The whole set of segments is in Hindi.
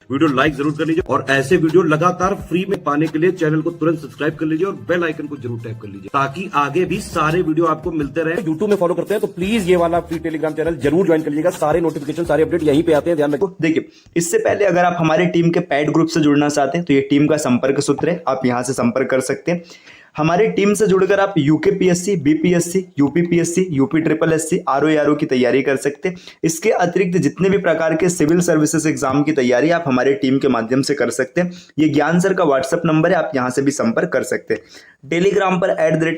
वीडियो लाइक जरूर कर लीजिए और ऐसे वीडियो लगातार फ्री में पाने के लिए चैनल को तुरंत सब्सक्राइब कर लीजिए और बेल आइकन को जरूर टैप कर लीजिए ताकि आगे भी सारे वीडियो आपको मिलते रहे। यूट्यूब में फॉलो करते हैं तो प्लीज ये वाला फ्री टेलीग्राम चैनल जरूर ज्वाइन कर लीजिएगा। सारे नोटिफिकेशन सारे अपडेट यहीं पे आते हैं, ध्यान रखो। देखिए, इससे पहले अगर आप हमारे टीम के पेड ग्रुप से जुड़ना चाहते हैं तो ये टीम का संपर्क सूत्र है, आप यहां से संपर्क कर सकते हैं। हमारी टीम से जुड़कर आप UKPSC, BPSC, UPPSC, UP triple SC, RO की तैयारी कर सकते हैं। इसके अतिरिक्त जितने भी प्रकार के सिविल सर्विसेज एग्जाम की तैयारी आप हमारे टीम के माध्यम से कर सकते हैं। ये ज्ञान सर का व्हाट्सएप नंबर है, आप यहां से भी संपर्क कर सकते हैं। टेलीग्राम पर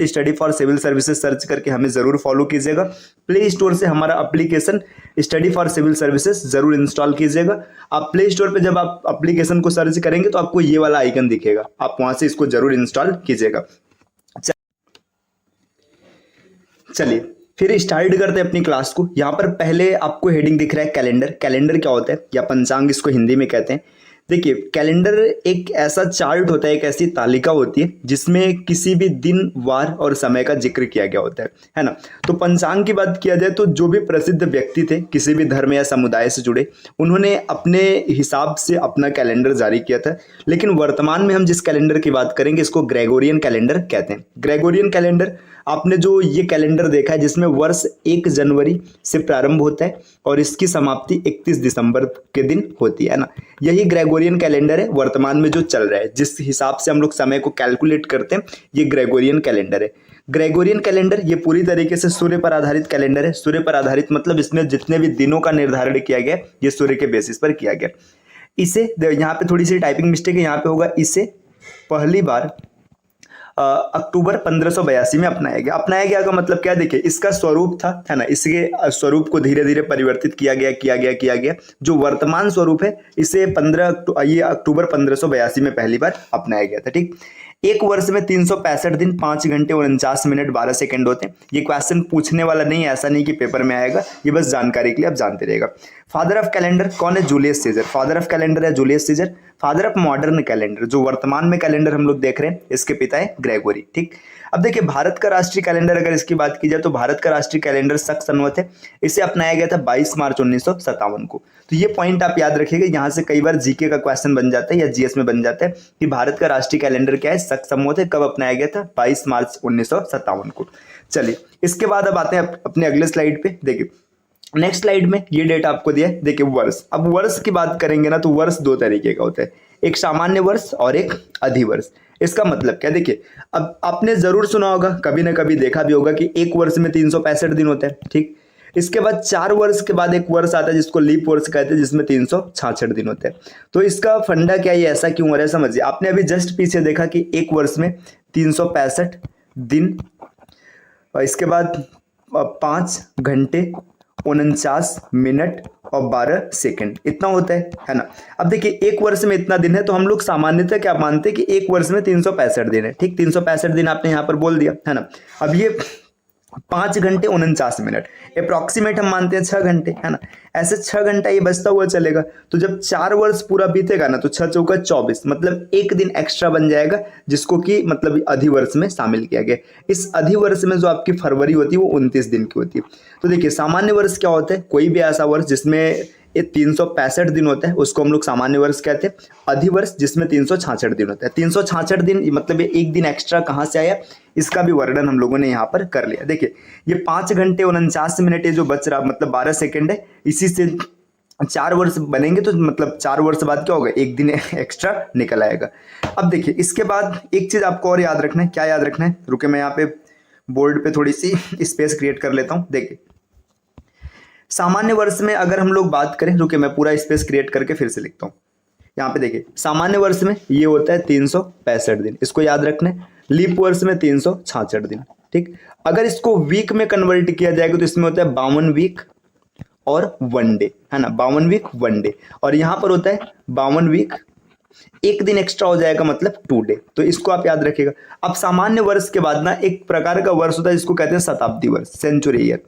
@study for civil services search करके हमें जरूर फॉलो कीजिएगा। प्ले स्टोर से हमारा application study for civil services जरूर इंस्टॉल कीजिएगा। आप प्ले स्टोर पे जब आप एप्लीकेशन को सर्च करेंगे तो आपको ये वाला आइकन दिखेगा, आप वहां से इसको जरूर इंस्टॉल कीजिएगा। चलिए फिर स्टार्ट करते हैं अपनी क्लास को। यहाँ पर पहले आपको हेडिंग दिख रहा है कैलेंडर। कैलेंडर क्या होता है या पंचांग इसको हिंदी में कहते हैं। देखिए, कैलेंडर एक ऐसा चार्ट होता है, एक ऐसी तालिका होती है जिसमें किसी भी दिन, वार और समय का जिक्र किया गया होता है ना। तो पंचांग की बात किया जाए तो जो भी प्रसिद्ध व्यक्ति थे किसी भी धर्म या समुदाय से जुड़े, उन्होंने अपने हिसाब से अपना कैलेंडर जारी किया था। लेकिन वर्तमान में हम जिस कैलेंडर की बात करेंगे इसको ग्रेगोरियन कैलेंडर कहते हैं। ग्रेगोरियन कैलेंडर, आपने जो ये कैलेंडर देखा है जिसमें वर्ष 1 जनवरी से प्रारंभ होता है और इसकी समाप्ति 31 दिसंबर के दिन होती है ना, यही ग्रेगोरियन कैलेंडर है वर्तमान में जो चल रहा है। जिस हिसाब से हम लोग समय को कैलकुलेट करते हैं ये ग्रेगोरियन कैलेंडर है। ग्रेगोरियन कैलेंडर ये पूरी तरीके से सूर्य पर आधारित कैलेंडर है। सूर्य पर आधारित मतलब इसमें जितने भी दिनों का निर्धारण किया गया ये सूर्य के बेसिस पर किया गया। इसे यहाँ पे थोड़ी सी टाइपिंग मिस्टेक है, यहाँ पे होगा इसे पहली बार अक्टूबर 1582 में अपनाया गया। अपनाया गया का मतलब क्या, देखिए इसका स्वरूप था, है ना, इसके स्वरूप को धीरे धीरे परिवर्तित किया गया। जो वर्तमान स्वरूप है इसे अक्टूबर 1582 में पहली बार अपनाया गया था। ठीक, एक वर्ष में 365 दिन 5 घंटे 49 मिनट 12 सेकंड होते हैं। ये क्वेश्चन पूछने वाला नहीं है, ऐसा नहीं कि पेपर में आएगा, ये बस जानकारी के लिए आप जानते रहेगा। फादर ऑफ कैलेंडर कौन है? Julius Caesar. Father of calendar है Julius Caesar. Father of modern calendar, जो वर्तमान में कैलेंडर हम लोग देख रहे हैं, इसके पिता है ग्रेगोरी। ठीक, अब देखिए भारत का राष्ट्रीय कैलेंडर अगर इसकी बात की जाए तो भारत का राष्ट्रीय कैलेंडर शक संवत है। इसे अपनाया गया था 22 मार्च 1957 को। तो ये पॉइंट आप याद रखिएगा, यहाँ से कई बार जीके का क्वेश्चन बन जाता है या जीएस में बन जाता है कि भारत का राष्ट्रीय कैलेंडर क्या है, शक संवत है, कब अपनाया गया था? 22 मार्च 1957 को। चलिए इसके बाद अब आते हैं अपने अगले स्लाइड पे। देखिए नेक्स्ट स्लाइड में ये डेट आपको दिया है। देखिए वर्ष, अब वर्ष की बात करेंगे ना तो वर्ष 2 तरीके का होता है, एक सामान्य वर्ष और एक अधिवर्ष। इसका मतलब क्या, देखिए अब आपने जरूर सुना होगा, कभी ना कभी देखा भी होगा कि एक वर्ष में 365 दिन होता है। ठीक, इसके बाद 4 वर्ष के बाद एक वर्ष आता है जिसको लीप वर्ष कहते हैं, जिसमें 366 दिन होते हैं। तो इसका फंडा क्या है, ये ऐसा क्यों हो रहा है समझिए। आपने अभी जस्ट पीछे देखा कि एक वर्ष में 365 दिन और इसके बाद 5 घंटे 49 मिनट और 12 सेकंड इतना होता है ना। अब देखिए एक वर्ष में इतना दिन है तो हम लोग सामान्यतः क्या मानते हैं कि एक वर्ष में 365 दिन है। ठीक, 365 दिन आपने यहाँ पर बोल दिया, है ना। अब ये 5 घंटे 49 मिनट अप्रॉक्सीमेट हम मानते हैं 6 घंटे, है ना। ऐसे 6 घंटा ये बचता हुआ चलेगा। तो जब 4 वर्ष पूरा बीतेगा ना तो 6 चौका 24, मतलब एक दिन एक्स्ट्रा बन जाएगा, जिसको कि मतलब अधिवर्ष में शामिल किया गया। इस अधिवर्ष में जो आपकी फरवरी होती है वो 29 दिन की होती है। तो देखिए सामान्य वर्ष क्या होता है, कोई भी ऐसा वर्ष जिसमें 365 दिन होता है उसको हम लोग सामान्य वर्ष कहते हैं। अधिवर्ष जिसमें 366 दिन होता है। 366 दिन मतलब ये एक दिन एक्स्ट्रा कहाँ से आया, इसका भी वर्णन हम लोगों ने यहाँ पर कर लिया। देखिए ये 5 घंटे 49 मिनट ये जो बच रहा मतलब 12 सेकंड है, इसी से 4 वर्ष बनेंगे तो मतलब 4 वर्ष बाद क्या होगा, एक दिन एक्स्ट्रा निकल आएगा। अब देखिए इसके बाद एक चीज आपको और याद रखना है। क्या याद रखना है, रुके मैं यहाँ पे बोर्ड पे थोड़ी सी स्पेस क्रिएट कर लेता हूँ। देखिए सामान्य वर्ष में अगर हम लोग बात करें, रुके मैं पूरा स्पेस क्रिएट करके फिर से लिखता हूँ। यहाँ पे देखिए सामान्य वर्ष में ये होता है 365 दिन, इसको याद रखना है। लीप वर्ष में 366 दिन। ठीक, अगर इसको वीक में कन्वर्ट किया जाएगा तो इसमें होता है 52 वीक और 1 डे, है ना। 52 वीक 1 डे, और यहाँ पर होता है 52 वीक एक दिन एक्स्ट्रा हो जाएगा मतलब 2 डे। तो इसको आप याद रखिएगा। अब सामान्य वर्ष के बाद ना एक प्रकार का वर्ष होता है जिसको कहते हैं शताब्दी वर्ष, सेंचुरी ईयर।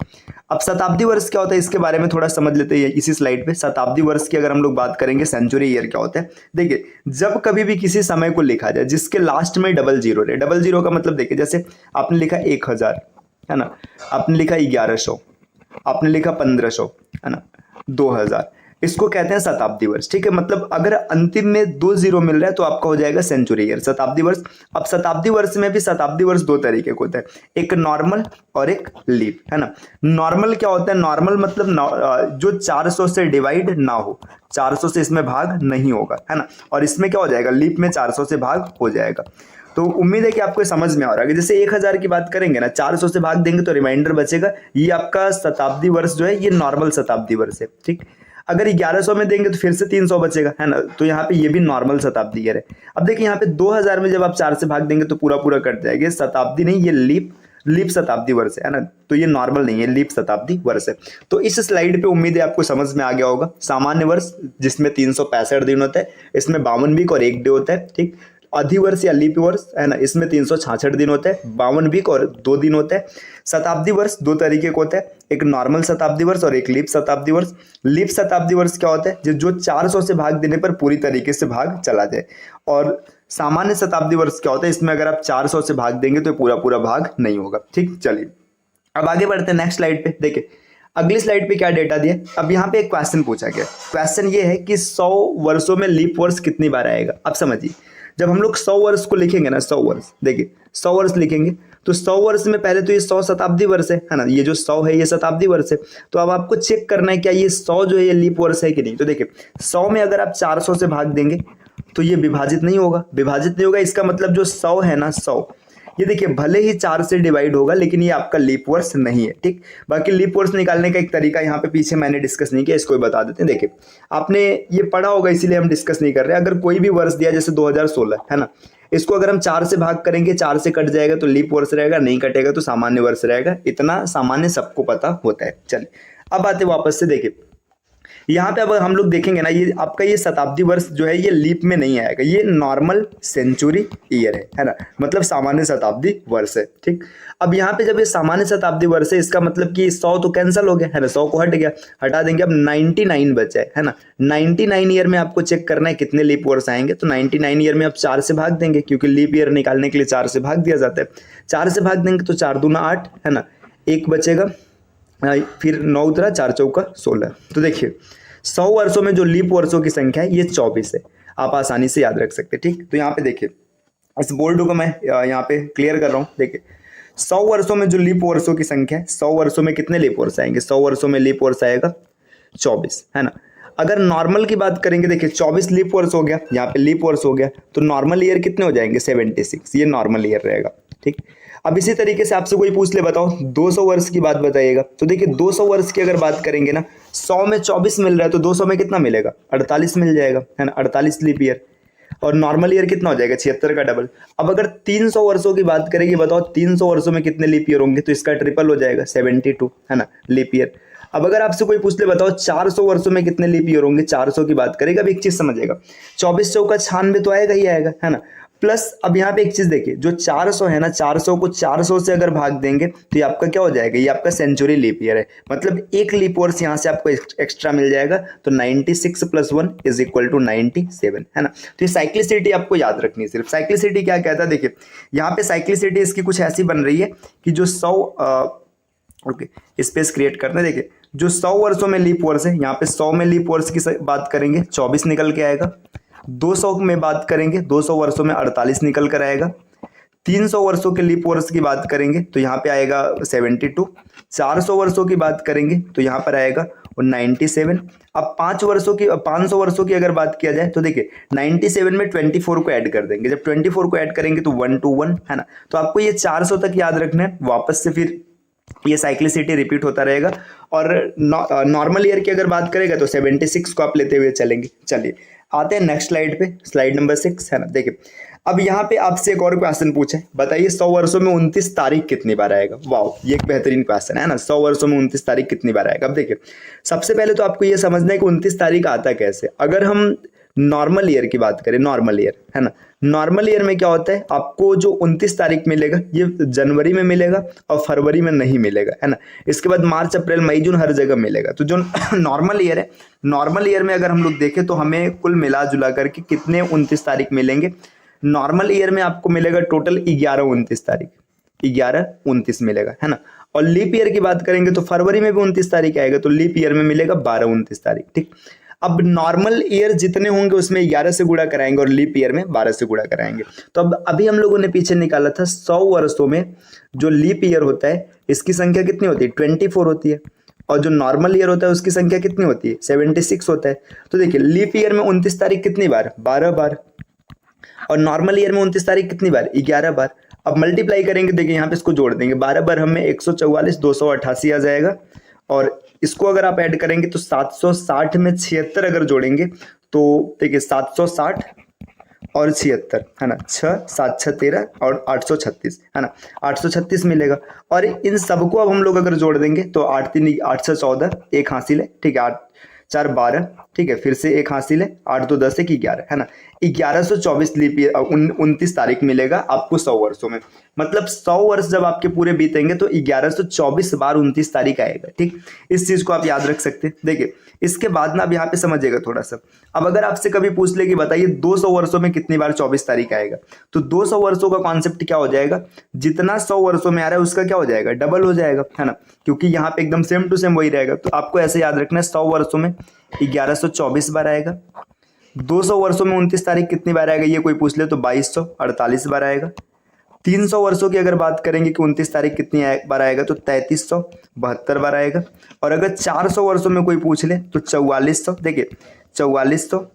अब शताब्दी वर्ष क्या होता है इसके बारे में थोड़ा समझ लेते हैं इसी स्लाइड पे। शताब्दी वर्ष की अगर हम लोग बात करेंगे, सेंचुरी ईयर क्या होता है, देखिए जब कभी भी किसी समय को लिखा जाए जिसके लास्ट में डबल जीरो रहे। डबल जीरो का मतलब देखिए जैसे आपने लिखा 1000, है ना, आपने लिखा 1100, आपने लिखा 1500, है ना, 2000, इसको कहते हैं शताब्दी वर्ष। ठीक है, मतलब अगर अंतिम में 2 जीरो मिल रहा है तो आपका हो जाएगा सेंचुरी ईयर, शताब्दी वर्ष। अब शताब्दी वर्ष में भी शताब्दी वर्ष 2 तरीके के होते हैं, एक नॉर्मल और एक लीप, है ना। नॉर्मल क्या होता है? नॉर्मल मतलब जो 400 से डिवाइड ना हो, 400 से इसमें भाग नहीं होगा, है ना। और इसमें क्या हो जाएगा? लीप में 400 से भाग हो जाएगा। तो उम्मीद है कि आपको समझ में आ रहा है कि जैसे 1000 की बात करेंगे ना, 400 से भाग देंगे तो रिमाइंडर बचेगा। ये आपका शताब्दी वर्ष जो है ये नॉर्मल शताब्दी वर्ष है। ठीक, अगर 1100 में देंगे तो फिर से 300 बचेगा, है ना। तो यहाँ पे ये भी नॉर्मल शताब्दी ईयर है। अब देखिए यहाँ पे 2000 में जब आप 4 से भाग देंगे तो पूरा पूरा कट जाएगा। ये शताब्दी नहीं, ये लीप शताब्दी वर्ष है ना। तो ये नॉर्मल नहीं है, लीप शताब्दी वर्ष है। तो इस स्लाइड पे उम्मीद है आपको समझ में आ गया होगा। सामान्य वर्ष जिसमें 365 दिन होता है, इसमें 52 वीक और 1 डे होता है। ठीक, अधिवर्ष या लीप वर्ष है ना, इसमें 366 दिन होते हैं, 52 वीक और 2 दिन होते हैं। शताब्दी वर्ष 2 तरीके के होते हैं, एक नॉर्मल शताब्दी वर्ष और एक लीप शताब्दी वर्ष। लीप शताब्दी वर्ष क्या होता है? जो 400 से भाग देने पर पूरी तरीके से भाग चला जाए। और सामान्य शताब्दी वर्ष क्या होता है? इसमें अगर आप 400 से भाग देंगे तो पूरा पूरा भाग नहीं होगा। ठीक, चलिए अब आगे बढ़ते हैं नेक्स्ट स्लाइड पे। देखिए अगली स्लाइड पे क्या डेटा दिया। अब यहाँ पे एक क्वेश्चन पूछा गया। क्वेश्चन ये है कि 100 वर्षों में लीप वर्ष कितनी बार आएगा। अब समझिए, जब हम लोग 100 वर्ष को लिखेंगे ना, 100 वर्ष, देखिए 100 वर्ष लिखेंगे तो 100 वर्ष में पहले तो ये 100 शताब्दी वर्ष है ना। ये जो 100 है ये शताब्दी वर्ष है। तो अब आपको चेक करना है क्या ये 100 जो है ये लीप वर्ष है कि नहीं। तो देखिए 100 में अगर आप 400 से भाग देंगे तो ये विभाजित नहीं होगा, विभाजित नहीं होगा। इसका मतलब जो 100 है ना, 100 ये देखिए भले ही 4 से डिवाइड होगा लेकिन ये आपका लीप वर्ष नहीं है। ठीक, बाकी लीप वर्ष निकालने का एक तरीका यहाँ पे पीछे मैंने डिस्कस नहीं किया, इसको भी बता देते हैं। देखिए आपने ये पढ़ा होगा इसीलिए हम डिस्कस नहीं कर रहे। अगर कोई भी वर्ष दिया जैसे 2016 है ना, इसको अगर हम 4 से भाग करेंगे, 4 से कट जाएगा तो लीप वर्ष रहेगा, नहीं कटेगा तो सामान्य वर्ष रहेगा। इतना सामान्य सबको पता होता है। चलिए अब आते वापस से। देखिए यहाँ पे अब हम लोग देखेंगे ना, ये आपका ये शताब्दी वर्ष जो है ये लीप में नहीं आएगा, ये नॉर्मल सेंचुरी ईयर है ना, मतलब सामान्य शताब्दी वर्ष है। ठीक, अब यहाँ पे जब ये सामान्य शताब्दी वर्ष है इसका मतलब कि 100 तो कैंसिल हो गया है ना, 100 को हट गया, हटा देंगे। अब 99 बचा है ना। 99 ईयर में आपको चेक करना है कितने लीप वर्ष आएंगे। तो 99 ईयर में आप 4 से भाग देंगे, क्योंकि लीप ईयर निकालने के लिए 4 से भाग दिया जाता है। 4 से भाग देंगे तो 4 दूना 8 है ना, 1 बचेगा, फिर 9 उतरा, 4 चौका 16। तो देखिए 100 वर्षों में जो लीप वर्षों की संख्या है ये 24 है। आप आसानी से याद रख सकते हैं। ठीक, तो यहाँ पे देखिए इस बोर्ड को मैं यहाँ पे क्लियर कर रहा हूँ। देखिए 100 वर्षों में जो लीप वर्षों की संख्या है, 100 वर्षों में कितने लीप वर्ष आएंगे? 100 वर्षों में लीप वर्ष आएगा 24, है ना। अगर नॉर्मल की बात करेंगे, देखिए 24 लीप वर्ष हो गया, यहाँ पे लीप वर्ष हो गया, तो नॉर्मल ईयर कितने हो जाएंगे? 76, ये नॉर्मल ईयर रहेगा। ठीक, अब इसी तरीके से आपसे कोई पूछ ले बताओ 200 वर्ष की बात बताइएगा। तो देखिए 200 वर्ष की अगर बात करेंगे ना, 100 में 24 मिल रहा है तो 200 में कितना मिलेगा? 48 मिल जाएगा, है ना, 48 लीप ईयर। और नॉर्मल ईयर कितना हो जाएगा? 76 का डबल। अब अगर 300 वर्षों की बात करेंगे, बताओ 300 वर्षों में कितने लीप ईयर होंगे? तो इसका ट्रिपल हो जाएगा, 72, है ना, लीप ईयर। अब अगर आपसे कोई पूछ ले बताओ 400 वर्षों में कितने लीप ईयर होंगे? 400 की बात करेगा, अब एक चीज समझेगा, 24 चौका 96 तो आएगा ही आएगा, है ना। प्लस अब यहाँ पे एक चीज देखिए, जो 400 है ना, 400 को 400 से अगर भाग देंगे तो ये आपका क्या हो जाएगा? ये आपका सेंचुरी लीप ईयर है, मतलब एक लीप वर्ष यहाँ से आपको एक्स्ट्रा मिल जाएगा। तो 96 + 1 = 97, है ना। तो ये साइक्लिसिटी आपको याद रखनी है। सिर्फ साइक्लिसिटी क्या कहता है, देखिए यहाँ पे साइक्लिसिटी इसकी कुछ ऐसी बन रही है कि जो 100 ओके स्पेस क्रिएट करना है। देखिए जो 100 वर्षों में लीप वर्ष है, यहाँ पे 100 में लीप वर्ष की बात करेंगे 24 निकल के आएगा। 200 में बात करेंगे, 200 वर्षों में 48 निकल कर आएगा। 300 वर्षों के लीप वर्ष की बात करेंगे तो यहाँ पे आएगा 72। 400 वर्षों की बात करेंगे तो यहाँ पर आएगा 97। अब 500 वर्षों की अगर बात किया जाए तो देखिए 97 में 24 को ऐड कर देंगे। जब 24 को ऐड करेंगे तो 121, है ना। तो आपको ये 400 तक याद रखना है। वापस से फिर ये साइक्लिसिटी रिपीट होता रहेगा। और नॉर्मल ईयर की अगर बात करेगा तो 76 को आप लेते हुए चलेंगे। चलिए आते हैं नेक्स्ट स्लाइड पे, स्लाइड नंबर 6, है ना। देखिए अब यहाँ पे आपसे एक और क्वेश्चन पूछे, बताइए 100 वर्षों में 29 तारीख कितनी बार आएगा? वाह, ये एक बेहतरीन क्वेश्चन है ना। 100 वर्षों में 29 तारीख कितनी बार आएगा? अब देखिए सबसे पहले तो आपको ये समझना है कि 29 तारीख आता कैसे। अगर हम नॉर्मल ईयर की बात करें, नॉर्मल ईयर, है ना, नॉर्मल ईयर में क्या होता है, आपको जो 29 तारीख मिलेगा ये जनवरी में मिलेगा और फरवरी में नहीं मिलेगा, है ना। इसके बाद मार्च, अप्रैल, मई, जून हर जगह मिलेगा। तो जो नॉर्मल ईयर है, नॉर्मल ईयर में अगर हम लोग देखें तो हमें कुल मिला जुला करके कितने 29 तारीख मिलेंगे? नॉर्मल ईयर में आपको मिलेगा टोटल 11-29 तारीख, 11-29 मिलेगा, है ना। और लीप ईयर की बात करेंगे तो फरवरी में भी 29 तारीख आएगा, तो लीप ईयर में मिलेगा 12-29 तारीख। ठीक, अब नॉर्मल ईयर जितने होंगे उसमें 11 से गुणा कराएंगे और लीप ईयर में 12 से गुणा कराएंगे। तो अब अभी हम लोगों ने पीछे निकाला था 100 वर्षों में जो लीप ईयर होता है इसकी संख्या कितनी होती है, 24 होती है, और जो नॉर्मल ईयर होता है उसकी संख्या कितनी होती है, 76 होता है। तो देखिए लीप ईयर में 29 तारीख कितनी बार, 12 बार, और नॉर्मल ईयर में 29 तारीख कितनी बार, 11 बार। अब मल्टीप्लाई करेंगे, देखिए यहाँ पे इसको जोड़ देंगे, 12 बार हमें 144 288 आ जाएगा, और इसको अगर आप ऐड करेंगे तो 760 में 76 अगर जोड़ेंगे तो देखिए 760 और 76 है ना, 6 7 6 13 और 836 है ना, 836 मिलेगा। और इन सबको अब हम लोग अगर जोड़ देंगे तो 8 3 8 6 14 एक हासिल है, ठीक है, 8 4 12, ठीक है, फिर से एक हासिल है, 8 2 10 1 11 है ना, 1124 लीप ईयर 29 तारीख मिलेगा आपको 100 वर्षों में। मतलब 100 वर्ष जब आपके पूरे बीतेंगे तो 1124 बार 29 तारीख आएगा, ठीक। इस चीज को आप याद रख सकते हैं। देखिए इसके बाद ना अब यहाँ पे समझिएगा थोड़ा सा। अब अगर आपसे कभी पूछ ले कि बताइए 200 वर्षों में कितनी बार 24 तारीख आएगा, तो 200 वर्षों का कॉन्सेप्ट क्या हो जाएगा, जितना 100 वर्षों में आ रहा है उसका क्या हो जाएगा, डबल हो जाएगा, है ना, क्योंकि यहाँ पे एकदम सेम टू सेम वही रहेगा। तो आपको ऐसे याद रखना है 100 वर्षों में 1124 बार आएगा, 200 वर्षों में 29 तारीख कितनी बार आएगा ये कोई पूछ ले तो 2248 बार आएगा। 300 वर्षों की अगर बात करेंगे कि 29 तारीख कितनी बार आएगा तो 3372 बार आएगा। और अगर 400 वर्षों में कोई पूछ ले तो 4400, देखिए 4400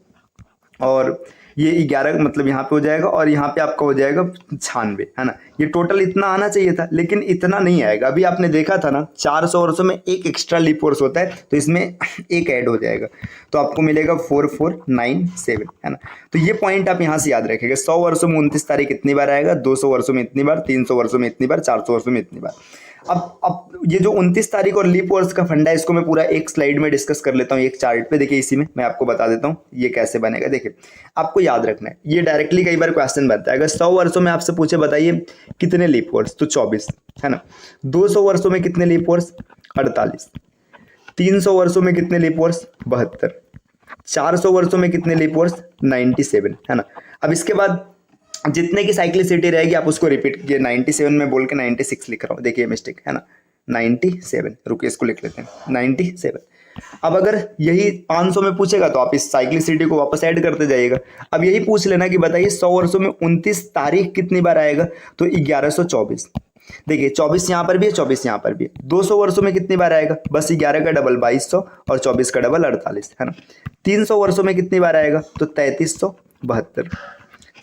और ये 11 मतलब यहाँ पे हो जाएगा, और यहाँ पे आपका हो जाएगा 96, है ना। ये टोटल इतना आना चाहिए था लेकिन इतना नहीं आएगा। अभी आपने देखा था ना 400 वर्षों में एक एक्स्ट्रा लीप वर्ष होता है तो इसमें एक ऐड हो जाएगा, तो आपको मिलेगा 4497, है ना। तो ये पॉइंट आप यहाँ से याद रखेंगे, 100 वर्षों में 29 तारीख इतनी बार आएगा, 200 वर्षों में इतनी बार, 300 वर्षों में इतनी बार, 400 वर्षों में इतनी बार। अब ये जो 29 तारीख और लीप वर्ष का फंडा है इसको मैं पूरा एक स्लाइड में डिस्कस कर लेता हूँ, एक चार्ट पे। देखिए इसी में मैं आपको बता देता हूँ ये कैसे बनेगा। देखिए आपको याद रखना है, ये डायरेक्टली कई बार क्वेश्चन बनता है। अगर 100 वर्षों में आपसे पूछे बताइए कितने लीप वर्ष, तो 24, है ना। 200 वर्षों में कितने लीप वर्ष, 48। 300 वर्षों में कितने लीप वर्ष, 72। 400 वर्षों में कितने लीप वर्ष, 97, है ना। अब इसके बाद जितने की साइक्लिसिटी रहेगी आप उसको रिपीट कीजिए। 97 में बोल के 96 लिख रहा हूँ, देखिए मिस्टेक है ना, 97, रुकिए इसको लिख लेते हैं 97। अब अगर यही 500 में पूछेगा तो आप इस साइक्लिसिटी को वापस ऐड करते जाइएगा। अब यही पूछ लेना कि बताइए 100 वर्षों में 29 तारीख कितनी बार आएगा, तो 1124। देखिए 24 यहाँ पर भी है, 24 यहाँ पर भी है। 200 वर्षों में कितनी बार आएगा, बस 11 का डबल 2200 और 24 का डबल 48, है ना। 300 वर्षों में कितनी बार आएगा, तो 3372।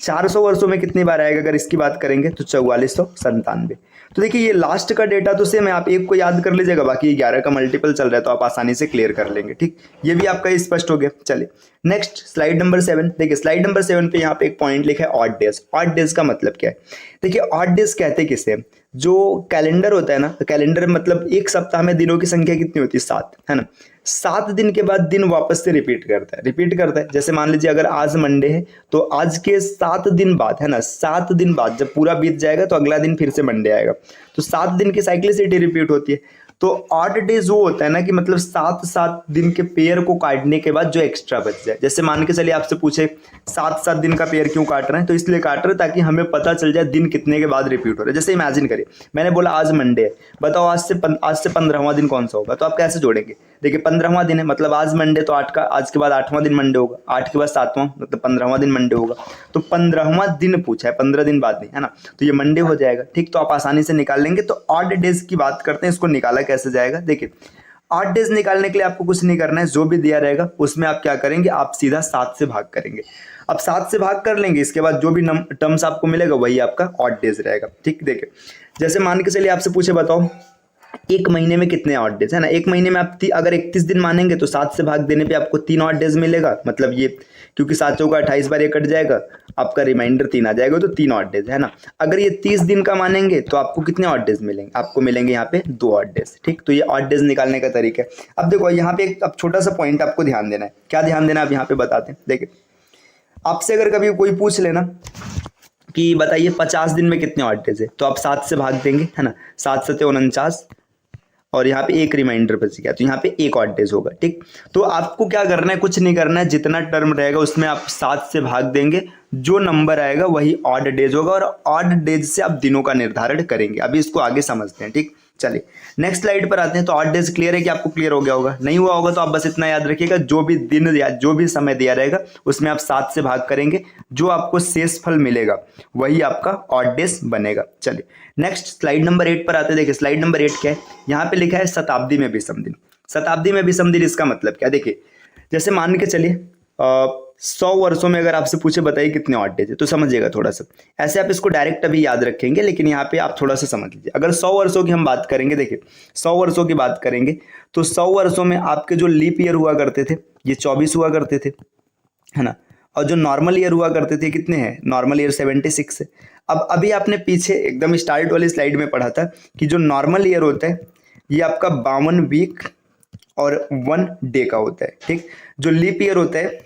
400 वर्षों में कितनी बार आएगा अगर इसकी बात करेंगे तो 4497। तो देखिए ये लास्ट का डेटा तो सेम है, आप एक को याद कर लीजिएगा, बाकी 11 का मल्टीपल चल रहा है तो आप आसानी से क्लियर कर लेंगे, ठीक। ये भी आपका स्पष्ट हो गया। चलिए नेक्स्ट स्लाइड नंबर 7। देखिए स्लाइड नंबर 7 पे यहाँ पे एक पॉइंट लिखा है ऑड डेज। ऑड डेज का मतलब क्या है, देखिए ऑड डेज कहते हैं किसे, जो कैलेंडर होता है ना, तो कैलेंडर मतलब एक सप्ताह में दिनों की संख्या कितनी होती है, 7, है ना। 7 दिन के बाद दिन वापस से रिपीट करता है। जैसे मान लीजिए अगर आज मंडे है तो आज के 7 दिन बाद, है ना, 7 दिन बाद जब पूरा बीत जाएगा तो अगला दिन फिर से मंडे आएगा, तो 7 दिन की साइक्लिसिटी रिपीट होती है। तो ऑड डेज वो होता है ना कि मतलब 7 दिन के पेयर को काटने के बाद जो एक्स्ट्रा बच जाए। जैसे मान के चलिए आपसे पूछे 7 दिन का पेयर क्यों काट रहे हैं, तो इसलिए काट रहे हैं ताकि हमें पता चल जाए दिन कितने के बाद रिपीट हो रहे हैं। जैसे इमेजिन करिए मैंने बोला आज मंडे है, बताओ आज से 15वां दिन कौन सा होगा, तो आप कैसे जोड़ेंगे। देखिए 15वां दिन है मतलब आज मंडे, तो आज के बाद 8वां दिन मंडे होगा, 8 के बाद 7वां मतलब 15वां दिन मंडे होगा। तो 15वां दिन पूछा है, 15 दिन बाद नहीं, है ना, तो ये मंडे हो जाएगा, ठीक। तो आप आसानी से निकाल लेंगे। तो ऑड डेज की बात करते हैं, इसको निकाला कैसे जाएगा। देखिए ऑड डेज निकालने के लिए आपको कुछ नहीं करना है, जो भी दिया रहेगा उसमें आप क्या करेंगे, आप सीधा 7 से भाग करेंगे। अब 7 से भाग कर लेंगे, इसके बाद जो भी टर्म्स आपको मिलेगा वही आपका ऑड डेज रहेगा, ठीक। देखिए जैसे मान के चलिए आपसे पूछे बताओ एक महीने में कितने ऑड डेज, है ना। एक महीने में आप अगर 31 दिन मानेंगे तो 7 से भाग देने पे आपको 3 ऑड डेज मिलेगा। मतलब ये क्योंकि 7 चौका 28 बार ये कट जाएगा, आपका रिमाइंडर 3 आ जाएगा, तो 3 ऑड डेज, है ना। अगर ये 30 दिन का मानेंगे तो आपको कितने ऑड डेज मिलेंगे, आपको मिलेंगे यहाँ पे 2 ऑड डेज, ठीक। तो ये ऑड डेज निकालने का तरीका है। अब देखो यहाँ पे एक अब छोटा सा पॉइंट आपको ध्यान देना है। क्या ध्यान देना है अब यहाँ पे बताते हैं। देखिए आपसे अगर कभी कोई पूछ लेना कि बताइए 50 दिन में कितने ऑड डेज है, तो आप 7 से भाग देंगे, है ना। 7 7 49 और यहाँ पे एक रिमाइंडर बच गया, तो यहाँ पे एक ऑड डेज होगा, ठीक। तो आपको क्या करना है, कुछ नहीं करना है, जितना टर्म रहेगा उसमें आप 7 से भाग देंगे, जो नंबर आएगा वही ऑड डेज होगा, और ऑड डेज से आप दिनों का निर्धारण करेंगे। अभी इसको आगे समझते हैं, ठीक। चलिए नेक्स्ट स्लाइड पर आते हैं। तो ऑड डेज क्लियर है कि आपको क्लियर हो गया होगा? नहीं हुआ होगा तो आप बस इतना याद रखिएगा, जो भी दिन या जो भी समय दिया रहेगा उसमें आप 7 से भाग करेंगे, जो आपको शेष फल मिलेगा वही आपका ऑड डेज बनेगा। चलिए नेक्स्ट स्लाइड नंबर 8 पर आते हैं। देखिए स्लाइड नंबर 8 क्या है, यहाँ पे लिखा है शताब्दी में विषम दिन। शताब्दी में विषम दिन इसका मतलब क्या? देखिए जैसे मान के चलिए 100 वर्षों में अगर आपसे पूछे बताइए कितने ऑड डेज है, तो समझिएगा थोड़ा सा। ऐसे आप इसको डायरेक्ट अभी याद रखेंगे, लेकिन यहाँ पे आप थोड़ा सा समझ लीजिए। अगर 100 वर्षों की हम बात करेंगे, देखिए 100 वर्षों की बात करेंगे तो 100 वर्षों में आपके जो लीप ईयर हुआ करते थे ये 24 हुआ करते थे, है ना। और जो नॉर्मल ईयर हुआ करते थे कितने हैं? नॉर्मल ईयर 76 है। अब अभी आपने पीछे एकदम स्टार्ट वाली स्लाइड में पढ़ा था कि जो नॉर्मल ईयर होता है ये आपका 52 वीक और 1 डे का होता है, ठीक। जो लीप ईयर होता है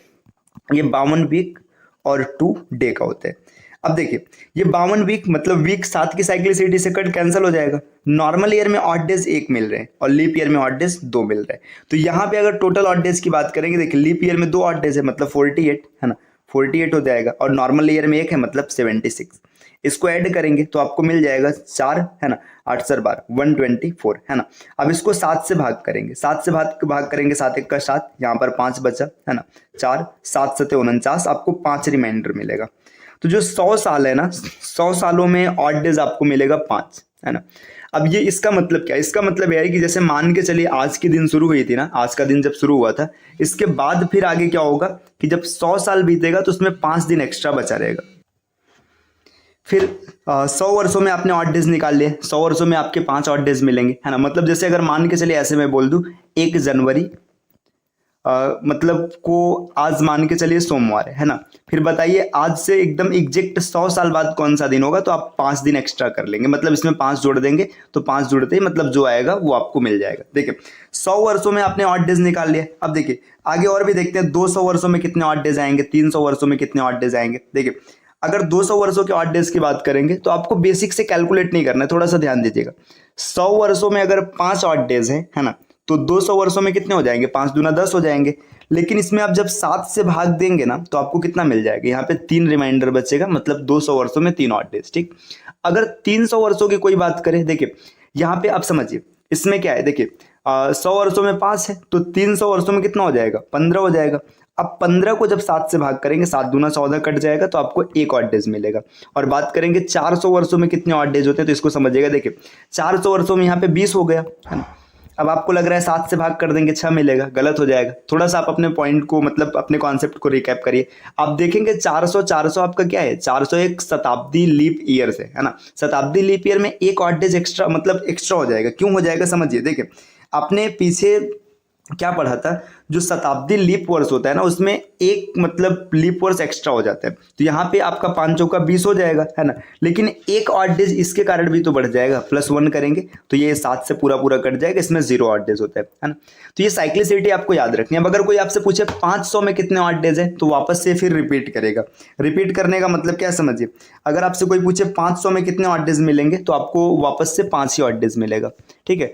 ये 52 वीक और 2 डे का होता है। अब देखिए ये 52 वीक मतलब वीक 7 की साइक्लिसिटी से कट कैंसिल हो जाएगा। नॉर्मल ईयर में ऑड डेज 1 मिल रहे हैं और लीप ईयर में ऑड डेज 2 मिल रहे हैं। तो यहाँ पे अगर टोटल ऑड डेज की बात करेंगे, देखिए लीप ईयर में 2 ऑड डेज है मतलब 48, है ना, 48 हो जाएगा, और नॉर्मल ईयर में 1 है मतलब 76। इसको ऐड करेंगे तो आपको मिल जाएगा 4, है ना, 8 सर 12 124, है ना। अब इसको 7 से भाग करेंगे, 7 से भाग करेंगे, 7 1 का 7, यहाँ पर 5 बचा, है ना, 4 7 7 49, आपको 5 रिमाइंडर मिलेगा। तो जो 100 साल है ना, 100 सालों में ऑड डेज आपको मिलेगा 5, है ना। अब ये इसका मतलब क्या है? इसका मतलब यह है कि जैसे मान के चलिए आज के दिन शुरू हुई थी ना, आज का दिन जब शुरू हुआ था, इसके बाद फिर आगे क्या होगा कि जब 100 साल बीतेगा तो उसमें 5 दिन एक्स्ट्रा बचा रहेगा। फिर 100 वर्षों में आपने ऑड डेज निकाल लिए, 100 वर्षों में आपके 5 ऑड डेज मिलेंगे, है ना। मतलब जैसे अगर मान के चलिए ऐसे मैं बोल दूं 1 जनवरी मतलब को आज मान के चलिए सोमवार है ना। फिर बताइए आज से एकदम एग्जैक्ट 100 साल बाद कौन सा दिन होगा, तो आप 5 दिन एक्स्ट्रा कर लेंगे, मतलब इसमें 5 जोड़ देंगे तो 5 जुड़ते ही मतलब जो आएगा वो आपको मिल जाएगा। देखिए 100 वर्षों में आपने ऑड डेज निकाल लिया। अब देखिए आगे और भी देखते हैं 200 वर्षों में कितने ऑड डेज आएंगे, 300 वर्षों में कितने ऑड डेज आएंगे। देखिए अगर 200 वर्षों के ऑड डेज की बात करेंगे तो आपको बेसिक से कैलकुलेट नहीं करना है, थोड़ा सा ध्यान दीजिएगा। 100 वर्षों में अगर 5 ऑड डेज है ना, तो 200 वर्षों में कितने हो जाएंगे? 5 दूना 10 हो जाएंगे। लेकिन इसमें आप जब 7 से भाग देंगे ना तो आपको कितना मिल जाएगा? यहाँ पे 3 रिमाइंडर बचेगा, मतलब 200 वर्षों में 3 ऑड डेज, ठीक। अगर 300 वर्षों की कोई बात करें, देखिए यहाँ पे आप समझिए इसमें क्या है। देखिए 100 वर्षों में 5 है तो 300 वर्षों में कितना हो जाएगा? 15 हो जाएगा। अब 15 को जब 7 से भाग करेंगे, 7 दूना 14 कट जाएगा तो आपको 1 ऑड डेज मिलेगा। और बात करेंगे 400 वर्षों में कितने ऑड डेज होते हैं, तो इसको समझिएगा। देखिए 400 वर्षों में यहाँ पे 20 हो गया, है ना। अब आपको लग रहा है 7 से भाग कर देंगे 6 मिलेगा, गलत हो जाएगा। थोड़ा सा आप अपने पॉइंट को मतलब अपने कॉन्सेप्ट को रिकैप करिए। आप देखेंगे 400 आपका क्या है? 400 एक शताब्दी लीप ईयर से, है ना। शताब्दी लीप ईयर में 1 ऑड डेज एक्स्ट्रा मतलब एक्स्ट्रा हो जाएगा। क्यों हो जाएगा समझिए। देखिए आपने पीछे क्या पढ़ा था, जो शताब्दी लीप वर्ष होता है ना उसमें एक मतलब लीप वर्ष एक्स्ट्रा हो जाता है। तो यहाँ पे आपका 5 चौका 20 हो जाएगा, है ना। लेकिन 1 ऑड डेज इसके कारण भी तो बढ़ जाएगा, +1 करेंगे तो ये 7 से पूरा कट जाएगा, इसमें 0 ऑड डेज होता है ना। तो ये साइक्लिसिटी आपको याद रखनी है। अब अगर कोई आपसे पूछे 500 में कितने ऑड डेज है, तो वापस से फिर रिपीट करेगा। रिपीट करने का मतलब क्या समझिए, अगर आपसे कोई पूछे 500 में कितने ऑड डेज मिलेंगे, तो आपको वापस से 5 ही ऑड डेज मिलेगा, ठीक है।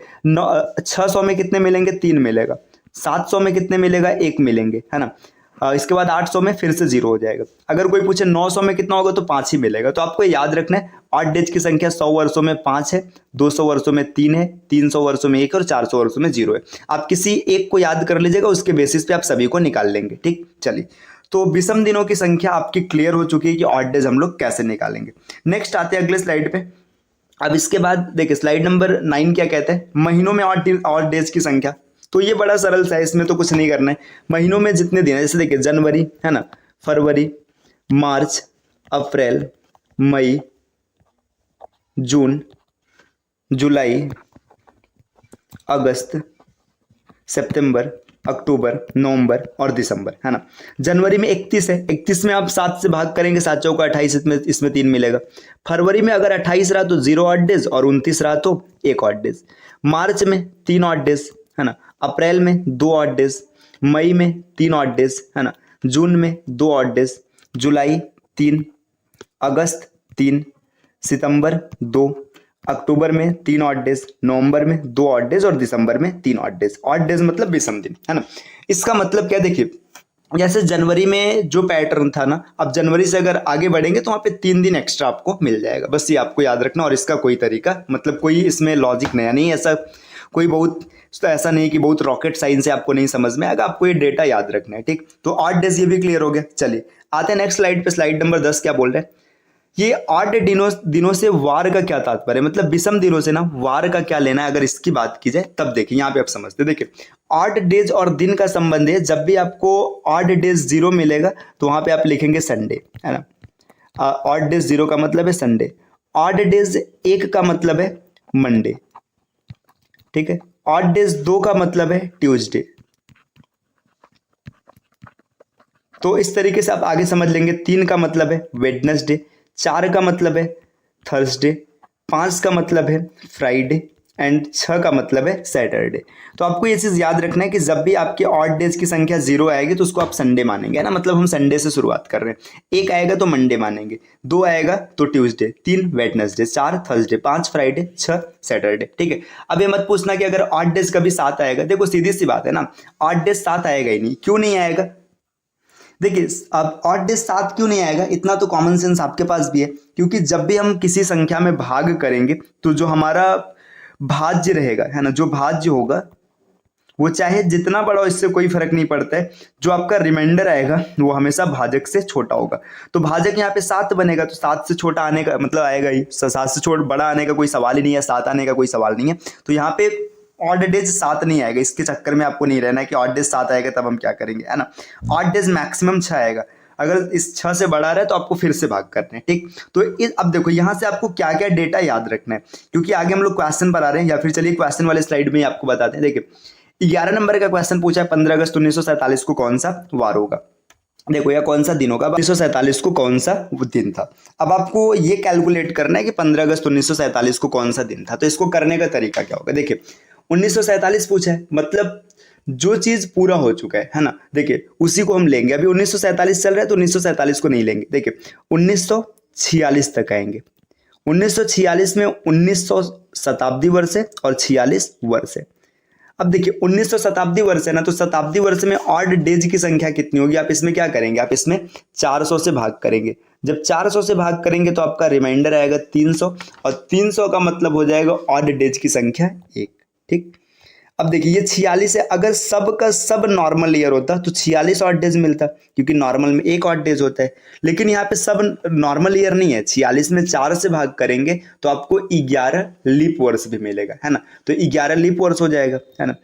600 में कितने मिलेंगे? 3 मिलेगा। 700 में कितने मिलेगा? 1 मिलेंगे, है ना। इसके बाद 800 में फिर से 0 हो जाएगा। अगर कोई पूछे 900 में कितना होगा, तो 5 ही मिलेगा। तो आपको याद रखना है ऑड डेज की संख्या 100 वर्षों में 5 है, 200 वर्षों में 3 है, 300 वर्षों में 1 और 400 वर्षों में 0 है। आप किसी एक को याद कर लीजिएगा, उसके बेसिस पे आप सभी को निकाल लेंगे, ठीक। चलिए तो विषम दिनों की संख्या आपकी क्लियर हो चुकी है कि ऑड डेज हम लोग कैसे निकालेंगे। नेक्स्ट आते हैं अगले स्लाइड पे। अब इसके बाद देखिए स्लाइड नंबर 9 क्या कहते हैं, महीनों में ऑड डेज की संख्या। तो ये बड़ा सरल सा है, इसमें तो कुछ नहीं करना है। महीनों में जितने दिन है, जैसे देखिए जनवरी, है ना, फरवरी, मार्च, अप्रैल, मई, जून, जुलाई, अगस्त, सितंबर, अक्टूबर, नवंबर और दिसंबर, है ना। जनवरी में 31 है, 31 में आप 7 से भाग करेंगे, 7 चौका 28, इसमें 3 मिलेगा। फरवरी में अगर 28 रहा तो 0 ऑड डेज और 29 रहा तो 1 ऑड डेज। मार्च में 3 ऑड डेज, है ना। अप्रैल में 2 ऑड डेज, मई में 3 ऑड डेज, है ना। जून में 2 ऑड डेज, जुलाई 3, अगस्त 3, सितंबर 2, अक्टूबर में 3 ऑड डेज, नवंबर में 2 ऑड डेज और दिसंबर में 3 ऑड डेज। ऑड डेज मतलब विषम दिन, है ना। इसका मतलब क्या देखिए, जैसे जनवरी में जो पैटर्न था ना, अब जनवरी से अगर आगे बढ़ेंगे तो वहाँ पे 3 दिन एक्स्ट्रा आपको मिल जाएगा। बस ये आपको याद रखना, और इसका कोई तरीका मतलब कोई इसमें लॉजिक नया नहीं, ऐसा कोई बहुत तो ऐसा नहीं कि बहुत रॉकेट साइंस है आपको नहीं समझ में आएगा, आपको ये डेटा याद रखना है। ठीक, तो 8 डेज ये भी क्लियर हो गया। चलिए आते हैं नेक्स्ट स्लाइड पे, स्लाइड नंबर 10 क्या बोल रहे हैं। ये 8 दिनों से वार का क्या तात्पर्य है, मतलब विषम दिनों से ना वार का क्या लेना है, अगर इसकी बात की जाए तब देखिए यहाँ पे आप समझते। देखिए 8 डेज और दिन का संबंध है, जब भी आपको 8 डेज 0 मिलेगा तो वहां पे आप लिखेंगे संडे, है ना। 8 डेज 0 का मतलब है संडे, 8 डेज 1 का मतलब है मंडे, ठीक है। 8 डेज 2 का मतलब है ट्यूसडे। तो इस तरीके से आप आगे समझ लेंगे। 3 का मतलब है वेडनेसडे, 4 का मतलब है थर्सडे, 5 का मतलब है फ्राइडे एंड 6 का मतलब है सैटरडे। तो आपको ये चीज़ याद रखना है कि जब भी आपके ऑड डेज की संख्या 0 आएगी तो उसको आप संडे मानेंगे, है ना। मतलब हम संडे से शुरुआत कर रहे हैं। 1 आएगा तो मंडे मानेंगे, 2 आएगा तो Tuesday, 3 Wednesday, 4 Thursday, 5 Friday, 6 Saturday, ठीक है। अब ये मत पूछना कि अगर ऑड डेज कभी 7 आएगा, देखो सीधी सी बात है ना, ऑड डेज 7 आएगा ही नहीं। क्यों नहीं आएगा, देखिए अब ऑड डेज 7 क्यों नहीं आएगा, इतना तो कॉमन सेंस आपके पास भी है, क्योंकि जब भी हम किसी संख्या में भाग करेंगे तो जो हमारा भाज्य रहेगा, है ना, जो भाज्य होगा वो चाहे जितना बड़ा हो इससे कोई फर्क नहीं पड़ता है, जो आपका रिमाइंडर आएगा वो हमेशा भाजक से छोटा होगा। तो भाजक यहाँ पे 7 बनेगा, तो 7 से छोटा आने का मतलब आएगा ही, 7 से छोटा बड़ा आने का कोई सवाल ही नहीं है, 7 आने का कोई सवाल नहीं है। तो यहाँ पे ऑड डेज 7 नहीं आएगा, इसके चक्कर में आपको नहीं रहना है कि ऑड डेज 7 आएगा तब हम क्या करेंगे, है ना। ऑड डेज मैक्सिमम 6 आएगा, अगर इस 6 से बढ़ा रहा है तो आपको फिर से भाग करना है, ठीक। तो अब देखो यहाँ से आपको क्या क्या डेटा याद रखना है, क्योंकि आगे हम लोग क्वेश्चन पर आ रहे हैं, या फिर चलिए क्वेश्चन वाले स्लाइड में ही आपको बताते हैं। देखिए 11 नंबर का क्वेश्चन पूछा है, 15 अगस्त 1947 को कौन सा वार होगा। देखो या कौन सा दिन होगा, 1947 को कौन सा वो दिन था। अब आपको ये कैलकुलेट करना है कि 15 अगस्त 1947 को कौन सा दिन था। तो इसको करने का तरीका क्या होगा, देखिए 1947 पूछा है, मतलब जो चीज पूरा हो चुका है ना, देखिए उसी को हम लेंगे। अभी 1947 चल रहा है तो 1947 को नहीं लेंगे, देखिए 1946 तक आएंगे। 1946 में 1900 शताब्दी वर्ष है और 46 वर्ष है। अब देखिए 1900 शताब्दी वर्ष है ना, तो शताब्दी वर्ष में ऑड डेज की संख्या कितनी होगी, आप इसमें क्या करेंगे, आप इसमें 400 से भाग करेंगे। जब 400 से भाग करेंगे तो आपका रिमाइंडर आएगा 300, और 300 का मतलब हो जाएगा ऑड डेज की संख्या 1, ठीक। अब देखिए ये 46 है, अगर सब का सब नॉर्मल ईयर होता तो 46 ऑड डेज मिलता, क्योंकि नॉर्मल में 1 ऑड डेज होता है। लेकिन यहाँ पे सब नॉर्मल ईयर नहीं है, 46 में 4 से भाग करेंगे तो आपको 11 लीप वर्ष भी मिलेगा, है ना। तो 11 लीप वर्ष हो जाएगा, है ना।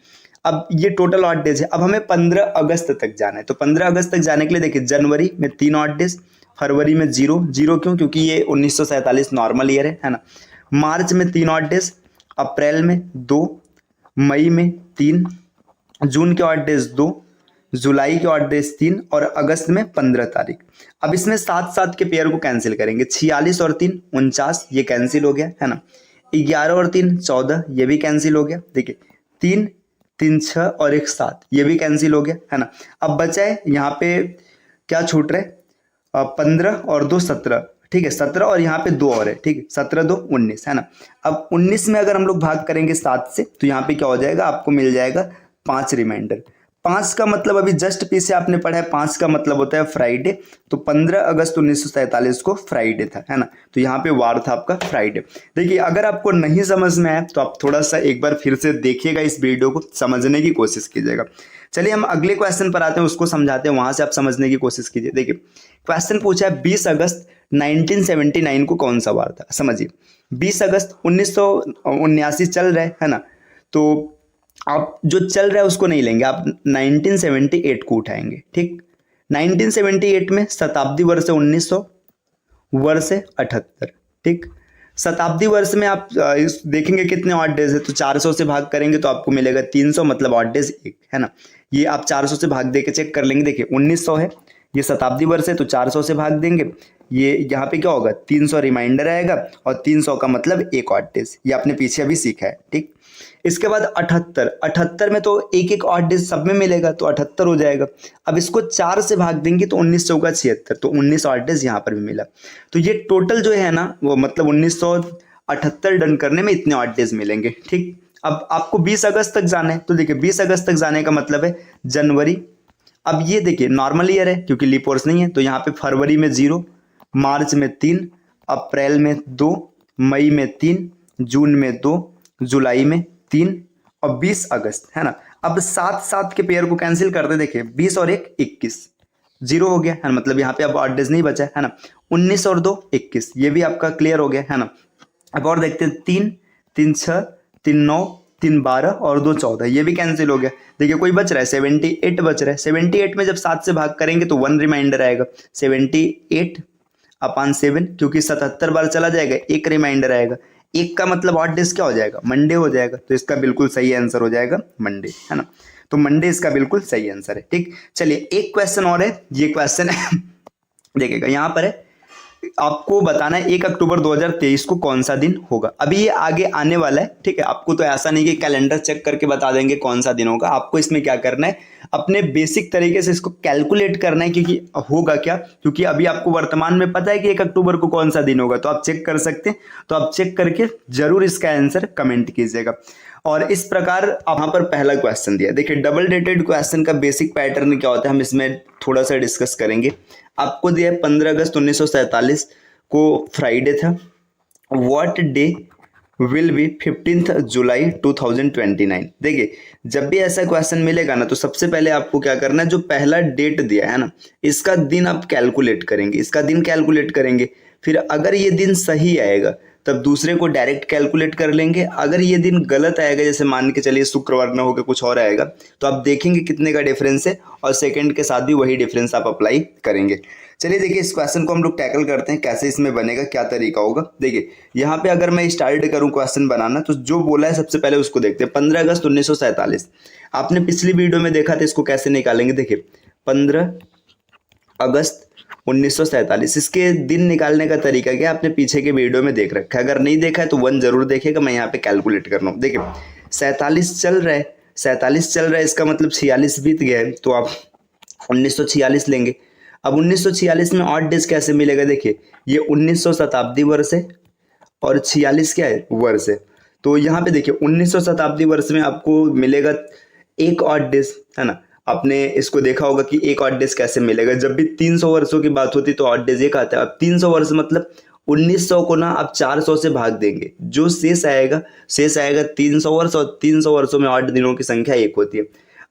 अब ये टोटल ऑड डेज है। अब हमें 15 अगस्त तक जाना है, तो 15 अगस्त तक जाने के लिए देखिए जनवरी में 3 ऑड डेज, फरवरी में 0 0 क्यों, क्योंकि ये 1947 नॉर्मल ईयर है ना। मार्च में 3 ऑड डेज, अप्रैल में 2, मई में 3, जून के ऑड डेज 2, जुलाई के ऑड डेज 3 और अगस्त में 15 तारीख। अब इसमें 7 के पेयर को कैंसिल करेंगे, 46 और 3 49, ये कैंसिल हो गया, है ना। 11 और 3 14, ये भी कैंसिल हो गया। देखिए 3 3 6 और 1 7, ये भी कैंसिल हो गया, है ना। अब बचा है यहाँ पे क्या छूट रहा है, 15 और 2 17, ठीक है। 17 और यहाँ पे 2 और है, ठीक है। 17 2 19, है ना। अब 19 में अगर हम लोग भाग करेंगे 7 से तो यहाँ पे क्या हो जाएगा, आपको मिल जाएगा 5 रिमाइंडर। 5 का मतलब अभी जस्ट पीछे आपने पढ़ा है, 5 का मतलब होता है फ्राइडे। तो 15 अगस्त 1947 को फ्राइडे था, है ना। तो यहाँ पे वार था आपका फ्राइडे। देखिए अगर आपको नहीं समझ में आया तो आप थोड़ा सा एक बार फिर से देखिएगा, इस वीडियो को समझने की कोशिश कीजिएगा। चलिए हम अगले क्वेश्चन पर आते हैं, उसको समझाते हैं, वहां से आप समझने की कोशिश कीजिए। देखिए क्वेश्चन पूछा है 20 अगस्त 1979 को कौन सा वार था। समझिए 20 अगस्त 1979 चल रहा है ना। तो आप जो चल रहा है उसको नहीं लेंगे, आप 1978 को उठाएंगे, ठीक। 1978 में शताब्दी वर्ष है 1900, वर्ष है 78, ठीक। शताब्दी वर्ष में आप देखेंगे कितने ऑड डेज है, तो 400 से भाग करेंगे तो आपको मिलेगा 300, मतलब ऑड डेज 1, है ना। ये आप 400 से भाग दे के चेक कर लेंगे। देखिए 1900 है, ये शताब्दी वर्ष है तो 400 से भाग देंगे, ये यहाँ पे क्या होगा 300 रिमाइंडर आएगा, और 300 का मतलब 1 ऑड डेज, ये आपने पीछे अभी सीखा है, ठीक। इसके बाद 78 में तो 1 ऑड डेज सब में मिलेगा, तो 78 हो जाएगा। अब इसको 4 से भाग देंगे तो 19 चौका 76, तो 19 ऑड डेज यहाँ पर भी मिला। तो ये टोटल जो है ना वो मतलब 1978 डन करने में इतने ऑड डेज मिलेंगे, ठीक। अब आपको 20 अगस्त तक जाना है, तो देखिए 20 अगस्त तक जाने का मतलब है जनवरी, अब ये देखिए नॉर्मल ईयर है क्योंकि लीप ईयर्स नहीं है, तो यहाँ पे फरवरी में 0, मार्च में 3, अप्रैल में 2, मई में 3, जून में 2, जुलाई में 3 और 20 अगस्त, है ना। अब 7 के पेयर को कैंसिल कर दे, देखिए 20 और 1 21, 0 हो गया है ना, मतलब यहाँ पे अब ऑड डेज नहीं बचा है ना। 19 और 2 21, ये भी आपका क्लियर हो गया है ना। अब और देखते हैं 3 3 6 3 9 3 12 और 2 14, ये भी कैंसिल हो गया। देखिए कोई बच रहा है 78 बच रहा है। 78 में जब 7 से भाग करेंगे तो 1 रिमाइंडर आएगा, 78 अपॉन 7, क्योंकि 77 बार चला जाएगा, एक रिमाइंडर आएगा। एक का मतलब ऑड डेज क्या हो जाएगा, मंडे हो जाएगा, तो इसका बिल्कुल सही आंसर हो जाएगा मंडे, है ना। तो मंडे इसका बिल्कुल सही आंसर है। ठीक, चलिए एक क्वेश्चन और है, ये क्वेश्चन है देखिएगा यहाँ पर है, आपको बताना है 1 अक्टूबर 2023 को कौन सा दिन होगा। अभी ये आगे आने वाला है, ठीक है। आपको तो ऐसा नहीं कि कैलेंडर चेक करके बता देंगे कौन सा दिन होगा, आपको इसमें क्या करना है, अपने बेसिक तरीके से इसको कैलकुलेट करना है, क्योंकि होगा क्या, क्योंकि अभी आपको वर्तमान में पता है कि 1 अक्टूबर को कौन सा दिन होगा, तो आप चेक कर सकते हैं। तो आप चेक करके जरूर इसका आंसर कमेंट कीजिएगा। और इस प्रकार वहां पर पहला क्वेश्चन दिया, देखिए डबल डेटेड क्वेश्चन का बेसिक पैटर्न क्या होता है, हम इसमें थोड़ा सा डिस्कस करेंगे। आपको दिया है 15 अगस्त 1947 को फ्राइडे था, व्हाट डे विल बी 15 जुलाई 2029। देखिए जब भी ऐसा क्वेश्चन मिलेगा ना, तो सबसे पहले आपको क्या करना है, जो पहला डेट दिया है ना, इसका दिन आप कैलकुलेट करेंगे, इसका दिन कैलकुलेट करेंगे। फिर अगर ये दिन सही आएगा तब दूसरे को डायरेक्ट कैलकुलेट कर लेंगे। अगर ये दिन गलत आएगा, जैसे मान के चलिए शुक्रवार ना होकर कुछ और आएगा, तो आप देखेंगे कितने का डिफरेंस है और सेकंड के साथ भी वही डिफरेंस आप अप्लाई करेंगे। चलिए देखिए इस क्वेश्चन को हम लोग टैकल करते हैं, कैसे इसमें बनेगा, क्या तरीका होगा। देखिए यहाँ पे अगर मैं स्टार्ट करूँ क्वेश्चन बनाना, तो जो बोला है सबसे पहले उसको देखते हैं। 15 अगस्त 1947 आपने पिछली वीडियो में देखा था, इसको कैसे निकालेंगे। देखिए 15 अगस्त 1947, इसके दिन निकालने का तरीका क्या आपने पीछे के वीडियो में देख रखा है, अगर नहीं देखा है तो 1 जरूर देखेगा, मैं यहाँ पे कैलकुलेट कर रहा हूँ। देखिए 47 चल रहा है, 47 चल रहा है, इसका मतलब 46 बीत गया है, तो आप 1946 लेंगे। अब 1946 में ऑड डेज कैसे मिलेगा, देखिए ये 1900 शताब्दी वर्ष है और 46 क्या है, वर्ष है। तो यहाँ पे देखिए 1900 शताब्दी वर्ष में आपको मिलेगा एक ऑड डेज, है ना। आपने इसको देखा होगा कि एक ऑड डेज कैसे मिलेगा, जब भी 300 वर्षों की बात होती तो ऑड डेज एक आता है। अब 300 वर्ष मतलब 1900 को ना आप 400 से भाग देंगे, जो शेष आएगा 300 वर्ष, और 300 वर्षों में ऑड दिनों की संख्या 1 होती है।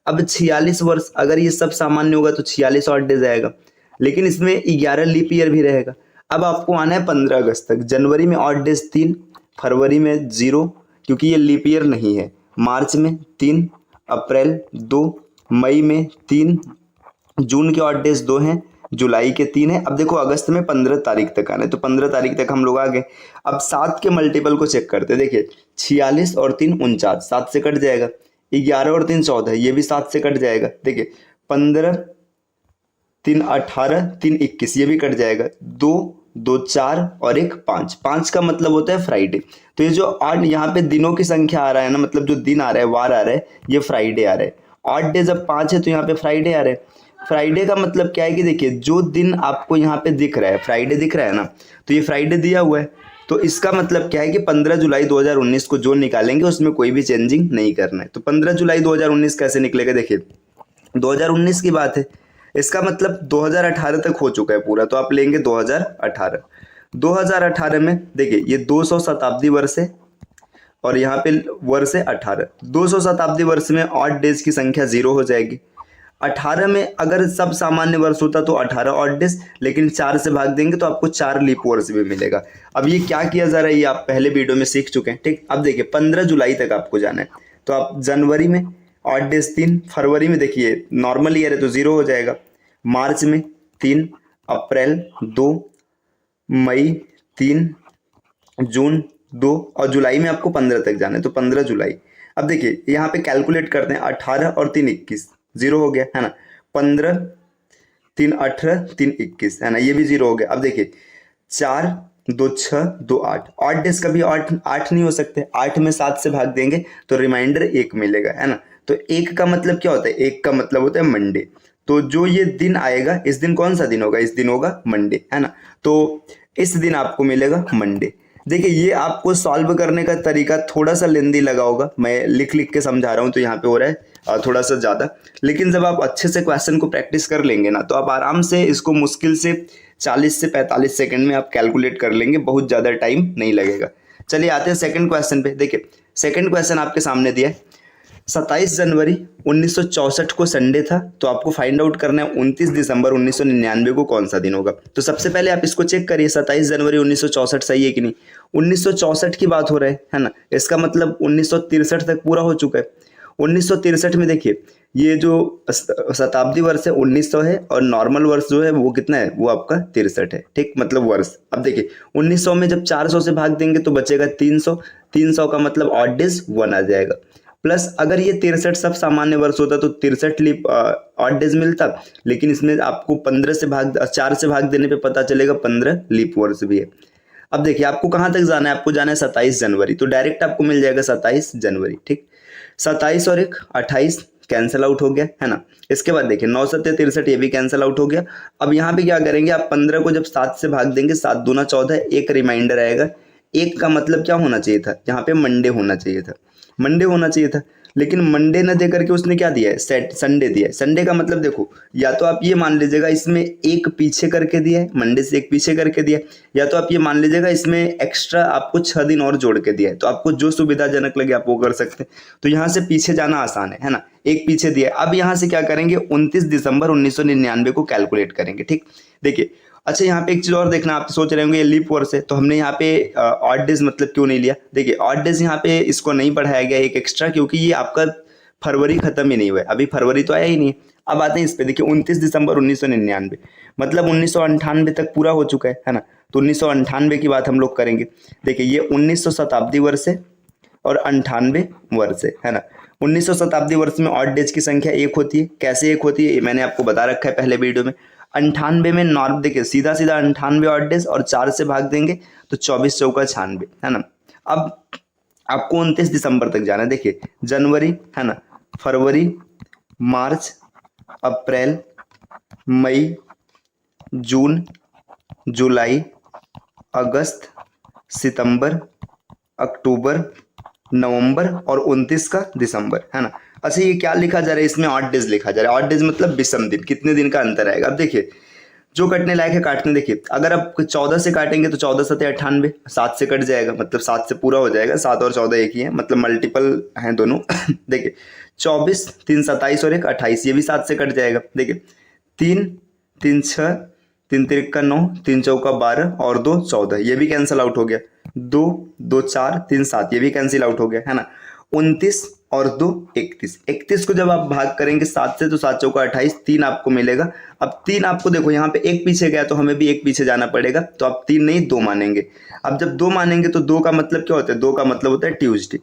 अब 46 वर्ष, अगर ये सब सामान्य होगा तो 46 ऑड डेज आएगा, लेकिन इसमें 11 लीप ईयर भी रहेगा। अब आपको आना है 15 अगस्त तक। जनवरी में ऑड डेज 3, फरवरी में 0 क्योंकि ये लीप ईयर नहीं है, मार्च में 3, अप्रैल 2, मई में 3, जून के ऑड डेज 2 हैं, जुलाई के 3 है। अब देखो अगस्त में 15 तारीख तक आना है, तो 15 तारीख तक हम लोग आ गए। अब 7 के मल्टीपल को चेक करते हैं। देखिए 46 और 3 49, 7 से कट जाएगा। 11 और 3 14, ये भी 7 से कट जाएगा। देखिए 15 3 18 3 21, ये भी कट जाएगा। 2 2 4 और 1 5, 5 का मतलब होता है फ्राइडे। तो ये जो ऑड यहाँ पे दिनों की संख्या आ रहा है ना, मतलब जो दिन आ रहा है, वार आ रहा है, ये फ्राइडे आ रहा है। ऑड डे जब 5 है तो यहाँ पे फ्राइडे आ रहा है। फ्राइडे का मतलब क्या है कि देखिए जो दिन आपको यहाँ पे दिख रहा है, फ्राइडे दिख रहा है ना, तो ये फ्राइडे दिया हुआ है, तो इसका मतलब क्या है कि 15 जुलाई 2019 को जो निकालेंगे उसमें कोई भी चेंजिंग नहीं करना है। तो 15 जुलाई 2019 कैसे निकलेगा, देखिए 2019 की बात है, इसका मतलब 2018 तक हो चुका है पूरा, तो आप लेंगे 2018। 2018 में देखिए ये 200 शताब्दी वर्ष है और यहाँ पे वर्ष है 18। 200 शताब्दी वर्ष में ऑड डेज की संख्या 0 हो जाएगी। 18 में अगर सब सामान्य वर्ष होता तो 18 ऑड डेज, लेकिन 4 से भाग देंगे तो आपको 4 लीप वर्ष भी मिलेगा। अब ये क्या किया जा रहा है, ये आप पहले वीडियो में सीख चुके हैं। ठीक, अब देखिए 15 जुलाई तक आपको जाना है, तो आप जनवरी में ऑड डेज 3, फरवरी में देखिए नॉर्मल ईयर है तो 0 हो जाएगा, मार्च में 3, अप्रैल 2, मई 3, जून 2 और जुलाई में आपको 15 तक जाना है, तो 15 जुलाई। अब देखिए यहाँ पे कैलकुलेट करते हैं, 18 और 3 21, 0 हो गया है ना। 15 3 18 3 21, है ना, ये भी 0 हो गया। अब देखिए 4 2 6 2 8, ऑड डेज कभी 8 नहीं हो सकते, 8 में 7 से भाग देंगे तो रिमाइंडर 1 मिलेगा, है ना। तो 1 का मतलब क्या होता है, 1 का मतलब होता है मंडे। तो जो ये दिन आएगा, इस दिन कौन सा दिन होगा, इस दिन होगा मंडे, है ना। तो इस दिन आपको मिलेगा मंडे। देखिए ये आपको सॉल्व करने का तरीका थोड़ा सा लेंदी लगा होगा, मैं लिख लिख के समझा रहा हूँ तो यहाँ पे हो रहा है थोड़ा सा ज़्यादा, लेकिन जब आप अच्छे से क्वेश्चन को प्रैक्टिस कर लेंगे ना तो आप आराम से इसको मुश्किल से 40 से 45 सेकंड में आप कैलकुलेट कर लेंगे, बहुत ज़्यादा टाइम नहीं लगेगा। चलिए आते हैं सेकंड क्वेश्चन पे। देखिए सेकंड क्वेश्चन आपके सामने दिया है 27 जनवरी 1964 को संडे था, तो आपको फाइंड आउट करना है 29 दिसंबर 1999 को कौन सा दिन होगा। तो सबसे पहले आप इसको चेक करिए 27 जनवरी 1964 सही है कि नहीं। 1964 की बात हो रहा है ना, इसका मतलब 1963 तक पूरा हो चुका है। 1963 में देखिए ये जो शताब्दी वर्ष है 1900 है और नॉर्मल वर्ष जो है वो कितना है, वो आपका 63 है, ठीक, मतलब वर्ष। अब देखिए 1900 में जब 400 से भाग देंगे तो बचेगा 300, 300 का मतलब ऑड डेज 1 आ जाएगा, प्लस अगर ये 63 सब सामान्य वर्ष होता तो 63 लीप ऑड डेज मिलता, लेकिन इसमें आपको 15 से भाग 4 से भाग देने पे पता चलेगा 15 लीप वर्ष भी है। अब देखिए आपको कहाँ तक जाना है, आपको जाना है 27 जनवरी, तो डायरेक्ट आपको मिल जाएगा 27 जनवरी, ठीक। 27 और 1 28 कैंसिल आउट हो गया है ना। इसके बाद देखिए 9 7 63 ये भी कैंसिल आउट हो गया। अब यहाँ पे क्या करेंगे, आप 15 को जब 7 से भाग देंगे 7 दूना 14, एक रिमाइंडर आएगा। एक का मतलब क्या होना चाहिए था, यहाँ पे मंडे होना चाहिए था, मंडे होना चाहिए था, लेकिन मंडे न दे करके उसने क्या दिया है, सेट संडे दिया है। संडे का मतलब देखो, या तो आप ये मान लीजिएगा इसमें एक पीछे करके दिया है, मंडे से एक पीछे करके दिया है, या तो आप ये मान लीजिएगा इसमें एक्स्ट्रा आपको 6 दिन और जोड़ के दिया है। तो आपको जो सुविधाजनक लगे आप वो कर सकते हैं। तो यहाँ से पीछे जाना आसान है ना, एक पीछे दिया है। अब यहाँ से क्या करेंगे, 29 दिसंबर 1999 को कैलकुलेट करेंगे, ठीक। देखिए अच्छा यहाँ पे एक चीज और देखना, आप सोच रहे होंगे ये लीप वर्ष है तो हमने यहाँ पे ऑड डेज मतलब क्यों नहीं लिया। देखिए ऑड डेज यहाँ पे इसको नहीं बढ़ाया गया एक एक्स्ट्रा, क्योंकि ये आपका फरवरी खत्म ही नहीं हुआ है, अभी फरवरी तो आया ही नहीं है। अब आते हैं इस पे, देखिए 29 दिसंबर 1999 मतलब 1998 तक पूरा हो चुका है ना। तो 1998 की बात हम लोग करेंगे। देखिए ये 1900 शताब्दी वर्ष है और 98 वर्ष है ना। 1900 शताब्दी वर्ष में ऑड डेज की संख्या एक होती है। कैसे एक होती है ये मैंने आपको बता रखा है पहले वीडियो में। 98 में नॉर्म देखिए सीधा सीधा 98 ऑड डेज और 4 से भाग देंगे तो 24 चौका 96 है ना। अब आपको 29 दिसंबर तक जाना है। देखिए जनवरी है ना, फरवरी, मार्च, अप्रैल, मई, जून, जुलाई, अगस्त, सितंबर, अक्टूबर, नवंबर और 29 का दिसंबर है ना। अच्छा ये क्या लिखा जा रहा है, इसमें ऑड डेज लिखा जा रहा है। ऑड डेज मतलब विषम दिन, कितने दिन का अंतर आएगा। अब देखिए जो कटने लायक है काटने, देखिए अगर आप 14 से काटेंगे तो 14 सत्ते 98, 7 से कट जाएगा मतलब 7 से पूरा हो जाएगा, 7 और 14 एक ही है मतलब मल्टीपल हैं दोनों। देखिए 24, 3 27 और 1 28 ये भी 7 से कट जाएगा। देखिए 3 3 6, 3 3 का 9, 3 चौका 12 और 2 14 ये भी कैंसिल आउट हो गया। 2 2 4 3 7 ये भी कैंसिल आउट हो गया है ना। 29 और 2 31, 31 को जब आप भाग करेंगे 7 से तो 7 चौका 28, 3 आपको मिलेगा। अब 3 आपको देखो यहाँ पे एक पीछे गया तो हमें भी एक पीछे जाना पड़ेगा, तो आप 3 नहीं 2 मानेंगे। अब जब 2 मानेंगे तो 2 का मतलब क्या होता है, 2 का मतलब होता है ट्यूसडे,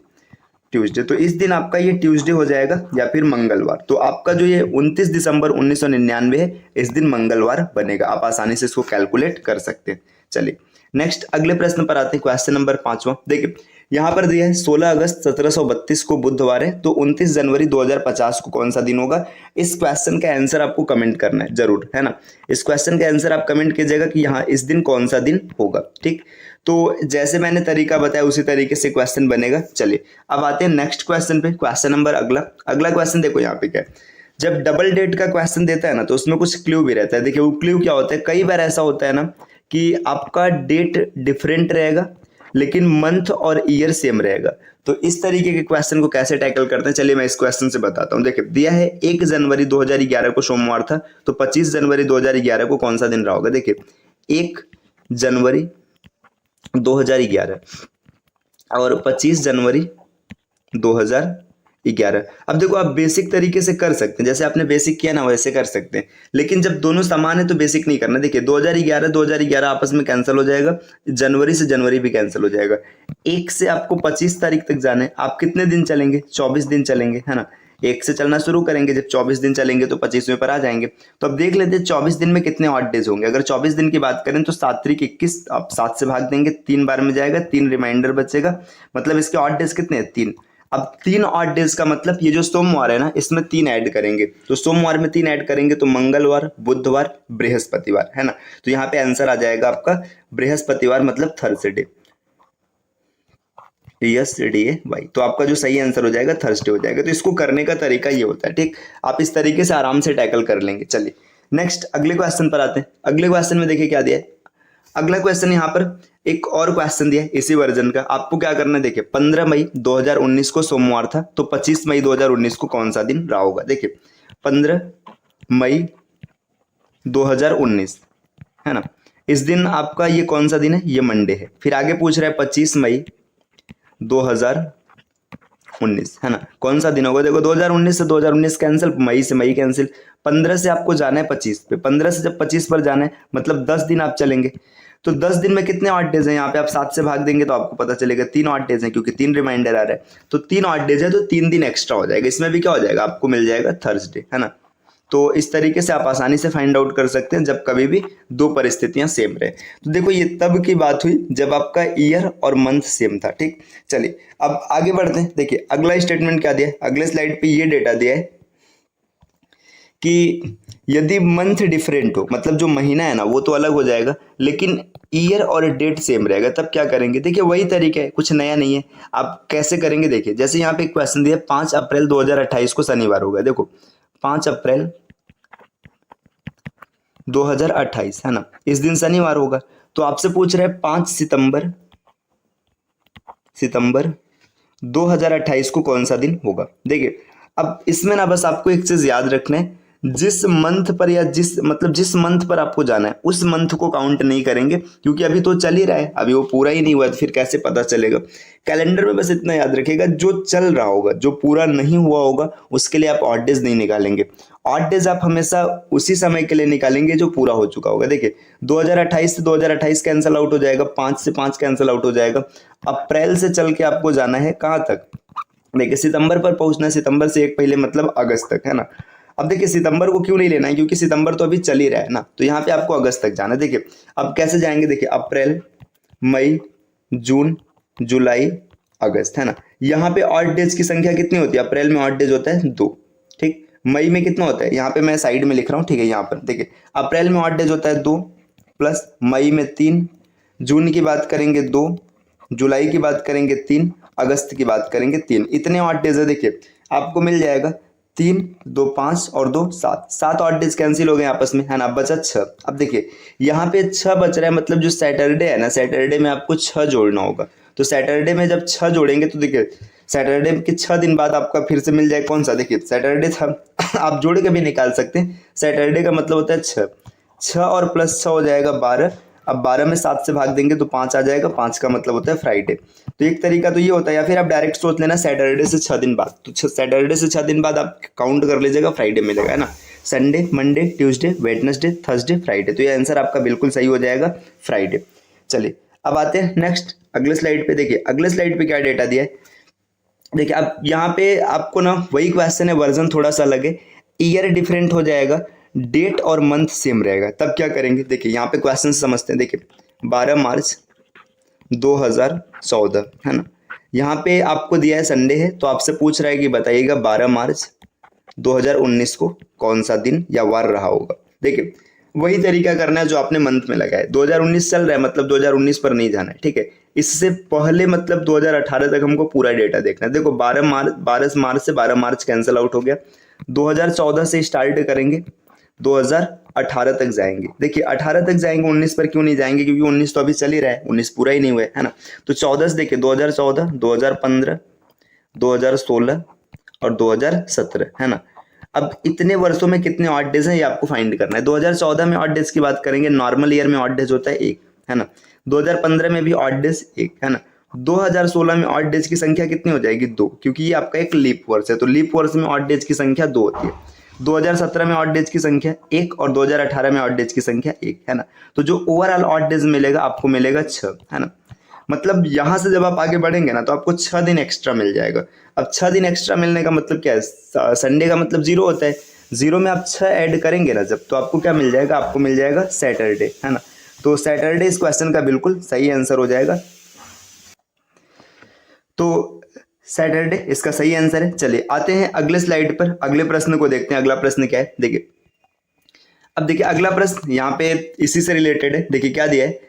ट्यूसडे। तो इस दिन आपका ये ट्यूसडे हो जाएगा या फिर मंगलवार। तो आपका जो ये 29 दिसंबर 1999 है इस दिन मंगलवार बनेगा। आप आसानी से इसको कैलकुलेट कर सकते हैं। चलिए नेक्स्ट अगले प्रश्न पर आते हैं, क्वेश्चन नंबर 5वां। देखिए यहाँ पर दिया है 16 अगस्त 1732 को बुधवार है, तो 29 जनवरी 2050 को कौन सा दिन होगा। इस क्वेश्चन का आंसर आपको कमेंट करना है जरूर है ना। इस क्वेश्चन का आंसर आप कमेंट कीजिएगा कि यहाँ इस दिन कौन सा दिन होगा, ठीक। तो जैसे मैंने तरीका बताया उसी तरीके से क्वेश्चन बनेगा। चलिए अब आते हैं नेक्स्ट क्वेश्चन पे। क्वेश्चन नंबर अगला क्वेश्चन देखो यहाँ पे क्या है, जब डबल डेट का क्वेश्चन देता है ना तो उसमें कुछ क्लू भी रहता है। देखिए वो क्लू क्या होता है, कई बार ऐसा होता है ना कि आपका डेट डिफरेंट रहेगा लेकिन मंथ और ईयर सेम रहेगा। तो इस तरीके के क्वेश्चन को कैसे टैकल करते हैं, चलिए मैं इस क्वेश्चन से बताता हूँ। देखिए दिया है 1 जनवरी 2011 को सोमवार था, तो 25 जनवरी 2011 को कौन सा दिन रहा होगा। देखिए 1 जनवरी 2011 और 25 जनवरी 2011। अब देखो आप बेसिक तरीके से कर सकते हैं, जैसे आपने बेसिक किया ना वैसे कर सकते हैं, लेकिन जब दोनों समान है तो बेसिक नहीं करना। देखिए 2011 आपस में कैंसिल हो जाएगा, जनवरी से जनवरी भी कैंसिल हो जाएगा। 1 से आपको 25 तारीख तक जाना है। आप कितने दिन चलेंगे, 24 दिन चलेंगे है ना। 1 से चलना शुरू करेंगे, जब 24 दिन चलेंगे तो 25वें पर आ जाएंगे। तो अब देख लेते हैं 24 दिन में कितने ऑड डेज होंगे। अगर 24 दिन की बात करें तो 7 तारीख 21, आप 7 से भाग देंगे, 3 बार में जाएगा, 3 रिमाइंडर बचेगा, मतलब इसके ऑड डेज कितने हैं 3। अब 3 ऑड डेज का मतलब ये जो सोमवार है ना इसमें 3 ऐड करेंगे, तो सोमवार में 3 ऐड करेंगे तो मंगलवार, बुधवार, बृहस्पतिवार है ना। तो यहाँ पे आंसर आ जाएगा आपका बृहस्पतिवार मतलब थर्सडे। THDAY, तो आपका जो सही आंसर हो जाएगा थर्सडे हो जाएगा। तो इसको करने का तरीका ये होता है, ठीक, आप इस तरीके से आराम से टैकल कर लेंगे। चलिए नेक्स्ट अगले क्वेश्चन पर आते हैं। अगले क्वेश्चन में देखिए क्या दिया है। अगला क्वेश्चन यहाँ पर एक और क्वेश्चन दिया है इसी वर्जन का। आपको क्या करना है, देखिए 15 मई 2019 को सोमवार था, तो 25 मई 2019 को कौन सा दिन रहा होगा। देखिए 15 मई 2019 है ना, इस दिन आपका ये कौन सा दिन है, ये मंडे है। फिर आगे पूछ रहा है 25 मई 2019 है ना, कौन सा दिन होगा। देखो 2019 से 2019 कैंसिल, मई से मई कैंसिल, 15 से आपको जाना है 25 पे, 15 से जब 25 पर जाना है मतलब 10 दिन आप चलेंगे। तो 10 दिन में कितने ऑड डेज हैं, यहाँ पे आप 7 से भाग देंगे तो आपको पता चलेगा 3 ऑड डेज हैं, क्योंकि 3 रिमाइंडर आ रहा है। तो 3 ऑड डेज है तो 3 दिन एक्स्ट्रा हो जाएगा। इसमें भी क्या हो जाएगा, आपको मिल जाएगा थर्सडे, है ना। तो इस तरीके से आप आसानी से फाइंड आउट कर सकते हैं जब कभी भी दो परिस्थितियां सेम रहे। तो देखो ये तब की बात हुई जब आपका ईयर और मंथ सेम था, ठीक। चलिए अब आगे बढ़ते हैं। देखिए अगला स्टेटमेंट क्या दिया है, अगले स्लाइड पे ये डेटा दिया है कि यदि मंथ डिफरेंट हो, मतलब जो महीना है ना वो तो अलग हो जाएगा, लेकिन ईयर और डेट सेम रहेगा, तब क्या करेंगे। देखिए वही तरीका है, कुछ नया नहीं है। आप कैसे करेंगे, देखिए जैसे यहाँ पे एक क्वेश्चन दिया है 5 अप्रैल 2028 को शनिवार होगा। देखो 5 अप्रैल 2028 है ना, इस दिन शनिवार होगा। तो आपसे पूछ रहे हैं 5 सितंबर 2028 को कौन सा दिन होगा। देखिए अब इसमें ना बस आपको एक चीज याद रखना है, जिस मंथ पर या जिस मंथ पर आपको जाना है उस मंथ को काउंट नहीं करेंगे, क्योंकि अभी तो चल ही रहा है, अभी वो पूरा ही नहीं हुआ तो फिर कैसे पता चलेगा। कैलेंडर में बस इतना याद रखिएगा, जो चल रहा होगा, जो पूरा नहीं हुआ होगा उसके लिए आप ऑड डेज नहीं निकालेंगे। ऑड डेज आप हमेशा उसी समय के लिए निकालेंगे जो पूरा हो चुका होगा। देखिए 2028 से 2028 कैंसिल आउट हो जाएगा, 5 से 5 कैंसिल आउट हो जाएगा। अप्रैल से चल के आपको जाना है कहाँ तक, देखिए सितंबर पर पहुंचना है, सितंबर से एक पहले मतलब अगस्त तक, है ना। अब देखिए सितंबर को क्यों नहीं लेना है, क्योंकि सितंबर तो अभी चल ही रहा है ना, तो यहाँ पे आपको अगस्त तक जाना है। देखिए अब कैसे जाएंगे, देखिए अप्रैल, मई, जून, जुलाई, अगस्त, है ना। यहाँ पे ऑड डेज की संख्या कितनी होती है, अप्रैल में ऑड डेज होता है 2, ठीक। मई में कितना होता है, यहाँ पे मैं साइड में लिख रहा हूँ, ठीक है। यहाँ पर देखिए अप्रैल में ऑड डेज होता है 2 प्लस मई में 3, जून की बात करेंगे 2, जुलाई की बात करेंगे 3, अगस्त की बात करेंगे 3। इतने ऑड डेज है, देखिए आपको मिल जाएगा 3, 2 5 और 2 7, 7 ऑड डेज कैंसिल हो गए आपस में, है ना। बचा 6। अब देखिए यहाँ पे 6 बच रहा है, मतलब जो सैटरडे है ना, सैटरडे में आपको 6 जोड़ना होगा। तो सैटरडे में जब 6 जोड़ेंगे तो देखिए सैटरडे के 6 दिन बाद आपका फिर से मिल जाए कौन सा, देखिए सैटरडे था आप जोड़ के भी निकाल सकते हैं। सैटरडे का मतलब होता है 6, 6 और प्लस 6 हो जाएगा 12। अब 12 में 7 से भाग देंगे तो 5 आ जाएगा, 5 का मतलब होता है फ्राइडे। तो एक तरीका तो ये होता है, या फिर आप डायरेक्ट सोच लेना सैटरडे से 6 दिन बाद, तो सैटरडे से 6 दिन बाद आप काउंट कर लीजिएगा, फ्राइडे मिलेगा, है ना। Sunday, Monday, Tuesday, Wednesday, Thursday, Friday, तो ये आंसर आपका बिल्कुल सही हो जाएगा, फ्राइडे। चलिए अब आते हैं नेक्स्ट अगले स्लाइड पे। देखिए अगले स्लाइड पे क्या डेटा दिया है, देखिए अब यहाँ पे आपको ना वही क्वेश्चन है, वर्जन थोड़ा सा अलग है। ईयर डिफरेंट हो जाएगा, डेट और मंथ सेम रहेगा, तब क्या करेंगे। देखिए यहाँ पे क्वेश्चन समझते हैं। देखिए 12 मार्च 2014 है ना, यहाँ पे आपको दिया है संडे है, तो आपसे पूछ रहा है कि बताइएगा 12 मार्च 2019 को कौन सा दिन या वार रहा होगा। देखिए वही तरीका करना है जो आपने मंथ में लगाया। 2019 चल रहा है मतलब 2019 पर नहीं जाना है, ठीक है। इससे पहले मतलब 2018 तक हमको पूरा डेटा देखना है। देखो 12 मार्च से 12 मार्च कैंसिल आउट हो गया, 2014 से स्टार्ट करेंगे, 2018 तक जाएंगे। देखिए 18 तक जाएंगे, 19 पर क्यों नहीं जाएंगे, क्योंकि 19 तो अभी चल ही रहा है, 19 पूरा ही नहीं हुआ है ना। तो 14 से देखिए 2014, 2015, 2016 और 2017, है ना। अब इतने वर्षों में कितने ऑड डेज हैं ये आपको फाइंड करना है। 2014 में ऑड डेज की बात करेंगे, नॉर्मल ईयर में ऑड डेज होता है 1, है ना। 2015 में भी ऑड डेज 1, है ना। 2016 में ऑड डेज की संख्या कितनी हो जाएगी 2, क्योंकि ये आपका एक लीप वर्ष है, तो लीप वर्ष में ऑड डेज की संख्या 2 होती है। 2017 में ऑड डेज की संख्या 1 और 2018 में ऑड डेज की संख्या 1, है ना। तो जो ओवरऑल ऑड डेज मिलेगा आपको मिलेगा 6, है ना। मतलब यहां से जब आप आगे बढ़ेंगे ना तो आपको 6 दिन एक्स्ट्रा मिल जाएगा। अब 6 दिन एक्स्ट्रा मिलने का मतलब क्या है, संडे का मतलब 0 होता है, 0 में आप 6 ऐड करेंगे ना जब, तो आपको क्या मिल जाएगा, आपको मिल जाएगा सैटरडे, है ना। तो सैटरडे इस क्वेश्चन का बिल्कुल सही आंसर हो जाएगा। तो सैटरडे इसका सही आंसर है। चलिए आते हैं अगले स्लाइड पर, अगले प्रश्न को देखते हैं। अगला प्रश्न क्या है, देखिए अब देखिए अगला प्रश्न यहाँ पे इसी से रिलेटेड है। देखिए क्या दिया है,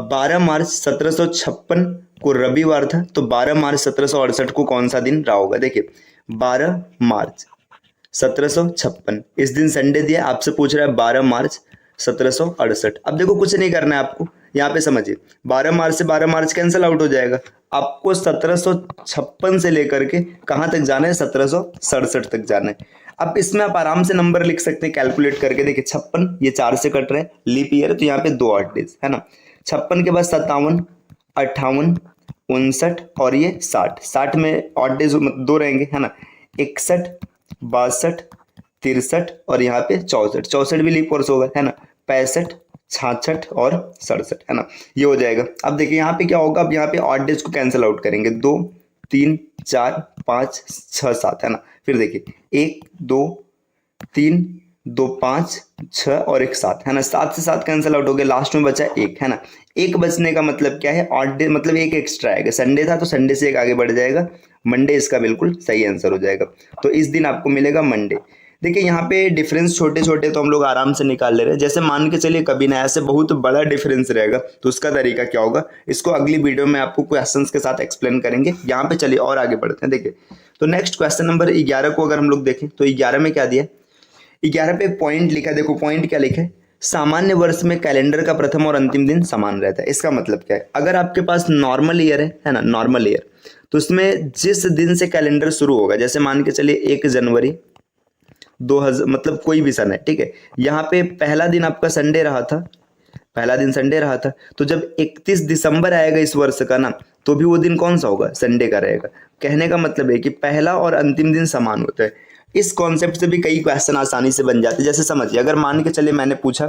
12 मार्च 1756 को रविवार था, तो 12 मार्च 1768 को कौन सा दिन रहा होगा? देखिए 12 मार्च 1756, इस दिन संडे दिया, आपसे पूछ रहा है 12 मार्च 1768। अब देखो कुछ नहीं करना है आपको, यहाँ पे समझिए 12 मार्च से 12 मार्च कैंसिल आउट हो जाएगा। आपको 1756 से लेकर के कहाँ तक जाना है? 1767 तक जाना है। अब इसमें आप आराम से नंबर लिख सकते हैं कैलकुलेट करके। देखिए 56 ये 4 से कट रहा है, लीप ईयर तो यहाँ पे 2 8 डेज है ना। 56 के बाद 57, 58, 59 और ये 60, 60 में 8 डेज 2 रहेंगे है ना। 61, 62, 63 और यहाँ पे 64, 64 भी लीप वर्ष होगा है ना। 65, 66 और 67 है ना, ये हो जाएगा। अब देखिए यहाँ पे क्या होगा, अब यहाँ पे 8 डेज को कैंसिल आउट करेंगे, 2 3 4 5 6 7 है ना। फिर देखिए 1 2 3 2 5 6 और 1 7 है ना, 7 से 7 कैंसिल आउट हो गए, लास्ट में बचा 1 है ना। 1 बचने का मतलब क्या है? 8 डे मतलब 1 एक्स्ट्रा आएगा, संडे था तो संडे से 1 आगे बढ़ जाएगा, मंडे इसका बिल्कुल सही आंसर हो जाएगा। तो इस दिन आपको मिलेगा मंडे। देखिए यहाँ पे डिफरेंस छोटे छोटे तो हम लोग आराम से निकाल ले रहे हैं, जैसे मान के चलिए कभी ना ऐसे बहुत बड़ा डिफरेंस रहेगा तो उसका तरीका क्या होगा, इसको अगली वीडियो में आपको क्वेश्चंस के साथ एक्सप्लेन करेंगे। यहाँ पे चलिए और आगे बढ़ते हैं। देखिए तो नेक्स्ट क्वेश्चन नंबर 11 को अगर हम लोग देखें तो 11 में क्या दिया? 11 पे पॉइंट लिखा, देखो पॉइंट क्या लिखा है? सामान्य वर्ष में कैलेंडर का प्रथम और अंतिम दिन समान रहता है। इसका मतलब क्या है? अगर आपके पास नॉर्मल ईयर है ना, नॉर्मल ईयर, तो उसमें जिस दिन से कैलेंडर शुरू होगा, जैसे मान के चलिए 1 जनवरी 2000 मतलब कोई भी सन है, ठीक है, यहाँ पे पहला दिन आपका संडे रहा था, पहला दिन संडे रहा था, तो जब 31 दिसंबर आएगा इस वर्ष का ना, तो भी वो दिन कौन सा होगा? संडे का रहेगा। कहने का मतलब है कि पहला और अंतिम दिन समान होता है। इस कॉन्सेप्ट से भी कई क्वेश्चन आसानी से बन जाते हैं। जैसे समझिए अगर मान के चलिए मैंने पूछा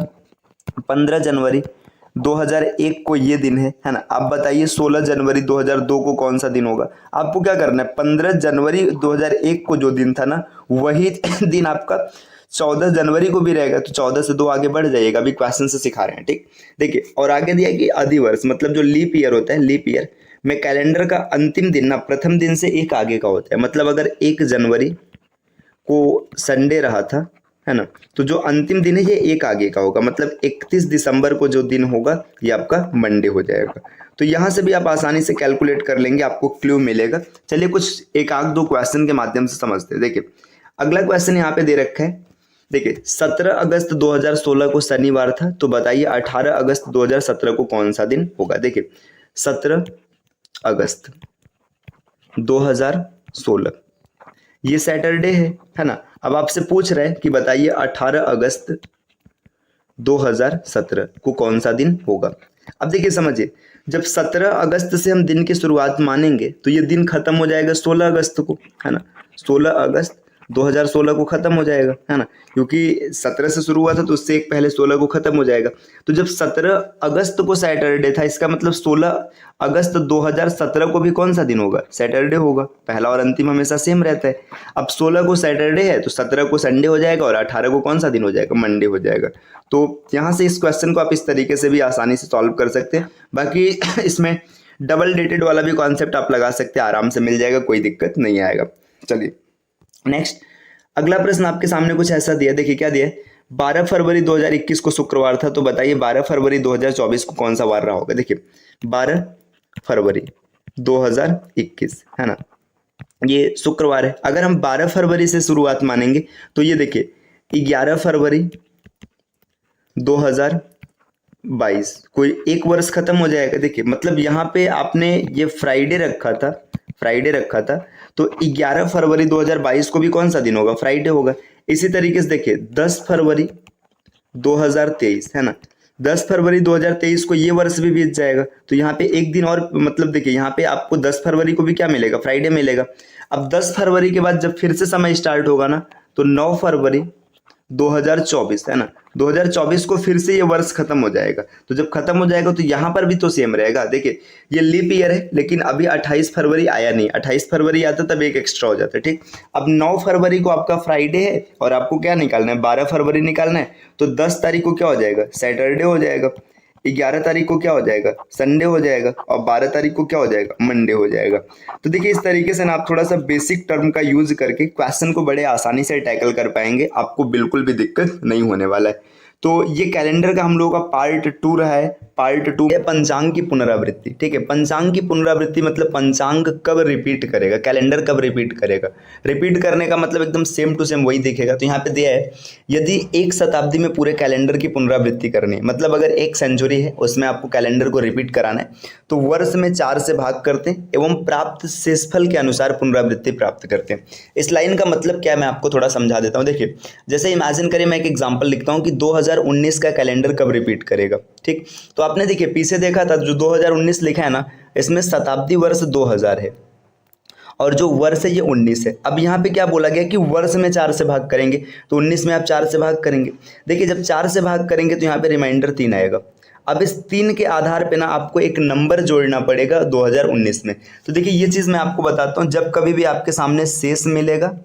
15 जनवरी 2001 को ये दिन है ना, आप बताइए 16 जनवरी 2002 को कौन सा दिन होगा? आपको क्या करना है, 15 जनवरी 2001 को जो दिन था ना, वही दिन आपका 14 जनवरी को भी रहेगा, तो 14 से 2 आगे बढ़ जाइएगा। अभी क्वेश्चन से सिखा रहे हैं, ठीक। देखिए और आगे दिया कि अधिवर्ष मतलब जो लीप ईयर होता है, लीप ईयर में कैलेंडर का अंतिम दिन ना प्रथम दिन से 1 आगे का होता है। मतलब अगर 1 जनवरी को संडे रहा था है ना, तो जो अंतिम दिन है ये 1 आगे का होगा, मतलब 31 दिसंबर को जो दिन होगा ये आपका मंडे हो जाएगा। तो यहाँ से भी आप आसानी से कैलकुलेट कर लेंगे, आपको क्लू मिलेगा। चलिए कुछ एक आध दो क्वेश्चन के माध्यम से समझते हैं। देखिए अगला क्वेश्चन यहाँ पे दे रखा है। देखिए 17 अगस्त 2016 को शनिवार था, तो बताइए 18 अगस्त 2017 को कौन सा दिन होगा? देखिए 17 अगस्त 2016 ये सैटरडे है ना। अब आपसे पूछ रहे हैं कि बताइए 18 अगस्त 2017 को कौन सा दिन होगा? अब देखिए समझिए, जब 17 अगस्त से हम दिन की शुरुआत मानेंगे तो ये दिन खत्म हो जाएगा 16 अगस्त को, है ना। 16 अगस्त 2016 को खत्म हो जाएगा, है ना, क्योंकि 17 से शुरू हुआ था तो उससे एक पहले 16 को खत्म हो जाएगा। तो जब 17 अगस्त को सैटरडे था, इसका मतलब 16 अगस्त 2017 को भी कौन सा दिन होगा? सैटरडे होगा। पहला और अंतिम हमेशा सेम रहता है। अब 16 को सैटरडे है तो 17 को संडे हो जाएगा और 18 को कौन सा दिन हो जाएगा? मंडे हो जाएगा। तो यहाँ से इस क्वेश्चन को आप इस तरीके से भी आसानी से सॉल्व कर सकते हैं। बाकी इसमें डबल डेटेड वाला भी कॉन्सेप्ट आप लगा सकते हैं, आराम से मिल जाएगा, कोई दिक्कत नहीं आएगा। चलिए नेक्स्ट अगला प्रश्न आपके सामने कुछ ऐसा दिया। देखिए क्या दिया है, 12 फरवरी 2021 को शुक्रवार था, तो बताइए 12 फरवरी 2024 को कौन सा वार रहा होगा? देखिए 12 फरवरी 2021 है ना, ये शुक्रवार है। अगर हम 12 फरवरी से शुरुआत मानेंगे तो ये देखिए 11 फरवरी 2022 कोई एक वर्ष खत्म हो जाएगा। देखिए मतलब यहाँ पे आपने ये फ्राइडे रखा था, तो 11 फरवरी 2022 को भी कौन सा दिन होगा? फ्राइडे होगा। इसी तरीके से देखिए 10 फरवरी 2023 है ना, 10 फरवरी 2023 को ये वर्ष भी बीत जाएगा। तो यहाँ पे एक दिन और, मतलब देखिए यहाँ पे आपको 10 फरवरी को भी क्या मिलेगा? फ्राइडे मिलेगा। अब 10 फरवरी के बाद जब फिर से समय स्टार्ट होगा ना, तो 9 फरवरी 2024 है ना, 2024 को फिर से ये वर्ष खत्म हो जाएगा। तो जब खत्म हो जाएगा तो यहाँ पर भी तो सेम रहेगा। देखिए ये लीप ईयर है, लेकिन अभी 28 फरवरी आया नहीं, 28 फरवरी आता तब एक एक्स्ट्रा हो जाता है, ठीक। अब 9 फरवरी को आपका फ्राइडे है और आपको क्या निकालना है? 12 फरवरी निकालना है। तो 10 तारीख को क्या हो जाएगा? सैटरडे हो जाएगा। 11 तारीख को क्या हो जाएगा? संडे हो जाएगा। और 12 तारीख को क्या हो जाएगा? मंडे हो जाएगा। तो देखिए इस तरीके से ना आप थोड़ा सा बेसिक टर्म का यूज करके क्वेश्चन को बड़े आसानी से टैकल कर पाएंगे, आपको बिल्कुल भी दिक्कत नहीं होने वाला है। तो ये कैलेंडर का हम लोगों का पार्ट 2 रहा है। पार्ट 2 है पंचांग की पुनरावृत्ति। ठीक है, पंचांग की पुनरावृत्ति मतलब पंचांग कब रिपीट करेगा, कैलेंडर कब रिपीट करेगा। रिपीट करने का मतलब एकदम सेम टू सेम वही दिखेगा। तो यहाँ पे दिया है यदि एक शताब्दी में पूरे कैलेंडर की पुनरावृत्ति करनी है, मतलब अगर एक सेंचुरी है उसमें आपको कैलेंडर को रिपीट कराना है, तो वर्ष में 4 से भाग करते हैं एवं प्राप्त शेषफल के अनुसार पुनरावृत्ति प्राप्त करते हैं। इस लाइन का मतलब क्या है मैं आपको थोड़ा समझा देता हूँ। देखिए, जैसे इमेजिन करिए मैं एक एग्जांपल लिखता हूँ कि 2019 का कैलेंडर कब रिपीट करेगा। ठीक, तो आपने देखिए पीछे देखा था जो 2019 लिखा है ना, इसमें शताब्दी वर्ष 2000 है और जो वर्ष है ये 19 है। अब यहाँ पे क्या बोला गया कि वर्ष में 4 से भाग करेंगे, तो 19 में आप 4 से भाग करेंगे। देखिए जब 4 से भाग करेंगे तो यहाँ पे रिमाइंडर 3 आएगा। अब इस 3 के आधार पे ना आपको एक नंबर जोड़ना पड़ेगा 2019 में। तो देखिए ये चीज़ मैं आपको बताता हूँ, जब कभी भी आपके सामने शेष मिलेगा,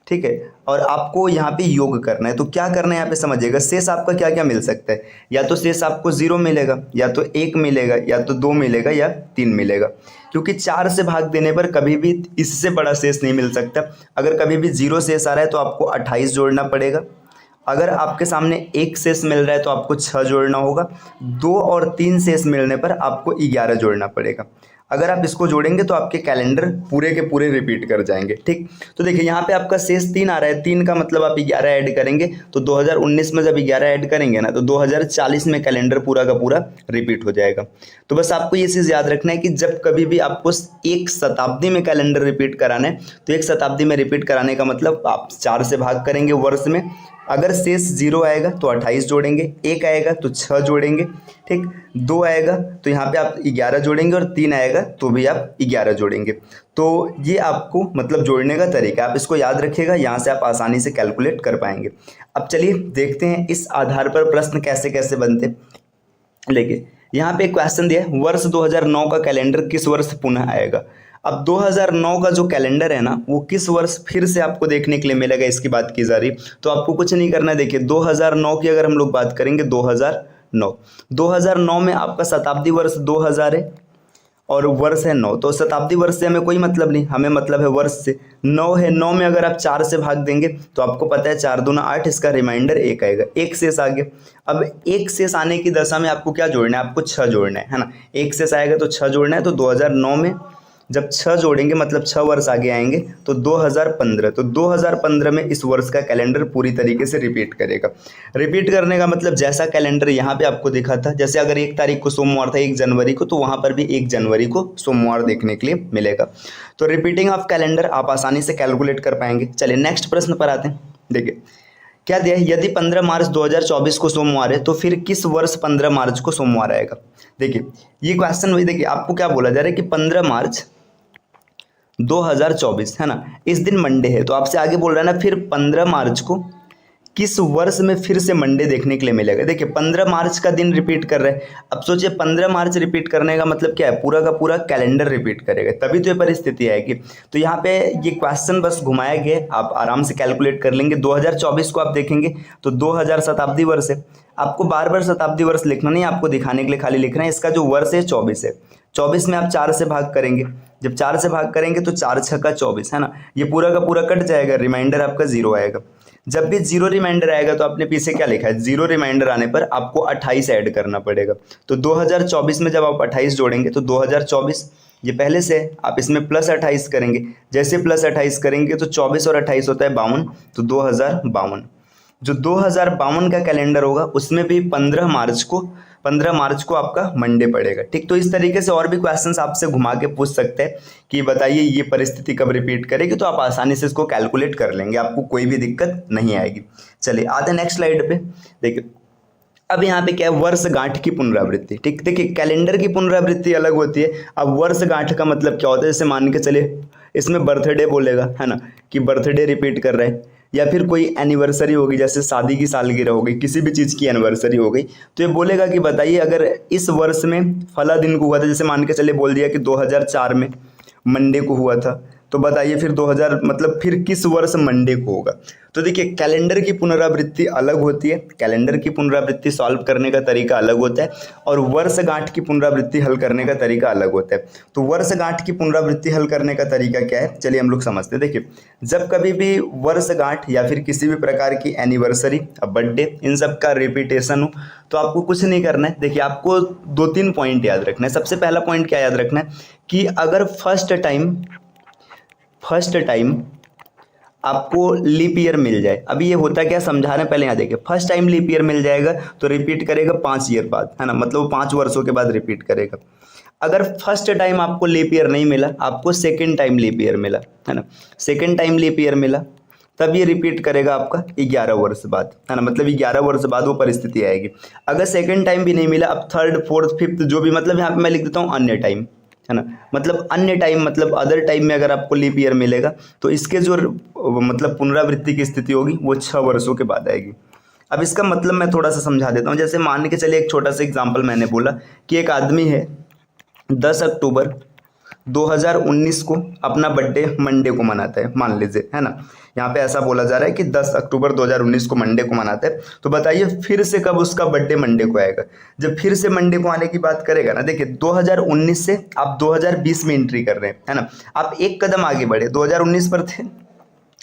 ठीक है, और आपको यहाँ पे योग करना है, तो क्या करना है यहाँ पे समझिएगा। शेष आपका क्या क्या मिल सकता है, या तो शेष आपको 0 मिलेगा, या तो 1 मिलेगा, या तो 2 मिलेगा, या 3 मिलेगा। क्योंकि 4 से भाग देने पर कभी भी इससे बड़ा शेष नहीं मिल सकता। अगर कभी भी 0 शेष आ रहा है तो आपको 28 जोड़ना पड़ेगा। अगर आपके सामने 1 शेष मिल रहा है तो आपको 6 जोड़ना होगा। 2 और 3 शेष मिलने पर आपको 11 जोड़ना पड़ेगा। अगर आप इसको जोड़ेंगे तो आपके कैलेंडर पूरे के पूरे रिपीट कर जाएंगे। ठीक, तो देखिए यहाँ पे आपका शेष 3 आ रहा है, 3 का मतलब आप 11 ऐड करेंगे, तो 2019 में जब 11 ऐड करेंगे ना तो 2040 में कैलेंडर पूरा का पूरा रिपीट हो जाएगा। तो बस आपको ये चीज़ याद रखना है कि जब कभी भी आपको एक शताब्दी में कैलेंडर रिपीट कराना है, तो एक शताब्दी में रिपीट कराने का मतलब आप 4 से भाग करेंगे वर्ष में। अगर शेष 0 आएगा तो 28 जोड़ेंगे, 1 आएगा तो 6 जोड़ेंगे, ठीक, 2 आएगा तो यहाँ पे आप 11 जोड़ेंगे, और 3 आएगा तो भी आप 11 जोड़ेंगे। तो ये आपको मतलब जोड़ने का तरीका, आप इसको याद रखिएगा, यहाँ से आप आसानी से कैलकुलेट कर पाएंगे। अब चलिए देखते हैं इस आधार पर प्रश्न कैसे कैसे बनते। लेकिन यहाँ पे एक क्वेश्चन दिया है, वर्ष 2009 का कैलेंडर किस वर्ष पुनः आएगा। अब 2009 का जो कैलेंडर है ना वो किस वर्ष फिर से आपको देखने के लिए मिलेगा, इसकी बात की जा रही। तो आपको कुछ नहीं करना है। देखिए 2009 की अगर हम लोग बात करेंगे, 2009 में आपका शताब्दी वर्ष 2000 है और वर्ष है 9, तो शताब्दी वर्ष से हमें कोई मतलब नहीं, हमें मतलब है वर्ष से। 9 है, 9 में अगर आप 4 से भाग देंगे तो आपको पता है 4 दूना 8, इसका रिमाइंडर 1 आएगा, 1 शेष आ गया। अब 1 शेष आने की दशा में आपको क्या जोड़ना है, आपको 6 जोड़ना है ना। 1 शेष आएगा तो 6 जोड़ना है। तो 2009 में जब 6 जोड़ेंगे मतलब 6 वर्ष आगे आएंगे तो 2015, तो 2015 में इस वर्ष का कैलेंडर पूरी तरीके से रिपीट करेगा। रिपीट करने का मतलब जैसा कैलेंडर यहाँ पे आपको दिखा था, जैसे अगर 1 तारीख को सोमवार था 1 जनवरी को, तो वहाँ पर भी 1 जनवरी को सोमवार देखने के लिए मिलेगा। तो रिपीटिंग ऑफ कैलेंडर आप आसानी से कैलकुलेट कर पाएंगे। चलिए नेक्स्ट प्रश्न पर आते हैं। देखिए क्या दिया है, यदि 15 मार्च 2024 को सोमवार है तो फिर किस वर्ष 15 मार्च को सोमवार आएगा। देखिए ये क्वेश्चन वही, देखिए आपको क्या बोला जा रहा है कि 15 मार्च 2024 है ना, इस दिन मंडे है, तो आपसे आगे बोल रहा है ना फिर 15 मार्च को किस वर्ष में फिर से मंडे देखने के लिए मिलेगा। देखिए 15 मार्च का दिन रिपीट कर रहे हैं। अब सोचिए 15 मार्च रिपीट करने का मतलब क्या है, पूरा का पूरा कैलेंडर रिपीट करेगा, तभी तो ये परिस्थिति आएगी। तो यहाँ पे ये क्वेश्चन बस घुमाया गया, आप आराम से कैलकुलेट कर लेंगे। 2024 को आप देखेंगे तो 2000 शताब्दी वर्ष है। आपको बार बार शताब्दी वर्ष लिखना नहीं, आपको दिखाने के लिए खाली लिखना है। इसका जो वर्ष है 24 है। 24 में आप 4 से भाग करेंगे, जब 4 से भाग करेंगे तो 4 6 का 24 है ना, ये पूरा का पूरा कट जाएगा, रिमाइंडर आपका 0 आएगा। जब भी 0 रिमाइंडर आएगा तो आपने पीछे क्या लिखा है, 0 रिमाइंडर आने पर आपको 28 ऐड करना पड़ेगा। तो 2024 में जब आप 28 जोड़ेंगे तो 2024 ये पहले से है, आप इसमें प्लस 28 करेंगे। जैसे प्लस 28 करेंगे तो 24 और 28 होता है 52, तो 2052। जो 2052 का कैलेंडर होगा उसमें भी 15 मार्च को आपका मंडे पड़ेगा। ठीक, तो इस तरीके से और भी क्वेश्चंस आपसे घुमा के पूछ सकते हैं कि बताइए ये परिस्थिति कब रिपीट करेगी, तो आप आसानी से इसको कैलकुलेट कर लेंगे, आपको कोई भी दिक्कत नहीं आएगी। चलिए आते हैं नेक्स्ट स्लाइड पे। देखिए अब यहाँ पे क्या है, वर्षगांठ की पुनरावृत्ति। ठीक, देखिए कैलेंडर की पुनरावृत्ति अलग होती है। अब वर्षगांठ का मतलब क्या होता है, जैसे मान के चले इसमें बर्थडे बोलेगा है ना, कि बर्थडे रिपीट कर रहे हैं, या फिर कोई एनिवर्सरी होगी, जैसे शादी की सालगिरह हो गई, किसी भी चीज़ की एनिवर्सरी हो गई, तो ये बोलेगा कि बताइए अगर इस वर्ष में फला दिन को हुआ था, जैसे मान के चले बोल दिया कि 2004 में मंडे को हुआ था, तो बताइए फिर 2000 मतलब फिर किस वर्ष मंडे को होगा। तो देखिए कैलेंडर की पुनरावृत्ति अलग होती है, कैलेंडर की पुनरावृत्ति सॉल्व करने का तरीका अलग होता है और वर्षगांठ की पुनरावृत्ति हल करने का तरीका अलग होता है। तो वर्षगांठ की पुनरावृत्ति हल करने का तरीका क्या है, चलिए हम लोग समझते हैं। देखिए जब कभी भी वर्षगांठ या फिर किसी भी प्रकार की एनिवर्सरी, बर्थडे, इन सब का रिपीटेशन हो तो आपको कुछ नहीं करना है। देखिए आपको 2-3 पॉइंट याद रखना है। सबसे पहला पॉइंट क्या याद रखना है कि अगर फर्स्ट टाइम आपको लीप ईयर मिल जाए, अभी ये होता क्या समझा रहे हैं, पहले यहाँ देखिए। फर्स्ट टाइम लीप ईयर मिल जाएगा तो रिपीट करेगा 5 ईयर बाद, है ना, मतलब 5 वर्षों के बाद रिपीट करेगा। अगर फर्स्ट टाइम आपको लीप ईयर नहीं मिला, आपको सेकेंड टाइम लीप ईयर मिला, है ना, सेकेंड टाइम लीप ईयर मिला, तब ये रिपीट करेगा आपका 11 वर्ष बाद, है ना, मतलब 11 वर्ष बाद वो परिस्थिति आएगी। अगर सेकेंड टाइम भी नहीं मिला, अब थर्ड, फोर्थ, फिफ्थ जो भी, मतलब यहाँ पे मैं लिख देता हूँ अन्य टाइम, है ना, मतलब अन्य टाइम मतलब अदर टाइम में अगर आपको लीप ईयर मिलेगा तो इसके जो मतलब पुनरावृत्ति की स्थिति होगी वो 6 वर्षों के बाद आएगी। अब इसका मतलब मैं थोड़ा सा समझा देता हूँ। जैसे मान के चलिए एक छोटा सा एग्जांपल मैंने बोला कि एक आदमी है 10 अक्टूबर 2019 को अपना बर्थडे मंडे को मनाता है, मान लीजिए, है ना, यहाँ पे ऐसा बोला जा रहा है कि 10 अक्टूबर 2019 को मंडे को मनाता है। तो बताइए फिर से कब उसका बर्थडे मंडे को आएगा। जब फिर से मंडे को आने की बात करेगा ना, देखिए 2019 से आप 2020 में एंट्री कर रहे हैं, है ना, आप एक कदम आगे बढ़े, 2019 पर थे,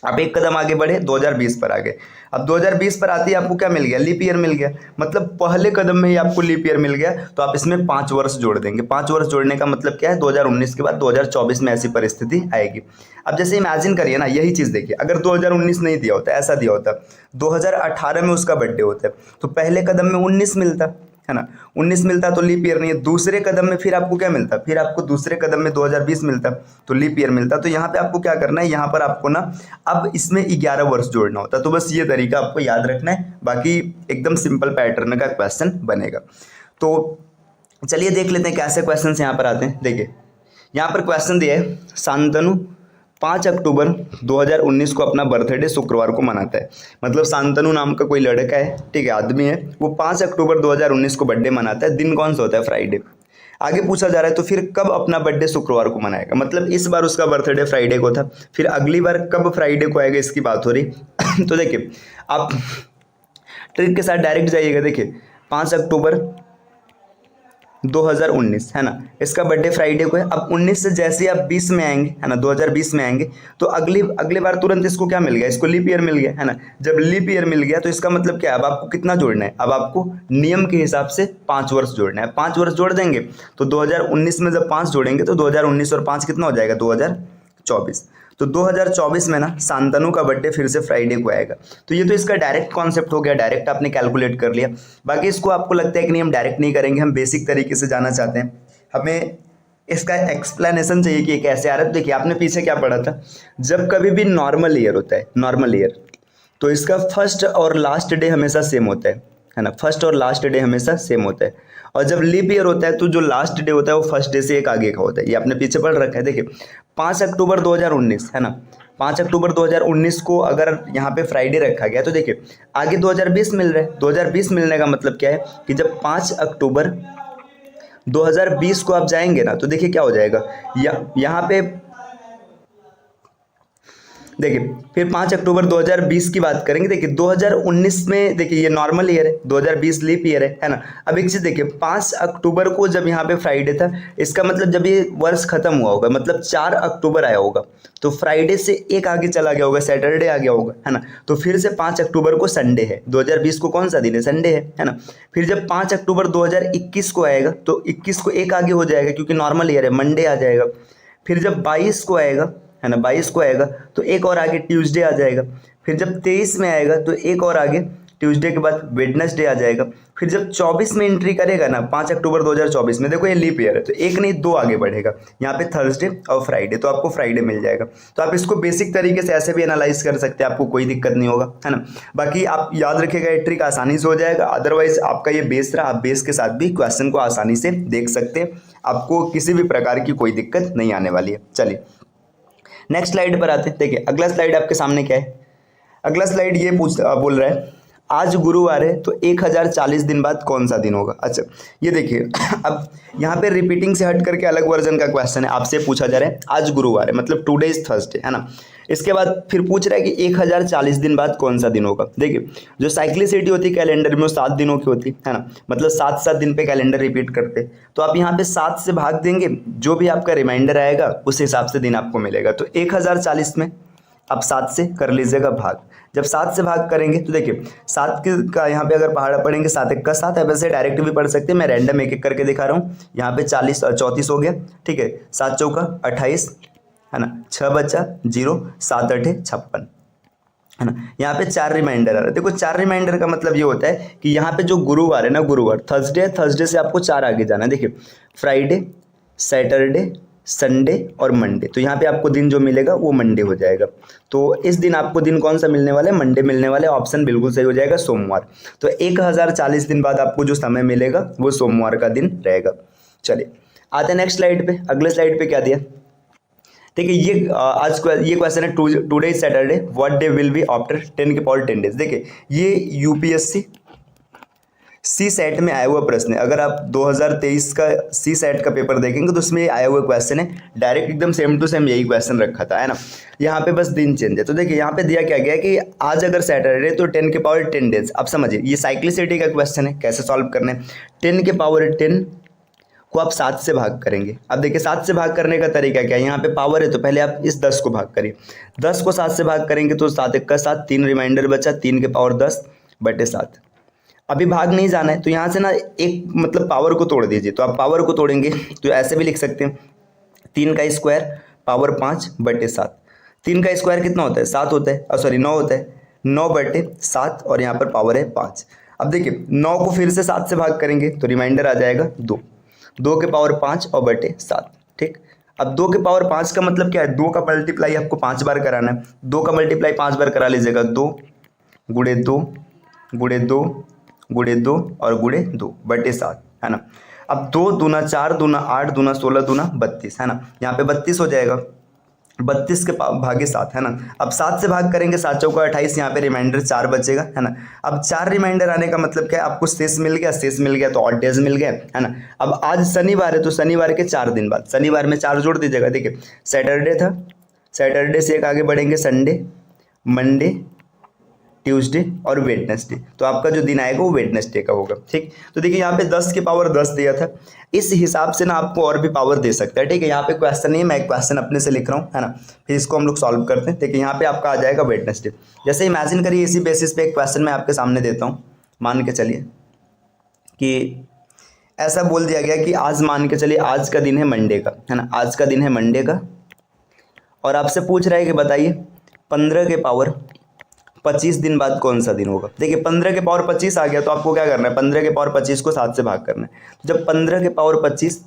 आप एक कदम आगे बढ़े 2020 पर आ गए। अब 2020 पर आते ही आपको क्या मिल गया, लीप ईयर मिल गया, मतलब पहले कदम में ही आपको लीप ईयर मिल गया। तो आप इसमें 5 वर्ष जोड़ देंगे। 5 वर्ष जोड़ने का मतलब क्या है, 2019 के बाद 2024 में ऐसी परिस्थिति आएगी। अब जैसे इमेजिन करिए ना, यही चीज़ देखिए, अगर 2019 नहीं दिया होता, ऐसा दिया होता 2018 में उसका बर्थडे होता है तो पहले कदम में 19 मिलता, है ना, 19 मिलता तो लीप ईयर नहीं है। दूसरे कदम में फिर आपको क्या मिलता, फिर आपको दूसरे कदम में 2020 मिलता तो लीप ईयर मिलता। तो यहाँ पे आपको क्या करना है, यहाँ पर आपको ना अब इसमें 11 वर्ष जोड़ना होता। तो बस ये तरीका आपको याद रखना है, बाकी एकदम सिंपल पैटर्न का क्वेश्चन बनेगा। तो चलिए देख लेते हैं कैसे क्वेश्चन यहाँ पर आते हैं। देखिए यहाँ पर क्वेश्चन दिया है, शांतनु 5 अक्टूबर 2019 को अपना बर्थडे शुक्रवार को मनाता है। मतलब शांतनु नाम का कोई लड़का है, ठीक है, आदमी है, वो 5 अक्टूबर 2019 को बर्थडे मनाता है। दिन कौन सा होता है, फ्राइडे। आगे पूछा जा रहा है तो फिर कब अपना बर्थडे शुक्रवार को मनाएगा, मतलब इस बार उसका बर्थडे फ्राइडे को था, फिर अगली बार कब फ्राइडे को आएगा इसकी बात हो रही। तो देखिए आप ट्रिक के साथ डायरेक्ट जाइएगा। देखिए 5 अक्टूबर 2019, है ना, इसका बर्थडे फ्राइडे को है। अब 19 से जैसे ही आप 20 में आएंगे, है ना, 2020 में आएंगे तो अगले बार तुरंत इसको क्या मिल गया, इसको लीप ईयर मिल गया, है ना। जब लीप ईयर मिल गया तो इसका मतलब क्या है, अब आपको कितना जोड़ना है, अब आपको नियम के हिसाब से 5 वर्ष जोड़ना है। 5 वर्ष जोड़ देंगे तो 2019 में जब 5 जोड़ेंगे तो 2019 और 5 कितना हो जाएगा, 2024। तो 2024 में ना शांतनु का बर्थडे फिर से फ्राइडे को आएगा। तो ये तो इसका डायरेक्ट कॉन्सेप्ट हो गया, डायरेक्ट आपने कैलकुलेट कर लिया। बाकी इसको आपको लगता है कि नहीं हम डायरेक्ट नहीं करेंगे, हम बेसिक तरीके से जाना चाहते हैं, हमें इसका एक्सप्लेनेशन चाहिए कि ये कैसे आ रहा है। तो देखिए आपने पीछे क्या पढ़ा था, जब कभी भी नॉर्मल ईयर होता है, नॉर्मल ईयर, तो इसका फर्स्ट और लास्ट डे हमेशा सेम होता है ना, फर्स्ट और लास्ट डे हमेशा सेम होता है। और जब लीप ईयर होता है तो जो लास्ट डे होता है वो फर्स्ट डे से एक आगे का होता है। ये आपने पीछे पढ़ रखा है। देखिए 5 अक्टूबर 2019, है ना, 5 अक्टूबर 2019 को अगर यहाँ पे फ्राइडे रखा गया तो देखिए आगे 2020 मिल रहा है। 2020 मिलने का मतलब क्या है कि जब 5 अक्टूबर 2020 को आप जाएंगे ना तो देखिए क्या हो जाएगा, यहाँ पे देखिए फिर 5 अक्टूबर 2020 की बात करेंगे। देखिए 2019 में देखिए ये नॉर्मल ईयर है, 2020 लीप ईयर है ना। अब एक चीज़ देखिए 5 अक्टूबर को जब यहाँ पे फ्राइडे था, इसका मतलब जब ये वर्ष खत्म हुआ होगा, मतलब 4 अक्टूबर आया होगा तो फ्राइडे से एक आगे चला गया होगा, सैटरडे आ गया होगा, है ना। तो फिर से 5 अक्टूबर को संडे है, 2020 को कौन सा दिन है, संडे है ना। फिर जब 5 अक्टूबर 2021 को आएगा तो 21 को एक आगे हो जाएगा क्योंकि नॉर्मल ईयर है, मंडे आ जाएगा। फिर जब 22 को आएगा, है ना, 22 को आएगा तो एक और आगे ट्यूसडे आ जाएगा। फिर जब 23 में आएगा तो एक और आगे ट्यूसडे के बाद वेडनेसडे आ जाएगा। फिर जब 24 में एंट्री करेगा ना, 5 अक्टूबर 2024 में, देखो ये लीप ईयर है तो एक नहीं 2 आगे बढ़ेगा, यहाँ पे थर्सडे और फ्राइडे, तो आपको फ्राइडे मिल जाएगा। तो आप इसको बेसिक तरीके से ऐसे भी एनालाइज कर सकते हैं, आपको कोई दिक्कत नहीं होगा, है ना। बाकी आप याद रखिएगा ये ट्रिक आसानी से हो जाएगा। अदरवाइज आपका ये बेस रहा, आप बेस के साथ भी क्वेश्चन को आसानी से देख सकते हैं, आपको किसी भी प्रकार की कोई दिक्कत नहीं आने वाली है। चलिए नेक्स्ट स्लाइड पर आते हैं। देखिए अगला स्लाइड आपके सामने क्या है, अगला स्लाइड ये बोल रहा है आज गुरुवार है तो 1040 दिन बाद कौन सा दिन होगा। अच्छा ये देखिए अब यहाँ पे रिपीटिंग से हट करके अलग वर्जन का क्वेश्चन है, आपसे पूछा जा रहा है आज गुरुवार है मतलब टुडे इज थर्सडे है ना। इसके बाद फिर पूछ रहा है कि 1040 दिन बाद कौन सा दिन होगा। देखिए जो साइक्लिसिटी होती है कैलेंडर में वो 7 दिनों की होती है ना, मतलब 7-7 दिन पे कैलेंडर रिपीट करते। तो आप यहाँ पे 7 से भाग देंगे, जो भी आपका रिमाइंडर आएगा उस हिसाब से दिन आपको मिलेगा। तो 1040 में आप 7 से कर लीजिएगा भाग। जब 7 से भाग करेंगे तो देखिए 7 का यहाँ पे अगर पहाड़ा पढ़ेंगे 7 1 का 7 है, वैसे डायरेक्ट भी पढ़ सकते हैं, मैं रैंडम एक एक करके दिखा रहा हूँ। यहाँ पे 40 और 34 हो गया, ठीक है। 7 चौका 28 है ना, 6 बचा 0, 7 8 56 है ना। यहाँ पे 4 रिमाइंडर आ रहा है। देखो 4 रिमाइंडर का मतलब ये होता है कि यहाँ पे जो गुरुवार है ना, गुरुवार थर्सडे है, थर्सडे से आपको 4 आगे जाना है। देखिए फ्राइडे, सैटरडे, संडे और मंडे, तो यहाँ पे आपको दिन जो मिलेगा वो मंडे हो जाएगा। तो इस दिन आपको दिन कौन सा मिलने वाला है, मंडे मिलने वाला है। ऑप्शन बिल्कुल सही हो जाएगा, सोमवार। तो 1040 दिन बाद आपको जो समय मिलेगा वो सोमवार का दिन रहेगा। चलिए आते हैं नेक्स्ट स्लाइड पे। अगले स्लाइड पे क्या दिया, देखिए ये आज ये क्वेश्चन है today is Saturday, what day will be after 10 के पावर 10 डेज। देखिए ये यूपीएससी सी सेट में आया हुआ प्रश्न है। अगर आप 2023 का सी सेट का पेपर देखेंगे तो उसमें आया हुआ क्वेश्चन है, डायरेक्ट एकदम सेम टू सेम यही क्वेश्चन रखा था, है ना। यहाँ पे बस दिन चेंज है। तो देखिए यहाँ पे दिया क्या गया कि आज अगर सैटरडे तो 10 के पावर 10 डेज। अब समझिए ये साइक्लिसिटी का क्वेश्चन है, कैसे सॉल्व करना है। 10 के पावर 10 को आप 7 से भाग करेंगे। अब देखिए 7 से भाग करने का तरीका क्या है, यहाँ पे पावर है तो पहले आप इस 10 को भाग करिए। 10 को 7 से भाग करेंगे तो 7 1 का 7, 3 रिमाइंडर बचा, 3 के पावर 10 बटे 7। अभी भाग नहीं जाना है तो यहाँ से ना एक मतलब पावर को तोड़ दीजिए। तो आप पावर को तोड़ेंगे तो ऐसे भी लिख सकते हैं, 3 का स्क्वायर पावर 5 बटे 7। 3 का स्क्वायर कितना होता है, 7 होता है, सॉरी 9 होता है, 9 बटे 7 और यहाँ पर पावर है 5। अब देखिए 9 को फिर से 7 से भाग करेंगे तो रिमाइंडर आ जाएगा 2, 2 के पावर 5 और बटे 7, ठीक। अब 2 के पावर 5 का मतलब क्या है, 2 का मल्टीप्लाई आपको 5 बार कराना है। 2 का मल्टीप्लाई 5 बार करा लीजिएगा, 2 गुणे 2 गुणे 2 गुणे 2 और गुणे 2 बटे 7, है ना। अब 2 दूना 4 दूना 8 दूना 16 दूना 32, है ना। यहाँ पे 32 हो जाएगा, 32 के भागे 7, है ना। अब 7 से भाग करेंगे, 7 चौका 28, यहाँ पे रिमाइंडर 4 बचेगा, है ना। अब 4 रिमाइंडर आने का मतलब क्या है, आपको शेष मिल गया, शेष मिल गया तो ऑड डेज मिल गया, है ना। अब आज शनिवार है तो शनिवार के 4 दिन बाद, शनिवार में 4 जोड़ दीजिएगा। देखिए सैटरडे था, सैटरडे से एक आगे बढ़ेंगे संडे, मंडे, ट्यूसडे और वेडनेसडे, तो आपका जो दिन आएगा वो वेडनेसडे का होगा, ठीक। तो देखिए यहाँ पे 10 के पावर 10 दिया था, इस हिसाब से ना आपको और भी पावर दे सकता है, ठीक है। यहाँ पे क्वेश्चन नहीं है, मैं क्वेश्चन अपने से लिख रहा हूँ, है ना। फिर इसको हम लोग सॉल्व करते हैं। देखिए यहाँ पे आपका आ जाएगा वेडनेसडे। जैसे इमेजिन करिए इसी बेसिस पे एक क्वेश्चन मैं आपके सामने देता हूँ। मान के चलिए कि ऐसा बोल दिया गया कि आज मान के चलिए आज का दिन है मंडे का, है ना। आज का दिन है मंडे का और आपसे पूछ रहा है कि बताइए 15 के पावर 25 दिन बाद कौन सा दिन होगा। देखिए 15 के पावर 25 आ गया तो आपको क्या करना है, 15 के पावर 25 को 7 से भाग करना है। तो जब 15 के पावर 25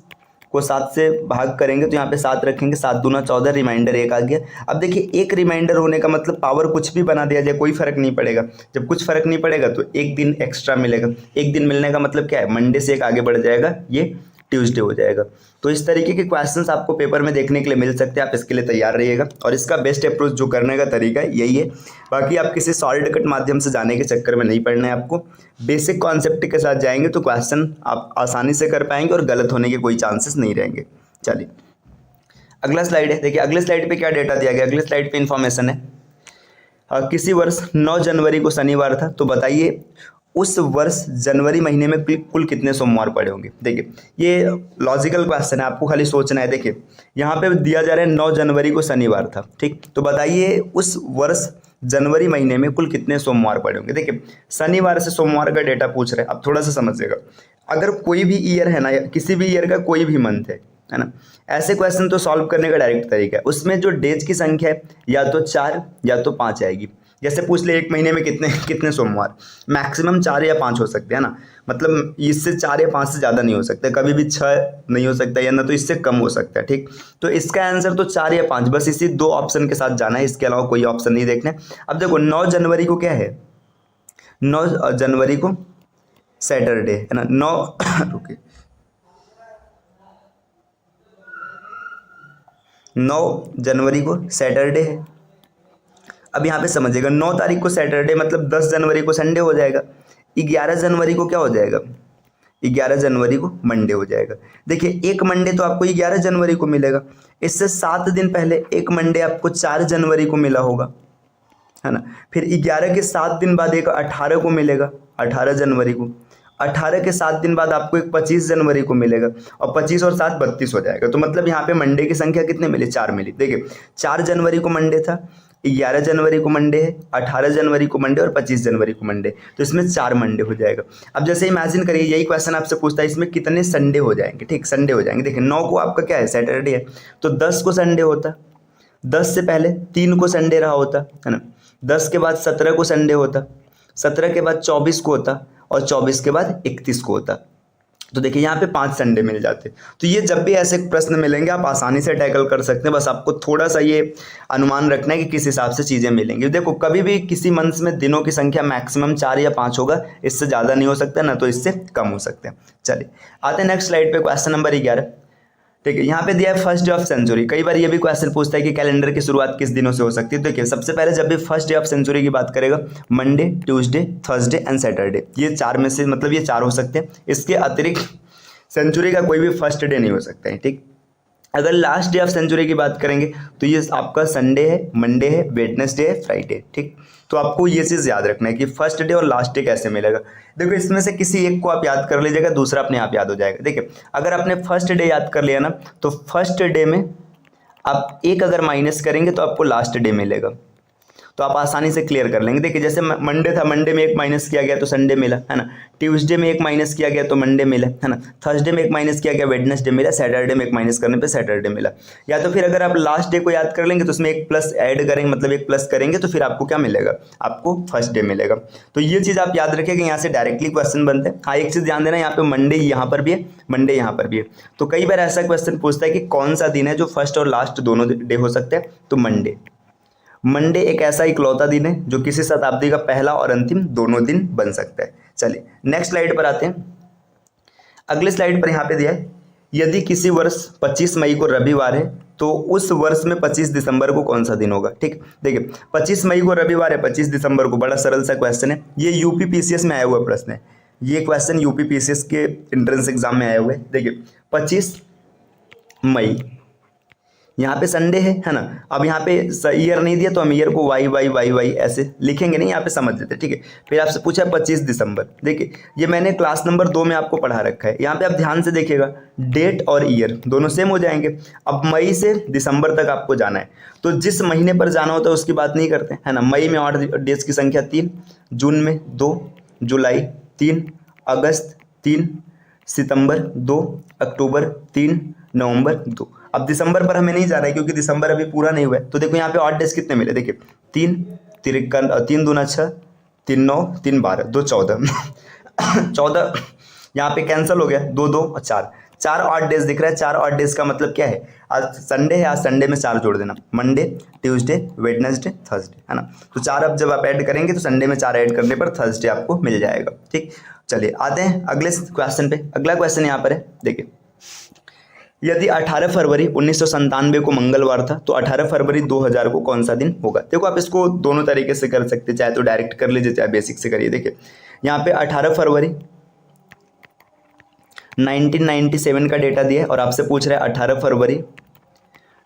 को 7 से भाग करेंगे तो यहाँ पे 7 रखेंगे, 7 दूना 14, रिमाइंडर 1 आ गया। अब देखिए एक रिमाइंडर होने का मतलब पावर कुछ भी बना दिया जाए कोई फर्क नहीं पड़ेगा। जब कुछ फर्क नहीं पड़ेगा तो एक दिन एक्स्ट्रा मिलेगा। एक दिन मिलने का मतलब क्या है, मंडे से एक आगे बढ़ जाएगा, ये ट्यूसडे हो जाएगा। तो इस तरीके के क्वेश्चंस आपको पेपर में देखने के लिए मिल सकते हैं, आप इसके लिए तैयार रहिएगा। और इसका बेस्ट अप्रोच जो करने का तरीका है यही है। बाकी आप किसी शॉर्टकट माध्यम से जाने के चक्कर में नहीं पड़ना है, आपको बेसिक कॉन्सेप्ट के साथ जाएंगे तो क्वेश्चन आप आसानी से कर पाएंगे और गलत होने के कोई चांसेस नहीं रहेंगे। चलिए अगला स्लाइड है। देखिए अगले स्लाइड पे क्या डेटा दिया गया, अगले स्लाइड पे इंफॉर्मेशन है। किसी वर्ष 9 जनवरी को शनिवार था, तो बताइए उस वर्ष जनवरी महीने में कुल कितने सोमवार पड़े होंगे। देखिए ये लॉजिकल क्वेश्चन है, आपको खाली सोचना है। देखिए यहाँ पे दिया जा रहा है 9 जनवरी को शनिवार था, ठीक। तो बताइए उस वर्ष जनवरी महीने में कुल कितने सोमवार पड़े होंगे। देखिए शनिवार से सोमवार का डेटा पूछ रहे हैं, अब थोड़ा सा समझिएगा। अगर कोई भी ईयर है ना, किसी भी ईयर का कोई भी मंथ है ना, ऐसे क्वेश्चन तो सॉल्व करने का डायरेक्ट तरीका है, उसमें जो डेज की संख्या है या तो 4 या तो 5 आएगी। जैसे पूछ ले एक महीने में कितने कितने सोमवार, मैक्सिमम 4 या 5 हो सकते हैं ना, मतलब इससे 4 या 5 से ज़्यादा नहीं हो सकता, कभी भी 6 नहीं हो सकता, या ना तो इससे कम हो सकता है, ठीक। तो इसका आंसर तो 4 या 5, बस इसी 2 ऑप्शन के साथ जाना है, इसके अलावा कोई ऑप्शन नहीं देखना है। अब देखो 9 जनवरी को क्या है, 9 जनवरी को सैटरडे है ना, 9 रुके 9 जनवरी को सैटरडे है। अब यहाँ पे समझिएगा 9 तारीख को सैटरडे मतलब 10 जनवरी को संडे हो जाएगा, 11 जनवरी को क्या हो जाएगा, 11 जनवरी को मंडे हो जाएगा। देखिए एक मंडे तो आपको 11 जनवरी को मिलेगा, इससे 7 दिन पहले एक मंडे आपको 4 जनवरी को मिला होगा, है ना। फिर 11 के 7 दिन बाद एक 18 को मिलेगा, 18 जनवरी को। 18 के 7 दिन बाद आपको एक 25 जनवरी को मिलेगा, और 25 और 7 32 हो जाएगा। तो मतलब यहाँ पे मंडे की संख्या कितने मिली, 4 मिली। देखिए 4 जनवरी को मंडे था, 11 जनवरी को मंडे है, 18 जनवरी को मंडे और 25 जनवरी को मंडे, तो इसमें 4 मंडे हो जाएगा। अब जैसे इमेजिन करिए यही क्वेश्चन आपसे पूछता है इसमें कितने संडे हो जाएंगे, ठीक, संडे हो जाएंगे। देखिए 9 को आपका क्या है, सैटरडे है, तो 10 को संडे होता, 10 से पहले 3 को संडे रहा होता, है ना। 10 के बाद 17 को संडे होता, 17 के बाद 24 को होता, और 24 के बाद 31 को होता। तो देखिए यहाँ पे 5 संडे मिल जाते। तो ये जब भी ऐसे प्रश्न मिलेंगे आप आसानी से टैकल कर सकते हैं, बस आपको थोड़ा सा ये अनुमान रखना है कि किस हिसाब से चीज़ें मिलेंगी। देखो कभी भी किसी मंथ में दिनों की संख्या मैक्सिमम 4 या 5 होगा, इससे ज़्यादा नहीं हो सकता, ना तो इससे कम हो सकते हैं। चलिए आते हैं नेक्स्ट स्लाइड पे, क्वेश्चन नंबर 11। ठीक है, यहाँ पे दिया है फर्स्ट डे ऑफ सेंचुरी। कई बार ये भी क्वेश्चन पूछता है कि कैलेंडर की शुरुआत किस दिनों से हो सकती है। देखिए सबसे पहले जब भी फर्स्ट डे ऑफ सेंचुरी की बात करेगा, Monday, Tuesday, Thursday and Saturday, ये 4 में से मतलब ये 4 हो सकते हैं। इसके अतिरिक्त सेंचुरी का कोई भी फर्स्ट डे नहीं हो सकता है, ठीक। अगर लास्ट डे ऑफ सेंचुरी की बात करेंगे तो ये आपका संडे है, मंडे है, वेडनेसडे है, फ्राइडे, ठीक। तो आपको ये चीज़ याद रखना है कि फर्स्ट डे और लास्ट डे कैसे मिलेगा। देखो इसमें से किसी एक को आप याद कर लीजिएगा, दूसरा अपने आप याद हो जाएगा। देखिए अगर आपने फर्स्ट डे याद कर लिया ना, तो फर्स्ट डे में आप एक अगर माइनस करेंगे तो आपको लास्ट डे मिलेगा, तो आप आसानी से क्लियर कर लेंगे। देखिए जैसे मंडे था, मंडे में एक माइनस किया गया तो संडे मिला, है ना। ट्यूसडे में एक माइनस किया गया तो मंडे मिला, है ना। थर्सडे में एक माइनस किया गया, वेडनेसडे मिला। सैटरडे में एक माइनस करने पे सैटरडे मिला। या तो फिर अगर आप लास्ट डे को याद कर लेंगे तो उसमें एक प्लस ऐड करेंगे, मतलब एक प्लस करेंगे तो फिर आपको क्या मिलेगा, आपको फर्स्ट डे मिलेगा। तो ये चीज़ आप याद रखिएगा, यहाँ से डायरेक्टली क्वेश्चन बनते हैं। हाँ एक चीज़ ध्यान देना, यहाँ पे मंडे यहाँ पर भी है, मंडे यहाँ पर भी है। तो कई बार ऐसा क्वेश्चन पूछता है कि कौन सा दिन है जो फर्स्ट और लास्ट दोनों डे हो सकते हैं, तो मंडे। मंडे एक ऐसा इकलौता दिन है जो किसी शताब्दी का पहला और अंतिम दोनों दिन बन सकता है। चलिए नेक्स्ट स्लाइड पर आते हैं। अगले स्लाइड पर यहाँ पे दिया है, यदि किसी वर्ष 25 मई को रविवार है तो उस वर्ष में 25 दिसंबर को कौन सा दिन होगा, ठीक। देखिए 25 मई को रविवार है, 25 दिसंबर को, बड़ा सरल सा क्वेश्चन है। ये यूपी पीसीएस में आया हुआ प्रश्न है, ये क्वेश्चन यूपी पीसीएस के एंट्रेंस एग्जाम में आए हुए। देखिए 25 मई, यहाँ पे संडे है ना। अब यहाँ पे ईयर नहीं दिया तो हम ईयर को वाई वाई वाई वाई ऐसे लिखेंगे नहीं, यहाँ पे समझ लेते, ठीक है। फिर आपसे पूछा 25 दिसंबर। देखिए ये मैंने क्लास नंबर 2 में आपको पढ़ा रखा है। यहाँ पे आप ध्यान से देखिएगा, डेट और ईयर दोनों सेम हो जाएंगे। अब मई से दिसंबर तक आपको जाना है, तो जिस महीने पर जाना होता है उसकी बात नहीं करते, है ना। मई में 8 डेज की संख्या 3, जून में 2, जुलाई 3, अगस्त 3, सितंबर 2, अक्टूबर 3, नवंबर 2। अब दिसंबर पर हमें नहीं जाना है क्योंकि दिसंबर अभी पूरा नहीं हुआ है। तो देखो यहाँ पे 8 डेज कितने मिले, देखिए 3 तिरकन 3 दूना 6, 3 9, 3 12, 2 14 14 यहाँ पे कैंसिल हो गया, 2 2 और 4 8 डेज दिख रहा है। 4 8 डेज का मतलब क्या है, आज संडे है, आज संडे में 4 जोड़ देना, मंडे, ट्यूसडे, वेडनेसडे, थर्सडे, है ना। तो 4 अब जब आप ऐड करेंगे तो संडे में 4 ऐड करने पर थर्सडे आपको मिल जाएगा, ठीक। चलिए आते हैं अगले क्वेश्चन पे। अगला क्वेश्चन यहाँ पर है, देखिए यदि 18 फरवरी 1997 को मंगलवार था तो 18 फरवरी 2000 को कौन सा दिन होगा। देखो आप इसको दोनों तरीके से कर सकते हैं, चाहे तो डायरेक्ट कर लीजिए चाहे बेसिक से करिए। देखिए यहाँ पे 18 फरवरी 1997 का डेटा दिया है और आपसे पूछ रहा है 18 फरवरी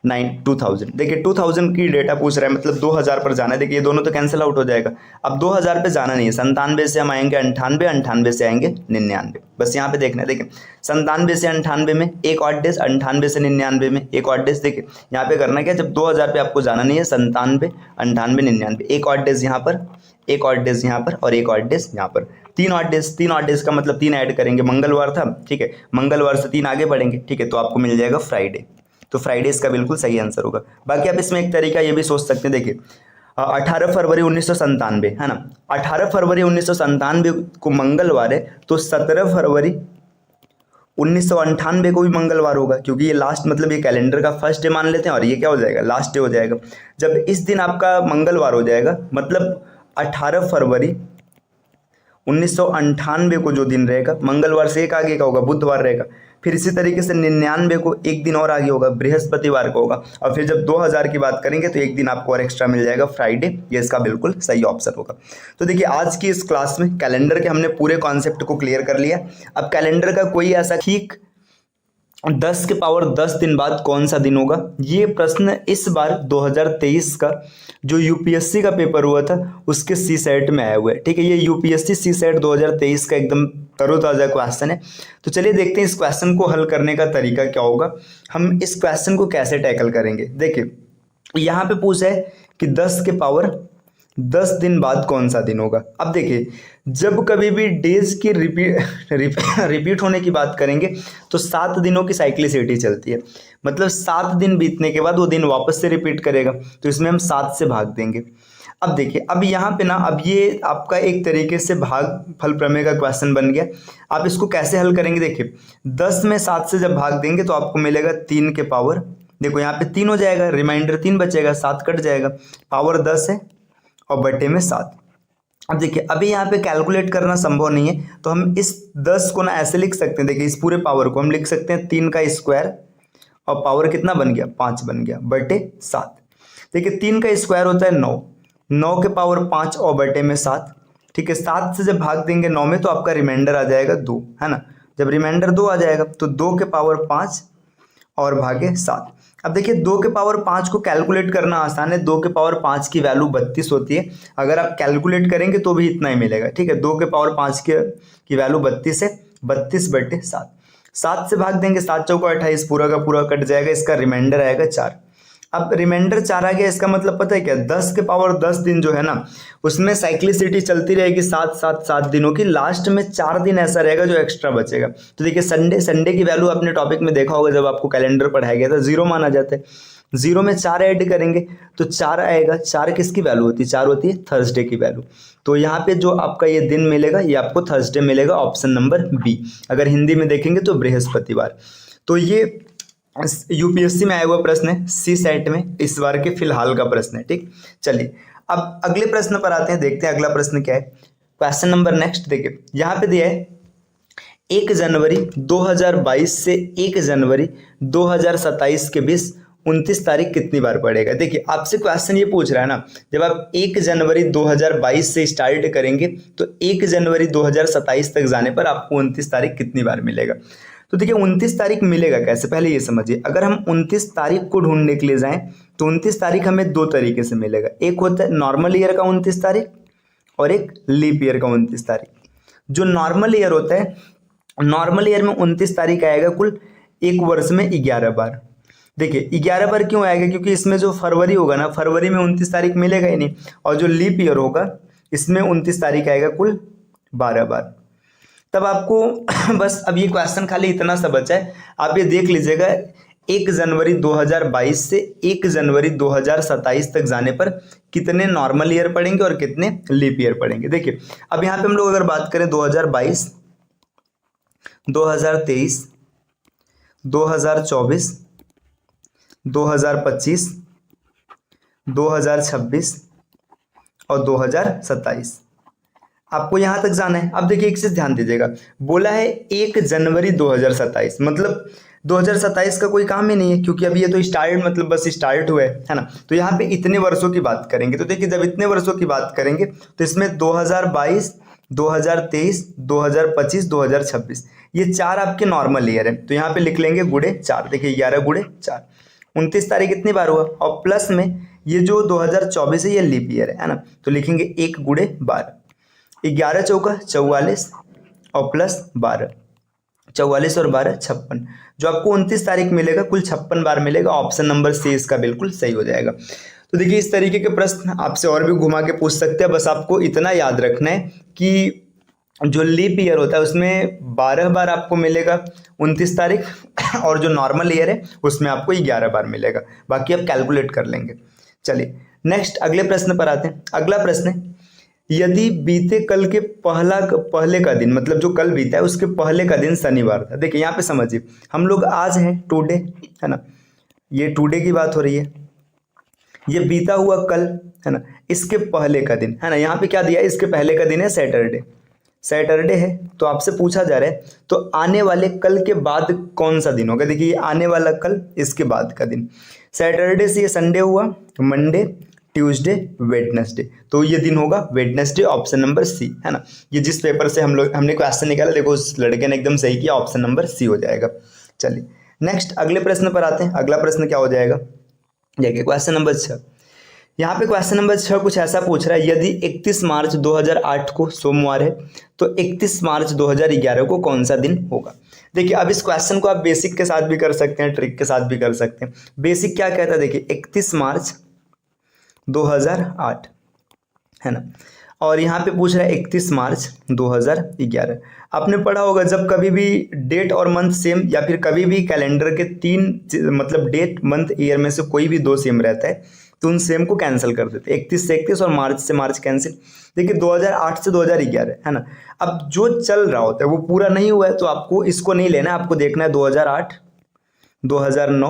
2000। देखिए 2000 की डेटा पूछ रहा है, मतलब 2000 पर जाना है। देखिए ये दोनों तो कैंसिल आउट हो जाएगा। अब 2000 पे जाना नहीं है, 97 से हम आएंगे 98, 98 से आएंगे 99, बस यहाँ पे देखना है। देखिए 97 से 98 में एक 8 डेज, 98 से 99 में एक 8 डेज। देखिए यहाँ पे करना क्या, जब 2000 पे आपको जाना नहीं है, 97, 98, 99, एक 8 डेज यहाँ पर, एक 8 डेज यहाँ पर और एक 8 डेज यहाँ पर, 3 8 डेज। 3 8 डेज का मतलब 3 ऐड करेंगे, मंगलवार था, ठीक है, मंगलवार से 3 आगे बढ़ेंगे, ठीक है, तो आपको मिल जाएगा फ्राइडे। तो फ्राइडे इसका बिल्कुल सही आंसर होगा। बाकी आप इसमें एक तरीका ये भी सोच सकते हैं, देखिए 18 फरवरी 1997 है ना, 18 फरवरी 1997 को मंगलवार है तो 17 फरवरी 1998 को भी मंगलवार होगा, क्योंकि ये लास्ट मतलब ये कैलेंडर का फर्स्ट डे मान लेते हैं और ये क्या हो जाएगा, लास्ट डे हो जाएगा। जब इस दिन आपका मंगलवार हो जाएगा मतलब 18 फरवरी 1998 को जो दिन रहेगा, मंगलवार से एक आगे का होगा, बुधवार रहेगा, फिर इसी तरीके से 99 को एक दिन और आगे होगा, बृहस्पतिवार को होगा। और फिर जब 2000 की बात करेंगे तो एक दिन आपको और एक्स्ट्रा मिल जाएगा, फ्राइडे। ये इसका बिल्कुल सही ऑप्शन होगा। तो देखिए आज की इस क्लास में कैलेंडर के हमने पूरे कॉन्सेप्ट को क्लियर कर लिया। अब कैलेंडर का कोई ऐसा ठीक 10 के पावर 10 दिन बाद कौन सा दिन होगा, ये प्रश्न इस बार 2023 का जो यूपीएससी का पेपर हुआ था उसके सी सेट में आया हुआ है। ठीक है, ये यूपीएससी सी सेट 2023 का एकदम तरोताज़ा क्वेश्चन है। तो चलिए देखते हैं इस क्वेश्चन को हल करने का तरीका क्या होगा, हम इस क्वेश्चन को कैसे टैकल करेंगे। देखिए यहाँ पे पूछा है कि 10 के पावर 10 दिन बाद कौन सा दिन होगा। अब देखिए जब कभी भी डेज की रिपीट होने की बात करेंगे तो 7 दिनों की साइक्लिसिटी चलती है, मतलब 7 दिन बीतने के बाद वो दिन वापस से रिपीट करेगा, तो इसमें हम 7 से भाग देंगे। अब देखिए अब यहाँ पे ना, अब ये आपका एक तरीके से भाग फल प्रमेय का क्वेश्चन बन गया। आप इसको कैसे हल करेंगे, देखिए 10 में 7 से जब भाग देंगे तो आपको मिलेगा 3 के पावर, देखो यहाँ पे 3 हो जाएगा, रिमाइंडर 3 बचेगा, 7 कट जाएगा, पावर 10 है और बटे में 7। अब देखिए अभी यहाँ पे कैलकुलेट करना संभव नहीं है, तो हम इस 10 को ना ऐसे लिख सकते हैं। देखिए इस पूरे पावर को हम लिख सकते हैं 3 का स्क्वायर और पावर कितना बन गया, 5 बन गया, बटे 7। देखिए 3 का स्क्वायर होता है 9, 9 के पावर 5 और बटे में 7। ठीक है, 7 से जब भाग देंगे 9 में तो आपका रिमाइंडर आ जाएगा 2, है ना। जब रिमाइंडर 2 आ जाएगा तो 2 के पावर 5 और भागे 7। अब देखिए 2 के पावर 5 को कैलकुलेट करना आसान है, 2 के पावर 5 की वैल्यू 32 होती है। अगर आप कैलकुलेट करेंगे तो भी इतना ही मिलेगा। ठीक है, 2 के पावर 5 की वैल्यू 32 है, 32 बटे 7। 7 से भाग देंगे, 7 चौका 28, पूरा का पूरा कट जाएगा, इसका रिमाइंडर आएगा 4। अब रिमाइंडर 4 आ गया, इसका मतलब पता है क्या, 10 के पावर 10 दिन जो है ना उसमें साइक्लिसिटी चलती रहेगी 7 दिनों की, लास्ट में 4 दिन ऐसा रहेगा जो एक्स्ट्रा बचेगा। तो देखिए संडे की वैल्यू आपने टॉपिक में देखा होगा, जब आपको कैलेंडर पढ़ाया गया था 0 माना जाता है, 0 में 4 ऐड करेंगे तो 4 आएगा। 4 किसकी वैल्यू होती है, 4 होती है थर्सडे की वैल्यू। तो यहाँ पे जो आपका ये दिन मिलेगा ये आपको थर्सडे मिलेगा, ऑप्शन नंबर बी। अगर हिंदी में देखेंगे तो बृहस्पतिवार। तो ये यूपीएससी में आया हुआ प्रश्न है, सी सेट में इस बार के फिलहाल का प्रश्न है। ठीक, चलिए अब अगले प्रश्न पर आते हैं, देखते हैं अगला प्रश्न क्या है। क्वेश्चन नंबर नेक्स्ट देखिए यहाँ पे दिया है 1 जनवरी 2022 से 1 जनवरी 2027 के बीच 29 तारीख कितनी बार पड़ेगा। देखिए आपसे क्वेश्चन ये पूछ रहा है ना, जब आप 1 जनवरी 2022 से स्टार्ट करेंगे तो 1 जनवरी 2027 तक जाने पर आपको 29 तारीख कितनी बार मिलेगा। तो देखिए 29 तारीख मिलेगा कैसे, पहले ये समझिए। अगर हम 29 तारीख को ढूंढने के लिए जाएं तो 29 तारीख हमें 2 तरीके से मिलेगा, एक होता है नॉर्मल ईयर का 29 तारीख और एक लीप ईयर का 29 तारीख। जो नॉर्मल ईयर होता है, नॉर्मल ईयर में 29 तारीख आएगा कुल एक वर्ष में 11 बार। देखिए 11 बार क्यों आएगा, क्योंकि इसमें जो फरवरी होगा ना, फरवरी में 29 तारीख मिलेगा ही नहीं, और जो लीप ईयर होगा इसमें 29 तारीख आएगा कुल 12 बार। तब आपको बस अब ये क्वेश्चन खाली इतना सा बचा है, आप ये देख लीजिएगा 1 जनवरी 2022 से 1 जनवरी 2027 तक जाने पर कितने नॉर्मल ईयर पड़ेंगे और कितने लीप ईयर पड़ेंगे। देखिए अब यहाँ पे हम लोग अगर बात करें 2022, 2023, 2024, 2025, 2026 और 2027, आपको यहां तक जाना है। अब देखिए एक चीज ध्यान दीजिएगा, बोला है 1 जनवरी 2027, मतलब 2027 का कोई काम ही नहीं है, क्योंकि अभी ये तो स्टार्ट मतलब बस स्टार्ट हुआ है ना। तो यहाँ पे इतने वर्षों की बात करेंगे, तो देखिए जब इतने वर्षों की बात करेंगे तो इसमें 2022, 2023, 2025, 2026 ये 4 आपके नॉर्मल ईयर है, तो यहाँ पे लिख लेंगे गुणे 4। देखिए 11 गुणे 4, 29 तारीख कितनी बार हुआ, और प्लस में ये जो 2024 है ये लीप ईयर है ना, तो लिखेंगे 1 गुणे 12, 11 चौका 44 और प्लस 12, 44 और 12 56। जो आपको 29 तारीख मिलेगा कुल 56 बार मिलेगा, ऑप्शन नंबर सी इसका बिल्कुल सही हो जाएगा। तो देखिए इस तरीके के प्रश्न आपसे और भी घुमा के पूछ सकते हैं, बस आपको इतना याद रखना है कि जो लीप ईयर होता है उसमें 12 बार आपको मिलेगा 29 तारीख, और जो नॉर्मल ईयर है उसमें आपको 11 बार मिलेगा, बाकी आप कैलकुलेट कर लेंगे। चलिए नेक्स्ट अगले प्रश्न पर आते हैं। अगला प्रश्न है, यदि बीते कल के पहले का दिन, मतलब जो कल बीता है उसके पहले का दिन शनिवार था। देखिए यहाँ पे समझिए, हम लोग आज हैं टुडे, है ना, ये टुडे की बात हो रही है, ये बीता हुआ कल है ना, इसके पहले का दिन है ना, यहाँ पे क्या दिया है, इसके पहले का दिन है सैटरडे, सैटरडे है तो आपसे पूछा जा रहा है तो आने वाले कल के बाद कौन सा दिन होगा। देखिए ये आने वाला कल, इसके बाद का दिन। सैटरडे से ये संडे हुआ, मंडे, ट्यूसडे, वेडनेसडे, तो ये दिन होगा वेडनेसडे, ऑप्शन नंबर सी, है ना। ये जिस पेपर से हमने क्वेश्चन निकाला, देखो उस लड़के ने एकदम सही किया, ऑप्शन नंबर सी हो जाएगा। चलिए नेक्स्ट अगले प्रश्न पर आते हैं। अगला प्रश्न क्या हो जाएगा, देखिए क्वेश्चन नंबर 6। यहाँ पे क्वेश्चन नंबर 6 कुछ ऐसा पूछ रहा है, यदि 31 मार्च 2008 को सोमवार है तो 31 मार्च 2011 को कौन सा दिन होगा। देखिए अब इस क्वेश्चन को आप बेसिक के साथ भी कर सकते हैं, ट्रिक के साथ भी कर सकते हैं। बेसिक क्या कहता है, देखिए 31 मार्च 2008 है ना, और यहाँ पे पूछ रहा है 31 मार्च 2011। आपने पढ़ा होगा जब कभी भी डेट और मंथ सेम, या फिर कभी भी कैलेंडर के तीन मतलब डेट मंथ ईयर में से कोई भी दो सेम रहता है तो उन सेम को कैंसिल कर देते हैं। 31 से 31 और मार्च से मार्च कैंसिल। देखिए 2008 से 2011 है ना। अब जो चल रहा होता है वो पूरा नहीं हुआ है तो आपको इसको नहीं लेना है, आपको देखना है 2008, 2009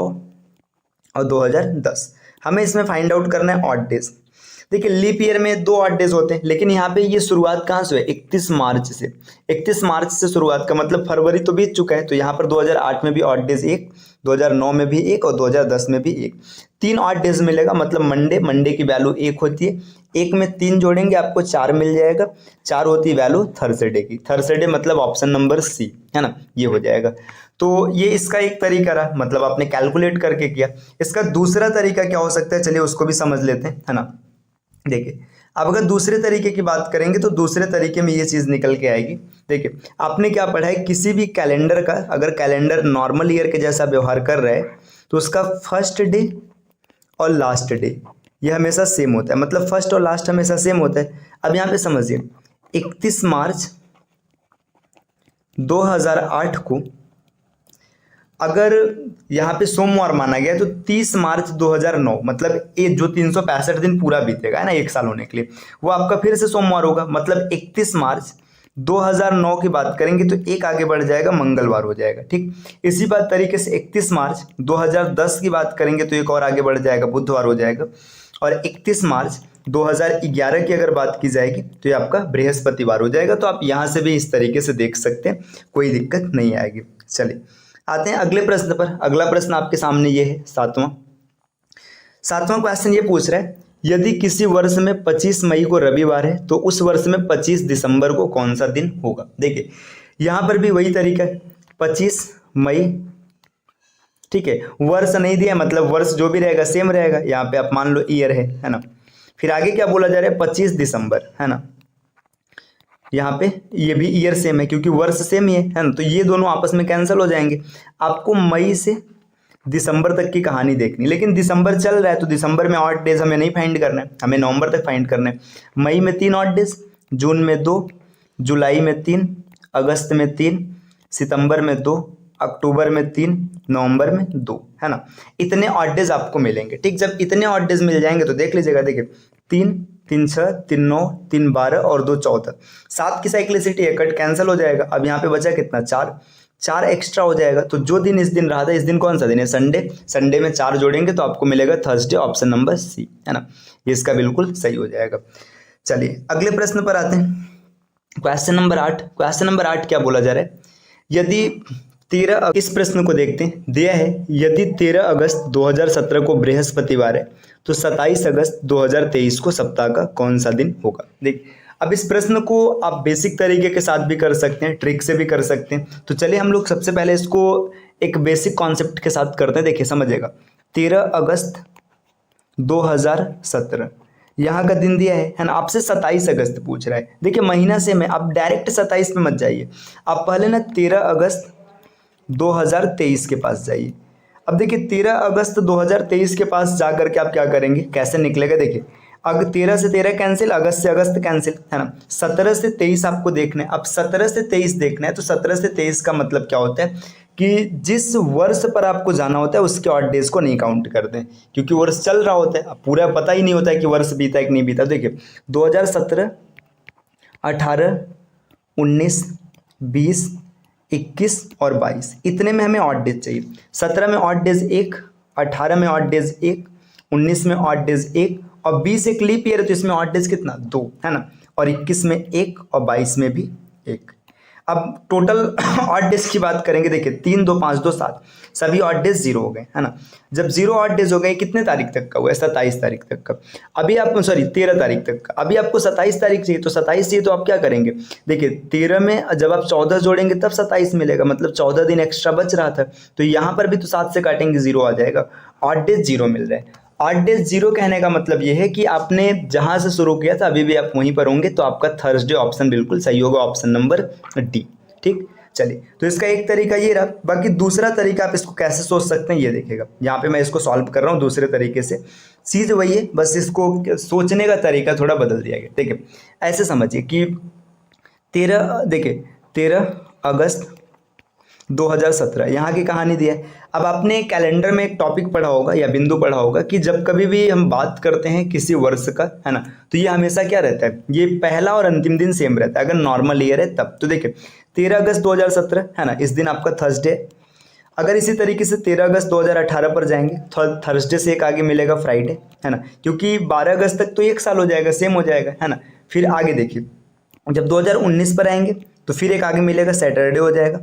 और 2010। हमें इसमें फाइंड आउट करना है ऑड डेज। देखिए लीप ईयर में 2 ऑड डेज होते हैं, लेकिन यहाँ पे ये शुरुआत कहाँ से है, 31 मार्च से। 31 मार्च से शुरुआत का मतलब फरवरी तो बीत चुका है, तो यहाँ पर 2008 में भी ऑड डेज 1, 2009 में भी 1 और 2010 में भी 1, 3 ऑड डेज मिलेगा। मतलब मंडे की वैल्यू 1 होती है, 1 में 3 जोड़ेंगे आपको 4 मिल जाएगा, 4 होती है वैल्यू थर्सडे की। थर्सडे मतलब ऑप्शन नंबर सी, है ना, ये हो जाएगा। तो ये इसका एक तरीका रहा, मतलब आपने कैलकुलेट करके किया। इसका दूसरा तरीका क्या हो सकता है, चलिए उसको भी समझ लेते हैं, है ना। देखिए अब अगर दूसरे तरीके की बात करेंगे तो दूसरे तरीके में ये चीज़ निकल के आएगी। देखिए आपने क्या पढ़ा है, किसी भी कैलेंडर का अगर कैलेंडर नॉर्मल ईयर के जैसा व्यवहार कर रहा है तो उसका फर्स्ट डे और लास्ट डे ये हमेशा सेम होता है, मतलब फर्स्ट और लास्ट हमेशा सेम होता है। अब यहाँ पे समझिए 31 मार्च 2008 को अगर यहाँ पे सोमवार माना गया तो 30 मार्च 2009 मतलब ये जो 365 दिन पूरा बीतेगा है ना एक साल होने के लिए, वो आपका फिर से सोमवार होगा। मतलब 31 मार्च 2009 की बात करेंगे तो एक आगे बढ़ जाएगा, मंगलवार हो जाएगा। ठीक इसी बात तरीके से 31 मार्च 2010 की बात करेंगे तो एक और आगे बढ़ जाएगा, बुधवार हो जाएगा। और 31 मार्च 2011 की अगर बात की जाएगी तो ये आपका बृहस्पतिवार हो जाएगा। तो आप यहाँ से भी इस तरीके से देख सकते हैं, कोई दिक्कत नहीं आएगी। चलिए आते हैं अगले प्रश्न पर। अगला प्रश्न आपके सामने ये है, सातवां क्वेश्चन ये पूछ रहा है, यदि किसी वर्ष में 25 मई को रविवार है तो उस वर्ष में 25 दिसंबर को कौन सा दिन होगा। देखिए यहाँ पर भी वही तरीका है, 25 मई, ठीक है, वर्ष नहीं दिया मतलब वर्ष जो भी रहेगा सेम रहेगा। यहाँ पे आप मान लो ईयर है ना। फिर आगे क्या बोला जा रहा है, 25 दिसंबर, है ना। यहाँ पे ये भी ईयर सेम है क्योंकि वर्ष सेम ही है ना, तो ये दोनों आपस में कैंसिल हो जाएंगे। आपको मई से दिसंबर तक की कहानी देखनी, लेकिन दिसंबर चल रहा है तो दिसंबर में ऑड डेज हमें नहीं फाइंड करना है, हमें नवंबर तक फाइंड करना है। मई में 3 ऑड डेज, जून में 2, जुलाई में 3, अगस्त में 3, सितंबर में 2, अक्टूबर में 3, नवंबर में 2, है ना। इतने ऑड डेज आपको मिलेंगे। ठीक जब इतने ऑड डेज मिल जाएंगे तो देख लीजिएगा, देखिए 3, 3 6, 3 9, 3 12 और 2 14, 7 की साइक्लिसिटी है, कट कैंसिल हो जाएगा। अब यहाँ पे बचा कितना, 4 एक्स्ट्रा हो जाएगा। तो जो दिन इस दिन रहा था, इस दिन कौन सा दिन है, संडे। संडे में 4 जोड़ेंगे तो आपको मिलेगा थर्सडे, ऑप्शन नंबर सी, है ना। ये इसका बिल्कुल सही हो जाएगा। चलिए अगले प्रश्न पर आते हैं, क्वेश्चन नंबर 8। क्वेश्चन नंबर 8 क्या बोला जा रहा है, यदि 13, इस प्रश्न को देखते हैं, दिया है यदि 13 अगस्त 2017 को बृहस्पतिवार है तो 27 अगस्त 2023 को सप्ताह का कौन सा दिन होगा। देख अब इस प्रश्न को आप बेसिक तरीके के साथ भी कर सकते हैं, ट्रिक से भी कर सकते हैं। तो चलिए हम लोग सबसे पहले इसको एक बेसिक कॉन्सेप्ट के साथ करते हैं। देखिए समझिएगा, 13 अगस्त 2017 यहाँ का दिन दिया है ना, आपसे 27 अगस्त पूछ रहा है। देखिए महीना से मैं आप डायरेक्ट 27 पे मत जाइए, आप पहले ना 13 अगस्त 2023 के पास जाइए। अब देखिए 13 अगस्त 2023 के पास जा करके आप क्या करेंगे, कैसे निकलेगा, देखिए अगर 13 से 13 कैंसिल, अगस्त से अगस्त कैंसिल, है ना। 17 से 23 आपको देखना है। अब 17 से 23 देखना है तो 17 से 23 का मतलब क्या होता है कि जिस वर्ष पर आपको जाना होता है उसके ऑड डेज को नहीं काउंट करते हैं, क्योंकि वर्ष चल रहा होता है, अब पूरा पता ही नहीं होता है कि वर्ष बीता है कि नहीं बीता। देखिए 2017, 18, 19, 20, 21 और 22, इतने में हमें ऑड डेज चाहिए। 17 में ऑड डेज 1, 18 में ऑड डेज 1, 19 में ऑड डेज 1 और 20 एक लीप ईयर है तो इसमें ऑड डेज कितना, 2, है ना। और 21 में 1 और 22 में भी 1। अब टोटल ऑड डेज की बात करेंगे, देखिए 3 2 5 2 7 सभी ऑड डेज 0 हो गए, है ना। जब 0 ऑड डेज हो गए, कितने तारीख तक का हुआ है? 27 तारीख तक का। अभी आप सॉरी 13 तारीख तक का, अभी आपको 27 तारीख चाहिए, तो 27 चाहिए तो आप क्या करेंगे? देखिए 13 में जब आप 14 जोड़ेंगे तब 27 मिलेगा, मतलब 14 दिन एक्स्ट्रा बच रहा था, तो यहाँ पर भी तो 7 से काटेंगे 0 आ जाएगा। ऑड डेज 0 मिल रहा है। ऑड डेज 0 कहने का मतलब ये है कि आपने जहां से शुरू किया था अभी भी आप वहीं पर होंगे, तो आपका थर्सडे ऑप्शन बिल्कुल सही होगा, ऑप्शन नंबर डी। ठीक, चलिए, तो इसका एक तरीका ये रहा। बाकी दूसरा तरीका आप इसको कैसे सोच सकते हैं ये देखिएगा, यहाँ पे मैं इसको सॉल्व कर रहा हूँ दूसरे तरीके से। चीज़ वही है, बस इसको सोचने का तरीका थोड़ा बदल दिया गया। देखिए ऐसे समझिए कि 13 अगस्त 2017 यहाँ की कहानी दी है। अब आपने कैलेंडर में एक टॉपिक पढ़ा होगा या बिंदु पढ़ा होगा कि जब कभी भी हम बात करते हैं किसी वर्ष का, है ना, तो ये हमेशा क्या रहता है, ये पहला और अंतिम दिन सेम रहता है अगर नॉर्मल ईयर है तब। तो देखिए 13 अगस्त 2017 है ना, इस दिन आपका थर्सडे। अगर इसी तरीके से 13 अगस्त 2018 पर जाएंगे, थर्सडे से एक आगे मिलेगा फ्राइडे, है ना, क्योंकि 12 अगस्त तक तो एक साल हो जाएगा, सेम हो जाएगा, है ना। फिर आगे देखिए जब 2019 पर आएंगे तो फिर एक आगे मिलेगा सैटरडे हो जाएगा।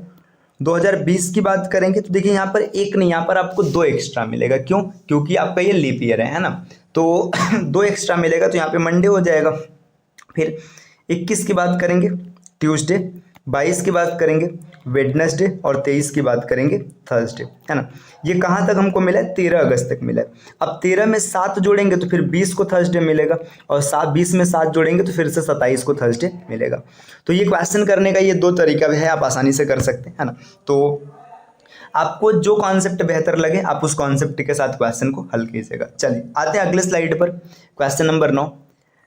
2020 की बात करेंगे तो देखिए यहाँ पर एक नहीं, यहाँ पर आपको 2 एक्स्ट्रा मिलेगा। क्यों? क्योंकि आपका ये लीप ईयर है ना, तो 2 एक्स्ट्रा मिलेगा, तो यहाँ पे मंडे हो जाएगा। फिर 21 की बात करेंगे ट्यूसडे, 22 की बात करेंगे वेडनेसडे और 23 की बात करेंगे थर्सडे, है ना। ये कहाँ तक हमको मिला है? 13 अगस्त तक मिला है। अब 13 में 7 जोड़ेंगे तो फिर 20 को थर्सडे मिलेगा, और 20 में 7 जोड़ेंगे तो फिर से 27 को थर्सडे मिलेगा। तो ये क्वेश्चन करने का ये 2 तरीका भी है, आप आसानी से कर सकते हैं, है ना। तो आपको जो कॉन्सेप्ट बेहतर लगे आप उस कॉन्सेप्ट के साथ क्वेश्चन को हल कीजिएगा। चलिए आते हैं अगले स्लाइड पर, क्वेश्चन नंबर 9।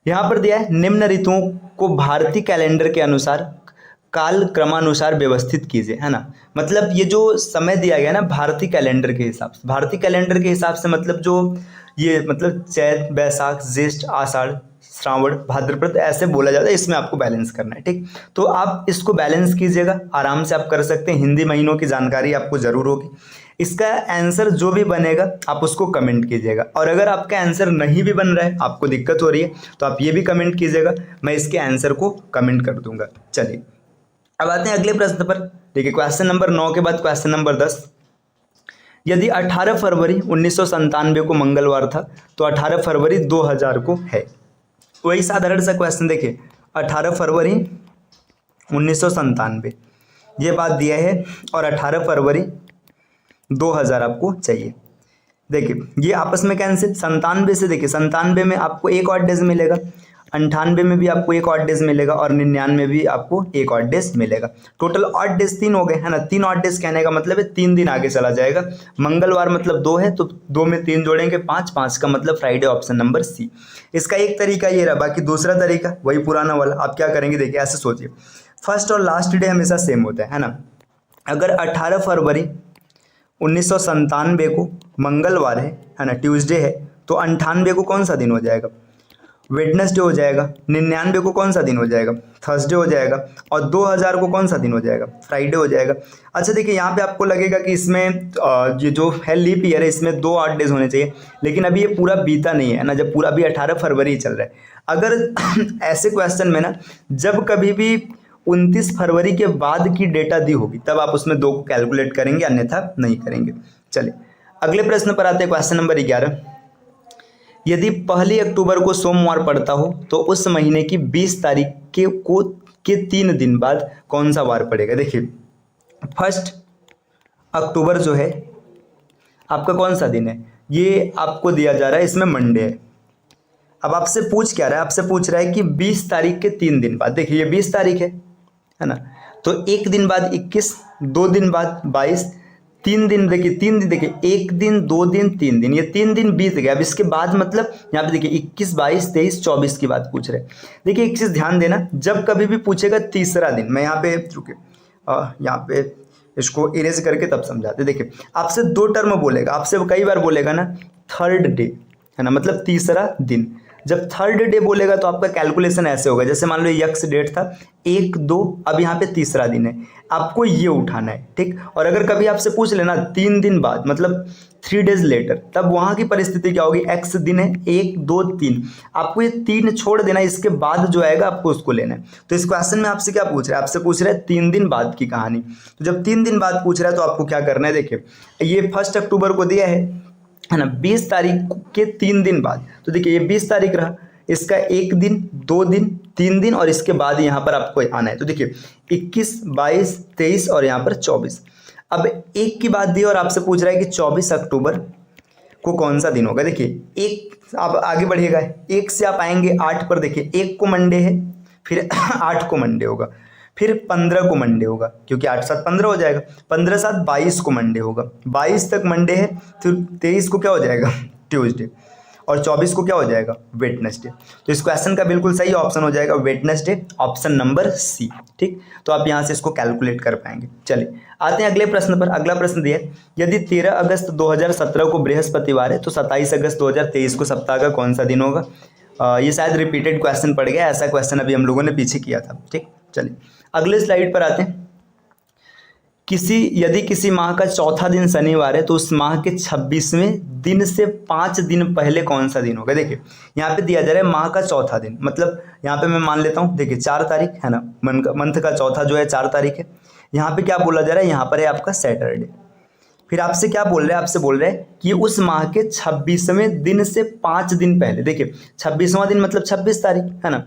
यहाँ पर दिया है निम्न ऋतुओं को भारतीय कैलेंडर के अनुसार काल क्रमानुसार व्यवस्थित कीजिए, है ना। मतलब ये जो समय दिया गया ना भारतीय कैलेंडर के हिसाब से, भारतीय कैलेंडर के हिसाब से मतलब जो ये मतलब चैत बैसाख ज्येष्ठ आषाढ़ श्रावण भाद्रपद ऐसे बोला जाता है, इसमें आपको बैलेंस करना है। ठीक, तो आप इसको बैलेंस कीजिएगा, आराम से आप कर सकते हैं। हिंदी महीनों की जानकारी आपको जरूर होगी। इसका आंसर जो भी बनेगा आप उसको कमेंट कीजिएगा, और अगर आपका आंसर नहीं भी बन रहा है, आपको दिक्कत हो रही है, तो आप ये भी कमेंट कीजिएगा, मैं इसके आंसर को कमेंट कर दूंगा। चलिए अब आते हैं अगले प्रश्न पर। देखिए क्वेश्चन नंबर 9 के बाद क्वेश्चन नंबर 10। यदि 18 फरवरी 1997 को मंगलवार था तो 18 फरवरी 2000 को है। वही साधारण सा क्वेश्चन देखिए, 18 फरवरी 1997 ये बात दिया है, और 18 फरवरी 2000 आपको चाहिए। देखिए ये आपस में कैंसिल, 97 से देखिए 97 में आपको एक ऑड डेज मिलेगा, 98 में भी आपको एक ऑड डेज मिलेगा, और 99 में भी आपको एक ऑड डेज मिलेगा। टोटल ऑड डेज 3 हो गए, है ना। 3 ऑड डेज कहने का मतलब है 3 दिन आगे चला जाएगा। मंगलवार मतलब 2 है, तो 2 में 3 जोड़ेंगे 5, 5 का मतलब फ्राइडे, ऑप्शन नंबर सी। इसका एक तरीका ये रहा। बाकी दूसरा तरीका वही पुराना वाला, आप क्या करेंगे देखिए ऐसे सोचिए, फर्स्ट और लास्ट डे हमेशा सेम होता है ना। अगर 18 फरवरी 1997 को मंगलवार है ना, ट्यूसडे है, तो 98 को कौन सा दिन हो जाएगा? वेडनेसडे हो जाएगा। 99 को कौन सा दिन हो जाएगा? थर्सडे हो जाएगा। और 2000 को कौन सा दिन हो जाएगा? फ्राइडे हो जाएगा। अच्छा देखिए यहाँ पे आपको लगेगा कि इसमें ये जो है लीप ईयर है, इसमें 2 ऑड डेज होने चाहिए, लेकिन अभी ये पूरा बीता नहीं है ना, जब पूरा अभी 18 फरवरी ही चल रहा है। अगर ऐसे क्वेश्चन में ना जब कभी भी 29 फरवरी के बाद की डेटा दी होगी तब आप उसमें 2 को कैलकुलेट करेंगे, अन्यथा नहीं करेंगे। चलिए अगले प्रश्न पर आते हैं, क्वेश्चन नंबर 11। यदि 1 अक्टूबर को सोमवार पड़ता हो तो उस महीने की 20 तारीख के 3 दिन बाद कौन सा वार पड़ेगा? देखिए 1 अक्टूबर जो है आपका कौन सा दिन है? ये आपको दिया जा रहा है, इसमें मंडे है। अब आपसे पूछ क्या रहा है? आपसे पूछ रहा है कि 20 तारीख के 3 दिन बाद। देखिए ये 20 तारीख है ना, तो 1 दिन बाद 21, 2 दिन बाद 22, 3 दिन देखिए, 3 दिन देखिए, 1 दिन 2 दिन 3 दिन, ये 3 दिन बीत गया। अब इसके बाद मतलब यहाँ पे देखिए 21, 22, 23, 24 की बात पूछ रहे हैं। देखिए एक चीज़ ध्यान देना, जब कभी भी पूछेगा तीसरा दिन, मैं यहाँ पे यहाँ पे इसको इरेज करके तब समझाते। देखिए आपसे 2 टर्म बोलेगा, आपसे कई बार बोलेगा ना थर्ड डे, है ना, मतलब तीसरा दिन। जब थर्ड डे बोलेगा तो आपका कैलकुलेशन ऐसे होगा, जैसे मान लो यक्स डेट था 1 2, अब यहाँ पे तीसरा दिन है, आपको ये उठाना है, ठीक। और अगर कभी आपसे पूछ लेना 3 दिन बाद, मतलब 3 days लेटर, तब वहाँ की परिस्थिति क्या होगी, एक्स दिन है 1 2 3, आपको ये 3 छोड़ देना, इसके बाद जो आएगा आपको उसको लेना है। तो इस क्वेश्चन में आपसे क्या पूछ रहा है, आपसे पूछ रहा है 3 दिन बाद की कहानी। तो जब 3 दिन बाद पूछ रहा है तो आपको क्या करना है, देखिए ये 1 अक्टूबर को दिया है ना, 20 तारीख के 3 दिन बाद, तो देखिए ये 20 तारीख रहा, इसका 1 दिन 2 दिन 3 दिन और इसके बाद यहाँ पर आपको आना है। तो देखिए 21 22 23 और यहाँ पर 24। अब एक की बात दी और आपसे पूछ रहा है कि 24 अक्टूबर को कौन सा दिन होगा। देखिए एक आप आगे बढ़िएगा, 1 से आप आएंगे 8 पर, देखिए 1 को मंडे है, फिर 8 को मंडे होगा, फिर 15 को मंडे होगा, क्योंकि 8 7 15 हो जाएगा, 15 7 22 को मंडे होगा, 22 तक मंडे है, फिर 23 को क्या हो जाएगा, ट्यूसडे, और 24 को क्या हो जाएगा, वेडनेसडे। तो इस क्वेश्चन का बिल्कुल सही ऑप्शन हो जाएगा वेडनेसडे, ऑप्शन नंबर सी, ठीक। तो आप यहाँ से इसको कैलकुलेट कर पाएंगे। चलिए आते हैं अगले प्रश्न पर। अगला प्रश्न दिया है, यदि 13 अगस्त 2017 को बृहस्पतिवार है तो 27 अगस्त 2023 को सप्ताह का कौन सा दिन होगा। ये शायद रिपीटेड क्वेश्चन पड़ गया, ऐसा क्वेश्चन अभी हम लोगों ने पीछे किया था, ठीक। चलिए अगले स्लाइड पर आते हैं। यदि किसी माह का चौथा दिन शनिवार है तो उस माह के 26वें दिन से 5 दिन पहले कौन सा दिन होगा। देखिए यहाँ पे दिया जा रहा है माह का चौथा दिन, मतलब यहाँ पे मैं मान लेता हूँ, देखिए 4 तारीख है ना, मंथ का चौथा जो है 4 तारीख है। यहाँ पे क्या बोला जा रहा है, यहाँ पर है आपका सैटरडे। फिर आपसे क्या बोल रहे हैं, आपसे बोल रहे हैं कि उस माह के 26वें दिन से 5 दिन पहले, देखिए 26वां दिन मतलब 26 तारीख है ना,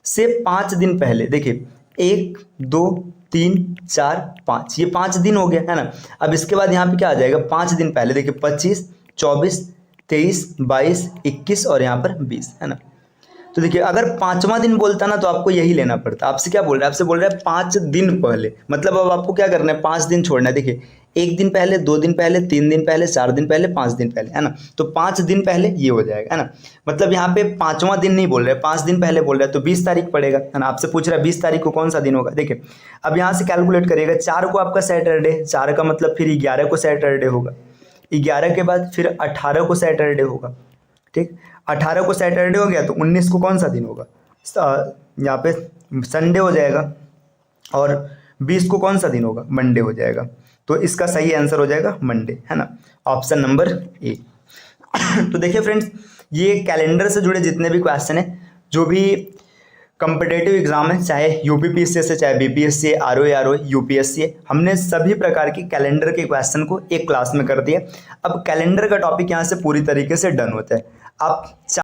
से 5 दिन पहले, देखिए 1 2 3 4 5, ये 5 दिन हो गया है ना। अब इसके बाद यहाँ पे क्या आ जाएगा, 5 दिन पहले, देखिए 25 24 23 22 21 और यहाँ पर 20 है ना। तो देखिए अगर 5वां दिन बोलता ना तो आपको यही लेना पड़ता। आपसे क्या बोल रहा है, आपसे बोल रहा है 5 दिन पहले, मतलब अब आपको क्या करना है, 5 दिन छोड़ना है। देखिए 1 दिन पहले, 2 दिन पहले, 3 दिन पहले, 4 दिन पहले, 5 दिन पहले, है ना। तो 5 दिन पहले ये हो जाएगा, है ना। मतलब यहाँ पे 5वां दिन नहीं बोल रहे, 5 दिन पहले बोल रहे हैं, तो 20 तारीख पड़ेगा, है ना। आपसे पूछ रहा है 20 तारीख को कौन सा दिन होगा। देखिए अब यहाँ से कैलकुलेट करिएगा, 4 को आपका सैटरडे, 4 का मतलब फिर 11 को सैटरडे होगा, 11 के बाद फिर 18 को सैटरडे होगा, ठीक। 18 को सैटरडे हो गया तो 19 को कौन सा दिन होगा, यहाँ पे संडे हो जाएगा, और 20 को कौन सा दिन होगा, मंडे हो जाएगा। तो इसका सही आंसर हो जाएगा मंडे, है ना, ऑप्शन नंबर ए। तो देखिए फ्रेंड्स, ये कैलेंडर से जुड़े जितने भी क्वेश्चन हैं, जो भी कॉम्पिटेटिव एग्जाम है, चाहे यूपीपीएससी से, चाहे बीपीएससी, आरओ यूपीएससी, हमने सभी प्रकार की कैलेंडर के क्वेश्चन को एक क्लास में कर दिया। अब कैलेंडर का टॉपिक यहाँ से पूरी तरीके से डन होता है। आप